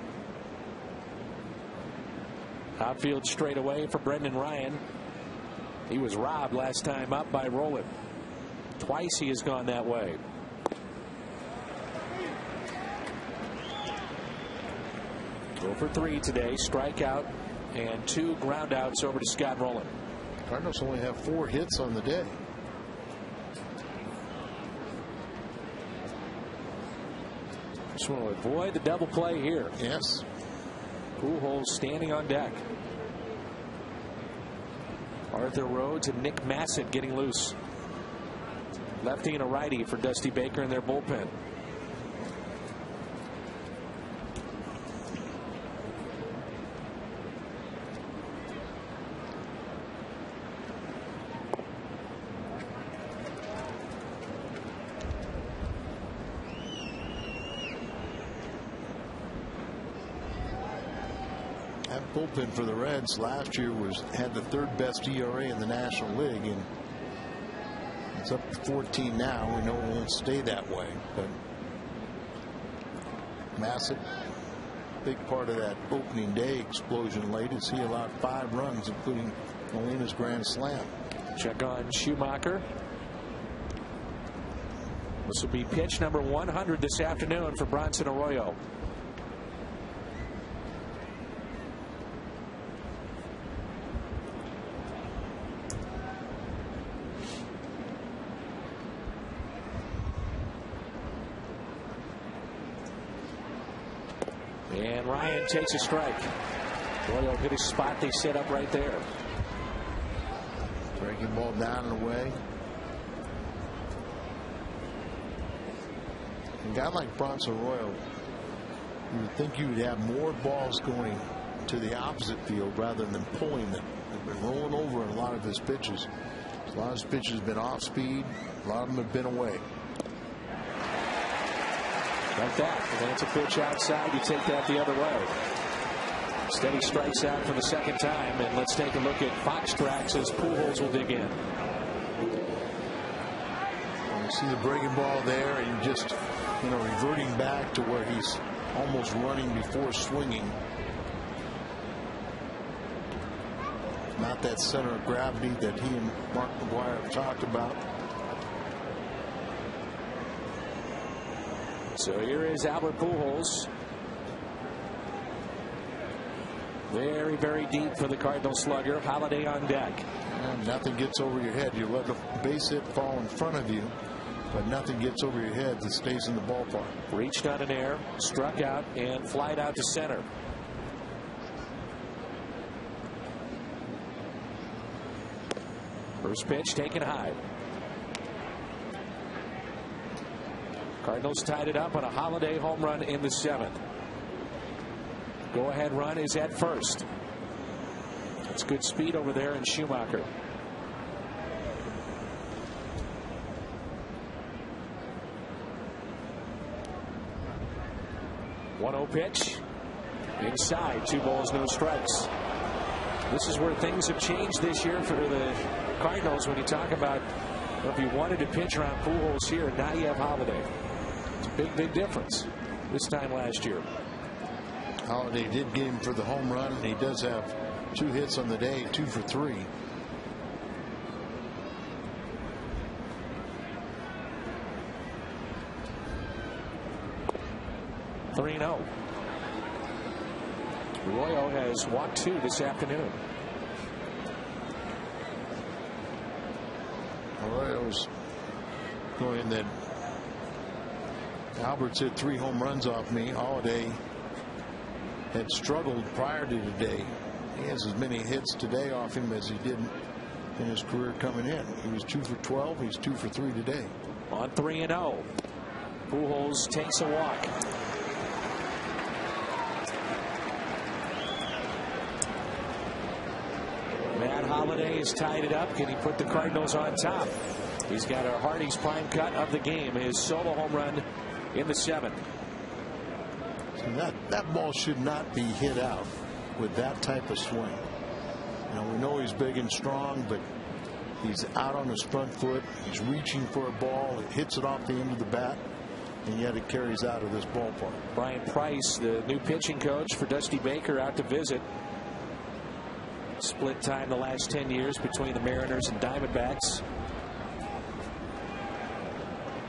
Outfield straight away for Brendan Ryan. He was robbed last time up by Rowland. Twice he has gone that way. Go for 3 today. Strikeout and 2 groundouts over to Scott Rowland. Cardinals only have 4 hits on the day. Just want to avoid the double play here. Yes. Pujols standing on deck. Arthur Rhodes and Nick Massett getting loose. Lefty and a righty for Dusty Baker in their bullpen. That bullpen for the Reds last year had the 3rd best ERA in the National League, and it's up to 14 now. We know it won't stay that way, but Massett, big part of that opening day explosion late is he allowed 5 runs, including Molina's grand slam. Check on Schumacher. This will be pitch number 100 this afternoon for Bronson Arroyo. And Ryan takes a strike. Arroyo hit his spot they set up right there. Breaking ball down and away. A guy like Bronson Arroyo, you would think you would have more balls going to the opposite field rather than pulling them. They've been rolling over in a lot of his pitches. A lot of his pitches have been off speed. A lot of them have been away. Like that. If that's a pitch outside, you take that the other way. Steady strikes out for the 2nd time, and let's take a look at Fox tracks as Pujols will dig in. You see the breaking ball there, and just, reverting back to where he's almost running before swinging. Not that center of gravity that he and Mark McGwire have talked about. So here is Albert Pujols. Very, very deep for the Cardinal slugger. Holiday on deck. And nothing gets over your head. You let a base hit fall in front of you, but nothing gets over your head that stays in the ballpark. Reached on an air, struck out, and flied out to center. First pitch taken high. Cardinals tied it up on a Holiday home run in the 7th. Go-ahead run is at first. That's good speed over there in Schumacher. One-0 pitch. Inside, 2 balls, no strikes. This is where things have changed this year for the Cardinals when you talk about, well, if you wanted to pitch around Pujols here, now you have Holiday. It's a big, big difference this time last year. Holiday did get him for the home run, and he does have 2 hits on the day, 2 for 3. (3-0). Arroyo has walked 2 this afternoon. Arroyo's going that Albert's hit 3 home runs off me. Holiday had struggled prior to today. He has as many hits today off him as he did in his career coming in. He was 2 for 12. He's 2 for 3 today. On 3-0. Pujols takes a walk. Matt Holliday has tied it up. Can he put the Cardinals on top? He's got a Hardy's prime cut of the game. His solo home run in the 7th. So that ball should not be hit out with that type of swing. We know he's big and strong, but he's out on his front foot. He's reaching for a ball. It hits it off the end of the bat, and yet it carries out of this ballpark. Brian Price, the new pitching coach for Dusty Baker, out to visit. Split time the last 10 years between the Mariners and Diamondbacks.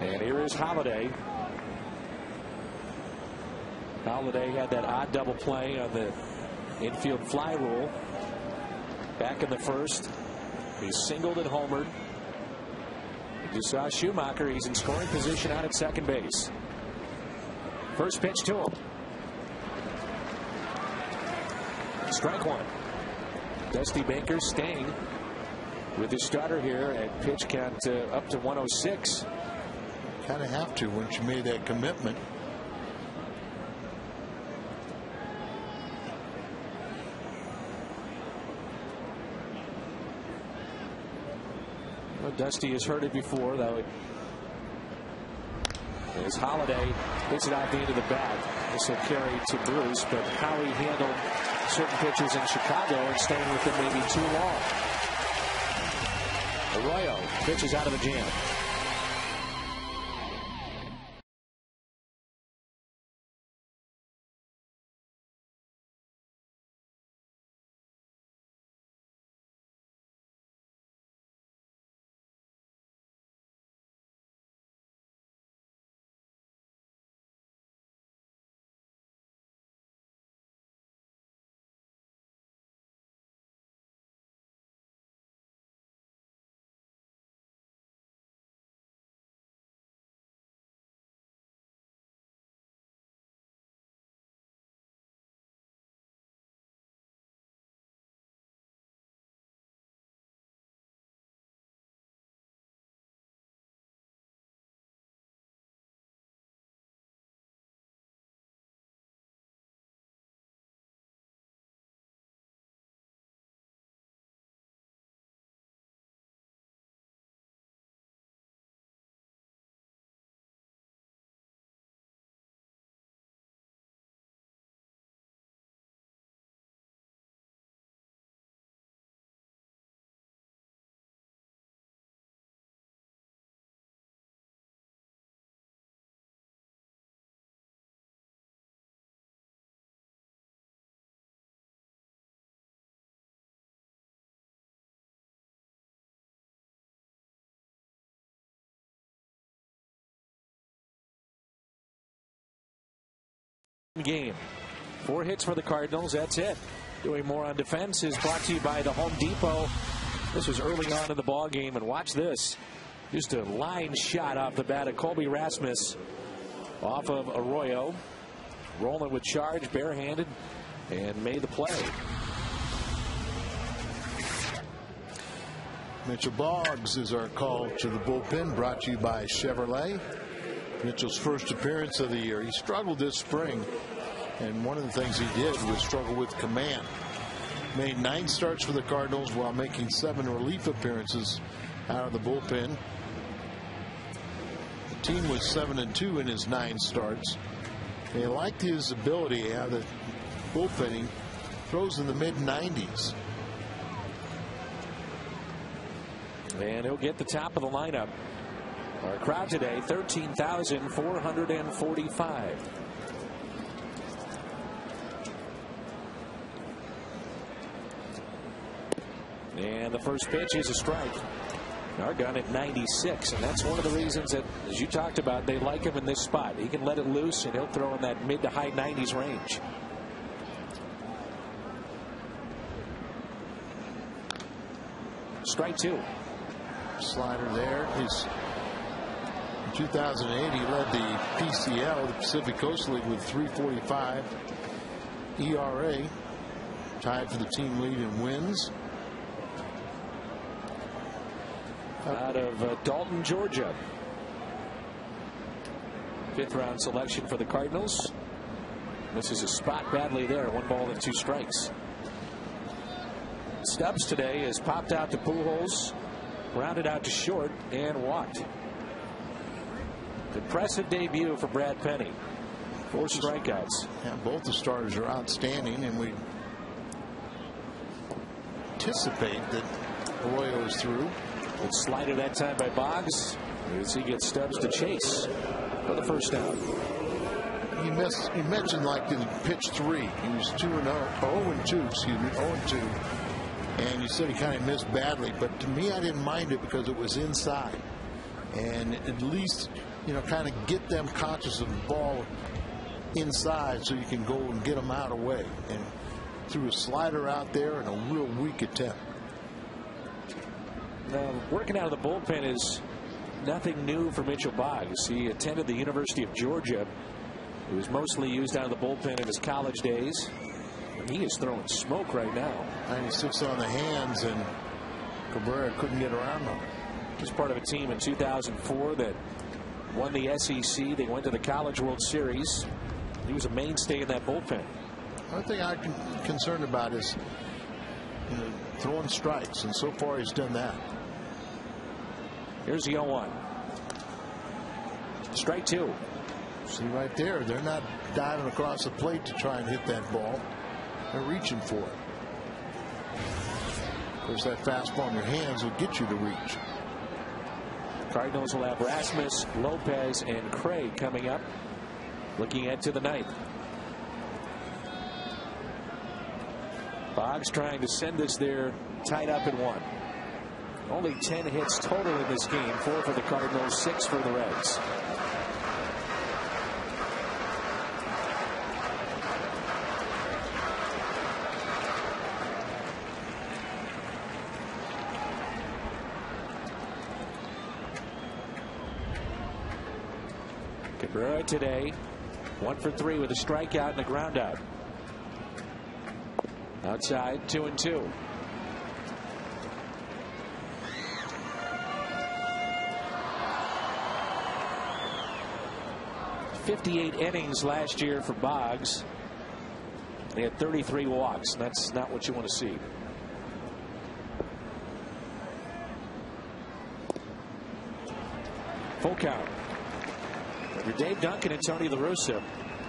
And here is Holliday. Holliday had that odd double play on the infield fly rule back in the 1st. He singled and homered. You saw Schumacher. He's in scoring position out at second base. First pitch to him. Strike 1. Dusty Baker staying with his starter here at pitch count up to 106. Kind of have to once you made that commitment. Well, Dusty has heard it before, though. As Holliday hits it out the end of the bat, this will carry to Bruce, but how he handled certain pitchers in Chicago and staying with them maybe too long. Arroyo pitches out of the jam. Game. 4 hits for the Cardinals. That's it. Doing more on defense is brought to you by the Home Depot. This was early on in the ball game, and watch this. Just a line shot off the bat of Colby Rasmus off of Arroyo. Rolling with charge, barehanded, and made the play. Mitchell Boggs is our call to the bullpen, brought to you by Chevrolet. Mitchell's first appearance of the year. He struggled this spring, and one of the things he did was struggle with command. Made 9 starts for the Cardinals while making 7 relief appearances out of the bullpen. The team was 7-2 in his 9 starts. They liked his ability out of the bullpen. He throws in the mid-90s. And he'll get the top of the lineup. Our crowd today, 13,445. And the first pitch is a strike. Argon at 96, and that's one of the reasons that, as you talked about, they like him in this spot. He can let it loose, and he'll throw in that mid to high 90s range. Strike 2. Slider there. In 2008, he led the PCL, the Pacific Coast League, with 3.45 ERA. Tied for the team lead in wins. Out of Dalton, Georgia. 5th round selection for the Cardinals. Misses a spot badly there. 1 ball and 2 strikes. Stubbs today has popped out to Pujols, rounded out to short, and walked. Impressive debut for Brad Penny. 4 strikeouts. Yeah, both the starters are outstanding, and we anticipate that Arroyo is through. Good slider that time by Boggs as he gets Stubbs to chase for the first down. You mentioned like in pitch 3, he was 0-2, excuse me, 0-2, and you said he kind of missed badly, but to me I didn't mind it because it was inside, and at least kind of get them conscious of the ball inside so you can go and get them out of the way, and threw a slider out there and a real weak attempt. Now, working out of the bullpen is nothing new for Mitchell Boggs. He attended the University of Georgia. He was mostly used out of the bullpen in his college days. He is throwing smoke right now. 96 on the hands, and Cabrera couldn't get around him. Just part of a team in 2004 that won the SEC. They went to the College World Series. He was a mainstay in that bullpen. One thing I'm concerned about is throwing strikes, and so far he's done that. Here's the 0-1. Strike 2. See right there, they're not diving across the plate to try and hit that ball. They're reaching for it. Of course, that fastball in your hands will get you to reach. Cardinals will have Rasmus, Lopez, and Craig coming up, looking ahead to the 9th. Boggs trying to send us there tied up at 1. Only 10 hits total in this game. 4 for the Cardinals, 6 for the Reds. Cabrera today 1 for 3 with a strikeout and a ground out. Outside 2-2. .58 innings last year for Boggs. They had 33 walks. That's not what you want to see. Full count. You're Dave Duncan and Tony La Russa.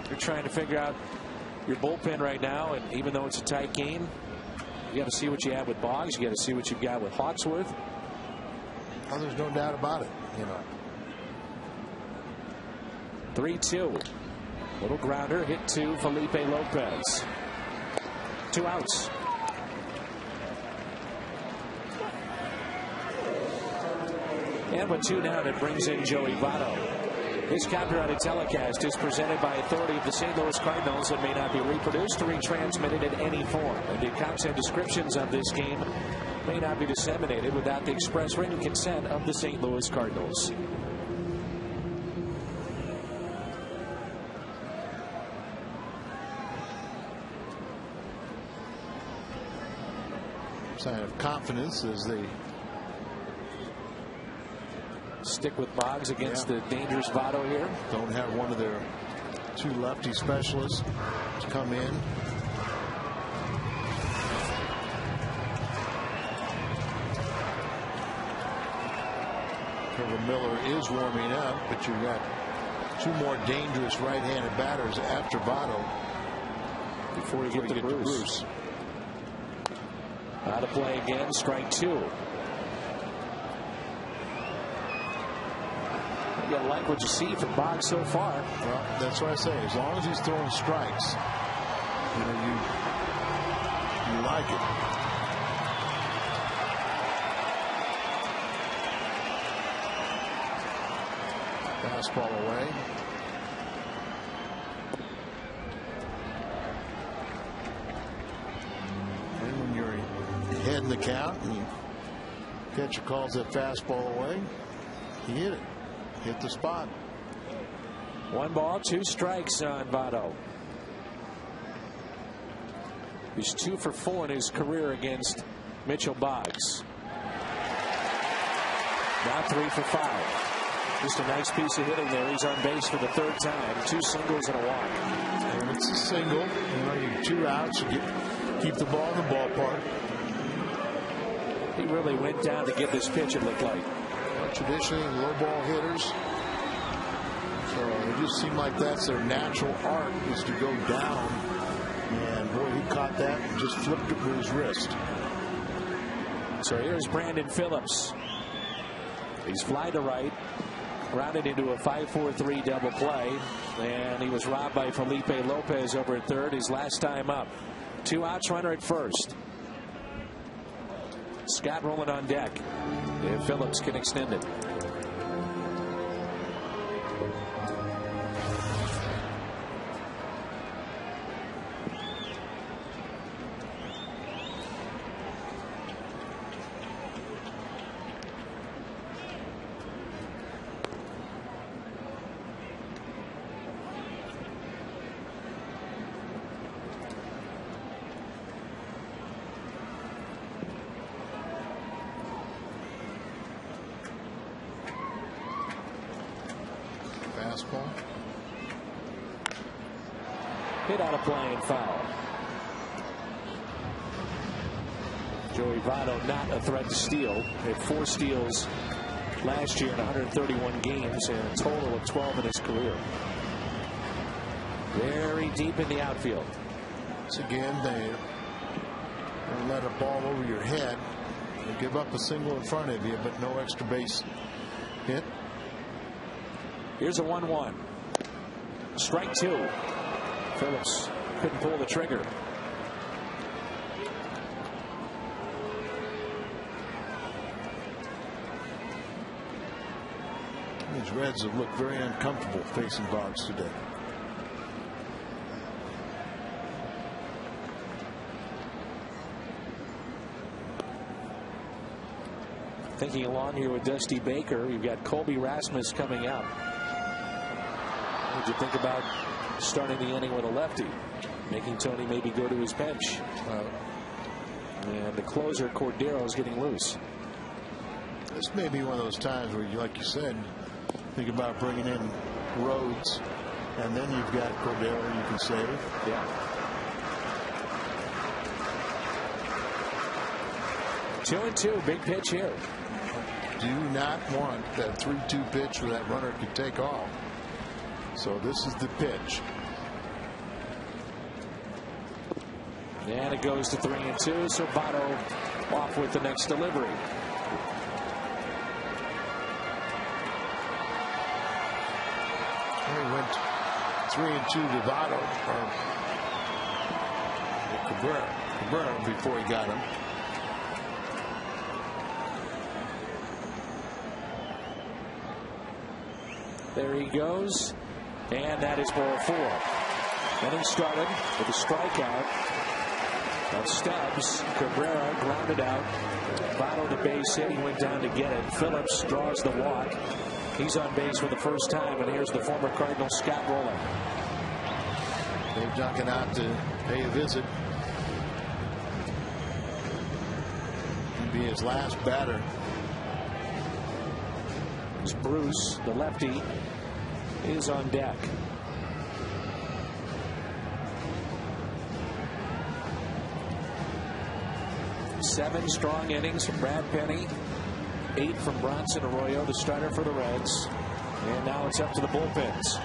You're trying to figure out your bullpen right now, and even though it's a tight game, you got to see what you have with Boggs. You got to see what you've got with Hawksworth. Oh, there's no doubt about it. 3-2. Little grounder hit to Felipe Lopez. 2 outs. And with 2 down, it brings in Joey Votto. This copyrighted telecast is presented by authority of the St. Louis Cardinals and may not be reproduced or retransmitted in any form. And the accounts and descriptions of this game may not be disseminated without the express written consent of the St. Louis Cardinals. Sign of confidence as they stick with Boggs against the dangerous Votto here. Don't have one of their 2 lefty specialists to come in. Trevor Miller is warming up, but you've got 2 more dangerous right-handed batters after Votto before you get to Bruce. Out of play again, strike 2. You gotta like what you see from Boggs so far. Well, that's what I say. As long as he's throwing strikes, you like it. Fastball away. And when you're ahead in the count and you Catcher calls that fastball away. He hit it. Hit the spot. 1 ball, 2 strikes on Votto. He's 2 for 4 in his career against Mitchell Boggs. Now 3 for 5. Just a nice piece of hitting there. He's on base for the 3rd time. 2 singles and a walk. And it's a single. You get 2 outs. You keep the ball in the ballpark. He really went down to get this pitch, it looked like. Traditionally, low ball hitters. So it just seemed like that's their natural art, is to go down. And boy, he caught that and just flipped it with his wrist. So here's Brandon Phillips. He's fly to right. Grounded into a 5-4-3 double play, and he was robbed by Felipe Lopez over at third his last time up. 2 outs, runner at first. Scott rolling on deck if Phillips can extend it. Fastball. Hit out of play and foul. Joey Votto not a threat to steal. Had 4 steals last year in 131 games and a total of 12 in his career. Very deep in the outfield. Once again, they don't let a ball over your head. They give up a single in front of you, but no extra base hit. Here's a 1-1. Strike 2. Phillips couldn't pull the trigger. These Reds have looked very uncomfortable facing Boggs today. Thinking along here with Dusty Baker, you've got Colby Rasmus coming out. What did you think about starting the inning with a lefty, making Tony maybe go to his bench? And the closer, Cordero, is getting loose. This may be one of those times where, like you said, think about bringing in Rhodes, and then you've got Cordero you can save. Yeah. 2-2, big pitch here. Do not want that 3-2 pitch where that runner could take off. So this is the pitch. And it goes to 3-2. So Votto off with the next delivery. He went 3-2 to Votto, or Cabrera before he got him. There he goes, and that is ball 4. Then he started with a strikeout on Stubbs. Cabrera grounded out. Votto the base hit. He went down to get it. Phillips draws the walk. He's on base for the first time, and here's the former Cardinal Scott Rowland. Dave Duncan out to pay a visit. He'll be his last batter. Bruce, the lefty, is on deck. Seven strong innings from Brad Penny, 8 from Bronson Arroyo, the starter for the Reds. And now it's up to the bullpens.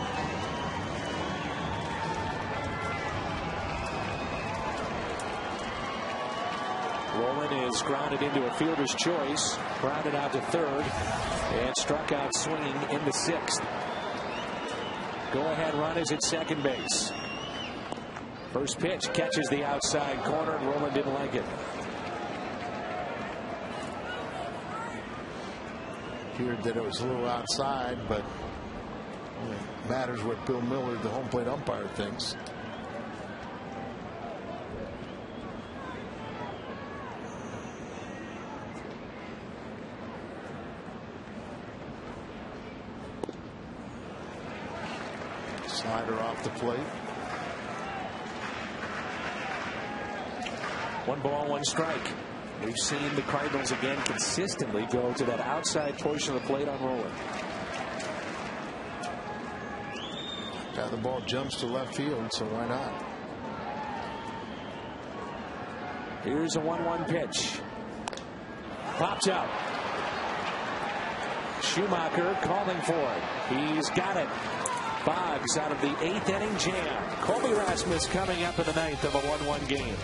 Rowland is grounded into a fielder's choice, grounded out to third, and struck out swinging in the 6th. Go-ahead run is at second base. First pitch catches the outside corner, and Rowland didn't like it. Appeared that it was a little outside, but it matters what Bill Miller, the home plate umpire, thinks. Slider off the plate. 1 ball, 1 strike. We've seen the Cardinals again consistently go to that outside portion of the plate on rolling. The ball jumps to left field, so why not? Here's a 1-1 pitch. Popped out. Schumacher calling for it. He's got it. Boggs out of the 8th inning jam. Colby Rasmus coming up in the 9th of a 1-1 game.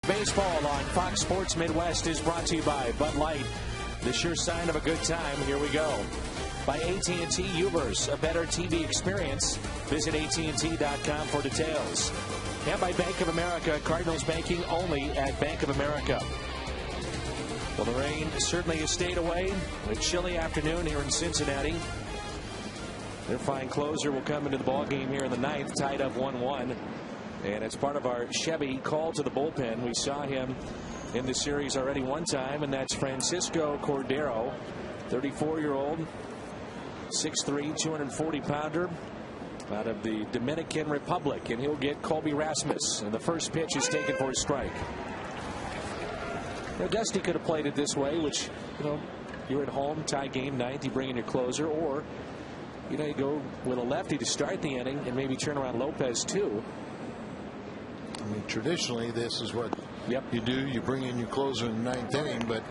Baseball on Fox Sports Midwest is brought to you by Bud Light. The sure sign of a good time. Here we go. By AT&T Uverse, a better TV experience. Visit AT&T.com for details. And by Bank of America, Cardinals banking only at Bank of America. Well, the rain certainly has stayed away. A chilly afternoon here in Cincinnati. Their fine closer will come into the ballgame here in the 9th, tied up 1-1. And it's part of our Chevy call to the bullpen. We saw him in the series already one time, and that's Francisco Cordero, 34-year-old, 6'3", 240-pounder out of the Dominican Republic, and he'll get Colby Rasmus. And the first pitch is taken for a strike. Now, Dusty could have played it this way, which, you're at home, tie game 9th, you bring in your closer, or, you go with a lefty to start the inning and maybe turn around Lopez too. I mean, traditionally, this is what you do. You bring in your closer in the 9th inning, but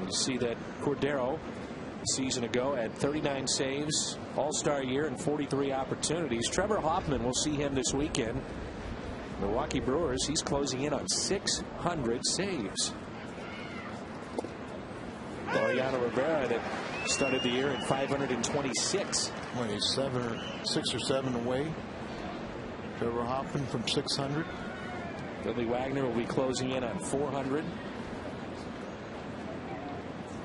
you see that Cordero a season ago had 39 saves, all-star year, and 43 opportunities. Trevor Hoffman, will see him this weekend. Milwaukee Brewers, he's closing in on 600 saves. Mariano Rivera that started the year at 526. Well, he's 6 or 7 away. Trevor Hoffman from 600. Billy Wagner will be closing in on 400.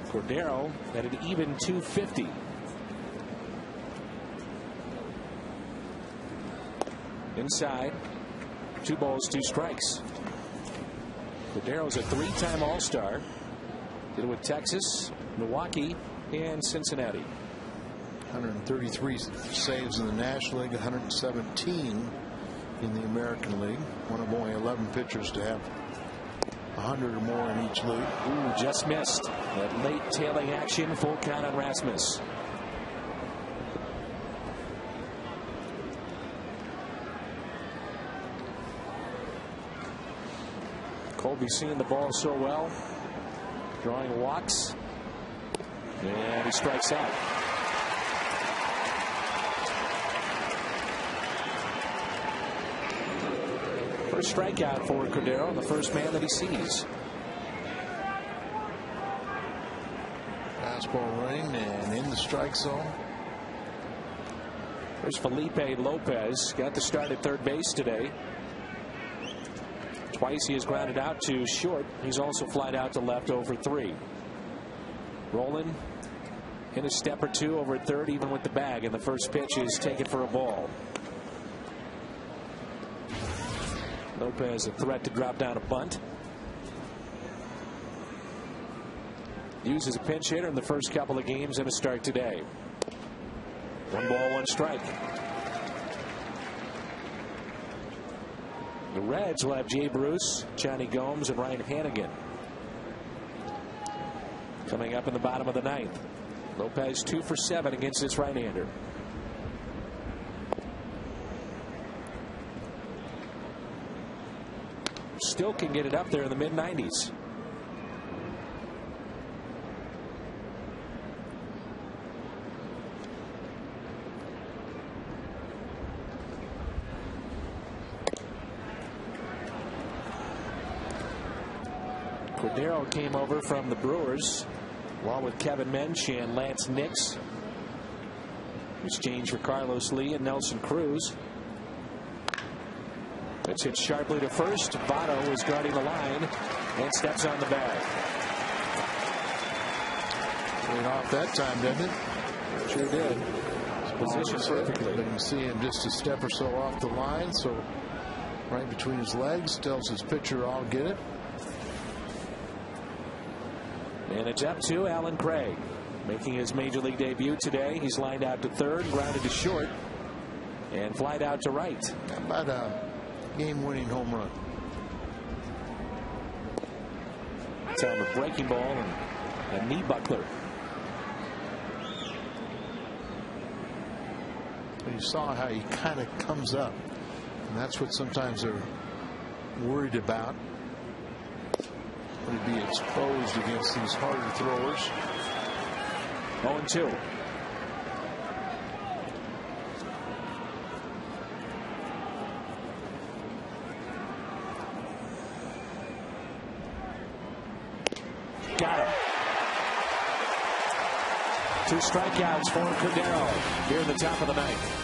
Cordero at an even 250. Inside, 2 balls, 2 strikes. Cordero's a 3-time All-Star. Did it with Texas, Milwaukee, and Cincinnati. 133 saves in the National League, 117 in the American League. One of only 11 pitchers to have 100 or more in each league. Ooh, just missed. That late tailing action, full count on Rasmus. Colby seeing the ball so well, drawing walks, and he strikes out. first strikeout for Cordero, the first man that he sees. Fastball running and in the strike zone. There's Felipe Lopez. Got the start at third base today. Twice he has grounded out to short. He's also flied out to left over 3. Rolling in a step or two over at third, even with the bag, and the first pitch is taken for a ball. Lopez a threat to drop down a bunt. Used as a pinch hitter in the first couple of games and a start today. 1 ball, 1 strike. The Reds will have Jay Bruce, Johnny Gomes, and Ryan Hannigan coming up in the bottom of the 9th. Lopez 2 for 7 against his right-hander. Still can get it up there in the mid-90s. Cordero came over from the Brewers along with Kevin Mensch and Lance Nix. Exchange for Carlos Lee and Nelson Cruz. It's hit sharply to first. Votto is guarding the line and steps on the bag. Went off that time, didn't it? Sure did. Positioned perfectly. You can see him just a step or so off the line, so right between his legs, tells his pitcher, I'll get it. And it's up to Alan Craig, making his major league debut today. He's lined out to third, grounded to short, and flied out to right. How about a game-winning home run? It's on the breaking ball and a knee buckler. You saw how he kind of comes up, and that's what sometimes they're worried about. Would he be exposed against these harder throwers? 0-2. Got him. 2 strikeouts for Cordero here in the top of the 9th.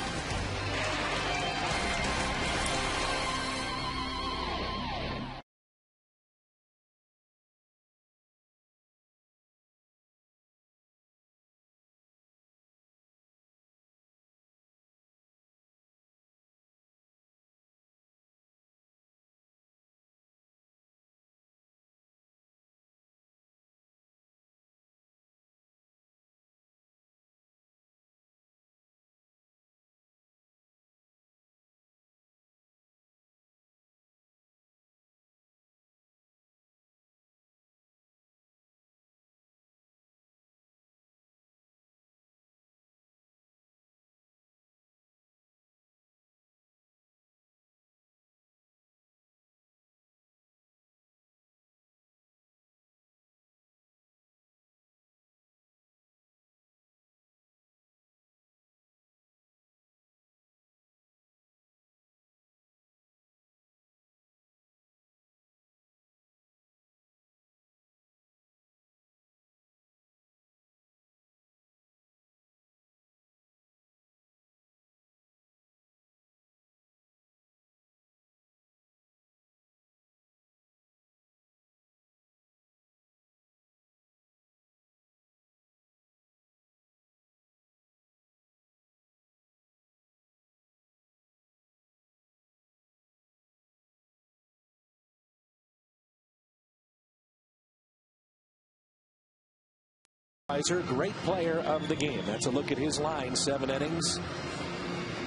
Great player of the game. That's a look at his line. 7 innings,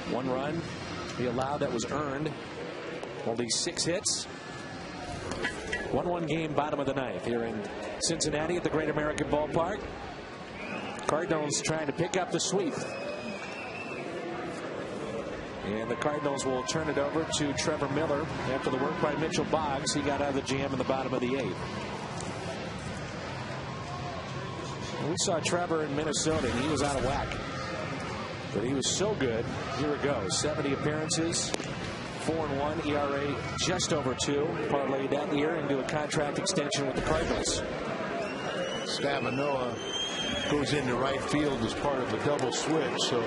1 run he allowed that was earned. Only 6 hits. 1-1 game, bottom of the 9th here in Cincinnati at the Great American Ballpark. Cardinals trying to pick up the sweep. And the Cardinals will turn it over to Trevor Miller after the work by Mitchell Boggs. He got out of the jam in the bottom of the 8th. We saw Trevor in Minnesota, and he was out of whack. But he was so good. Here it goes. 70 appearances, 4-1, ERA just over 2. Parlayed that year into a contract extension with the Cardinals. Stavanoa goes into right field as part of a double switch, so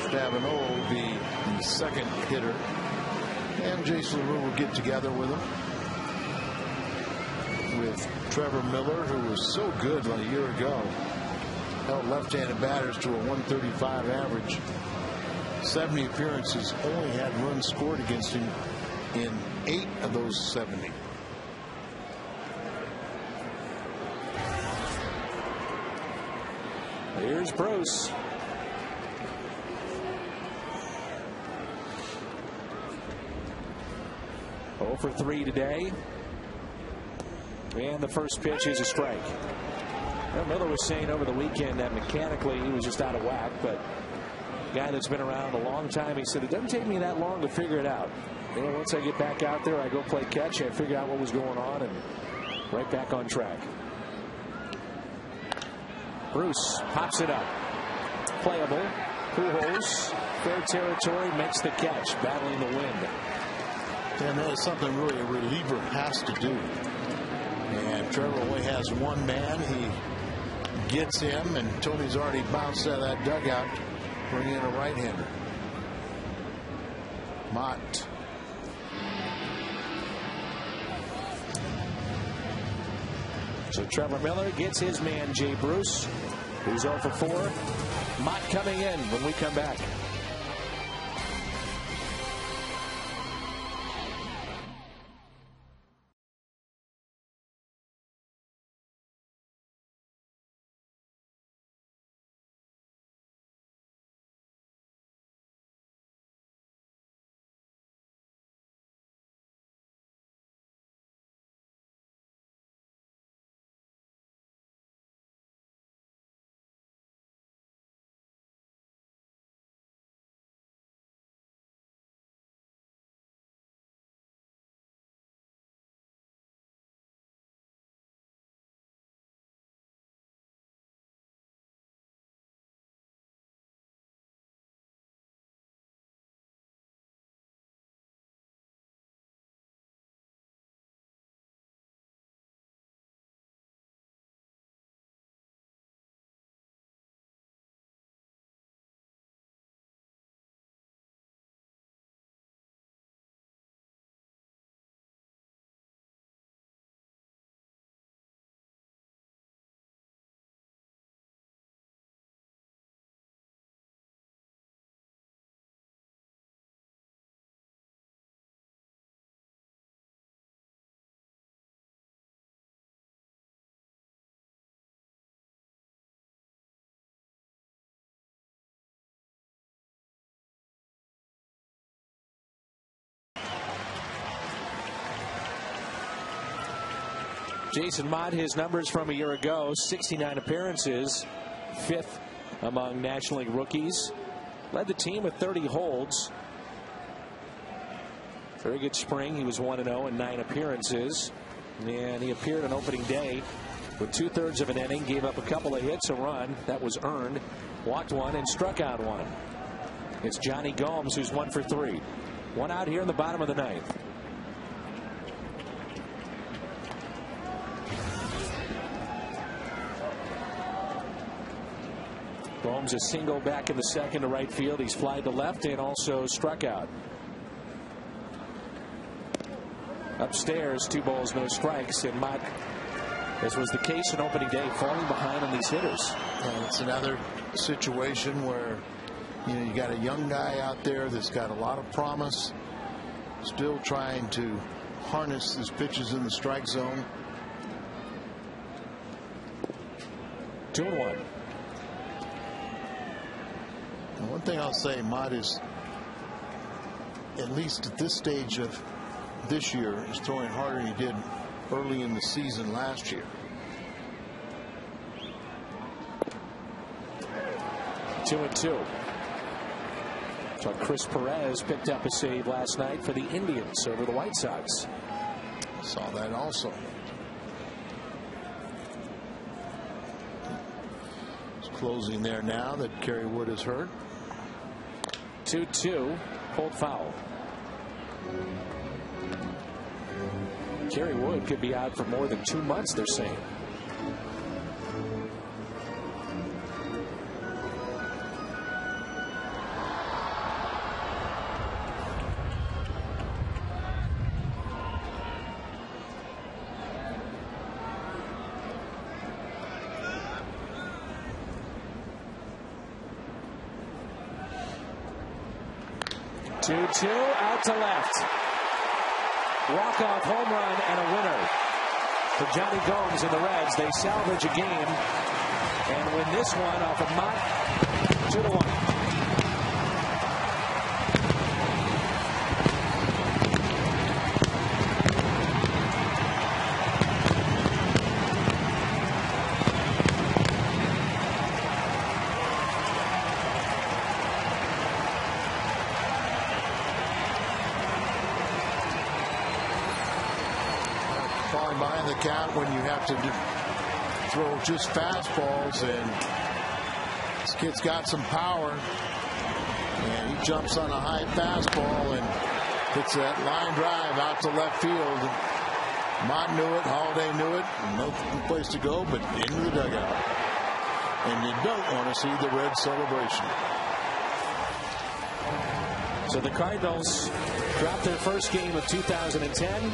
Stavanoa will be the second hitter, and Jason LaRue will get together with him. With Trevor Miller, who was so good a year ago, held left-handed batters to a 135 average. 70 appearances, only had runs scored against him in 8 of those 70. Here's Bruce. For 3 today. And the first pitch is a strike. Well, Miller was saying over the weekend that mechanically he was just out of whack, but a guy that's been around a long time, he said it doesn't take me that long to figure it out. You know, once I get back out there, I go play catch, I figure out what was going on, and right back on track. Bruce pops it up. Playable. Pujols, fair territory, makes the catch, battling the wind. And that is something really a reliever has to do. And Trevor only has one man. He gets him, and Tony's already bounced out of that dugout, bringing in a right-hander. Mott. So Trevor Miller gets his man, Jay Bruce, who's 0 for 4. Mott coming in when we come back. Jason Mott, his numbers from a year ago, 69 appearances, 5th among National League rookies. Led the team with 30 holds. Very good spring. He was 1-0 in 9 appearances. And he appeared on opening day with 2/3 of an inning, gave up a couple of hits, a run that was earned, walked one, and struck out one. It's Johnny Gomes, who's 1 for 3. 1 out here in the bottom of the 9th. Gomes a single back in the second to right field. He's flied to left and also struck out. Upstairs, 2 balls, no strikes, and Mott, as was the case in opening day, falling behind on these hitters. And it's another situation where you got a young guy out there that's got a lot of promise, still trying to harness his pitches in the strike zone. 2-1. One thing I'll say, Mott is, at least at this stage of this year, is throwing harder than he did early in the season last year. 2-2. So Chris Perez picked up a save last night for the Indians over the White Sox. Saw that also. It's closing there now that Kerry Wood is hurt. 2-2. Pulled foul. Kerry Wood could be out for more than 2 months, they're saying. Two out to left. Walk-off home run and a winner for Johnny Gomes and the Reds. They salvage a game and win this one off of Mott 2-1. Falling behind the count when you have to throw just fastballs, and this kid's got some power, and he jumps on a high fastball and hits that line drive out to left field. Mott knew it, Holiday knew it, no place to go but into the dugout, and you don't want to see the Reds celebration. So the Cardinals dropped their first game of 2010.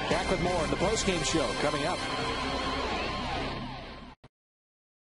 Back with more in the postgame show coming up.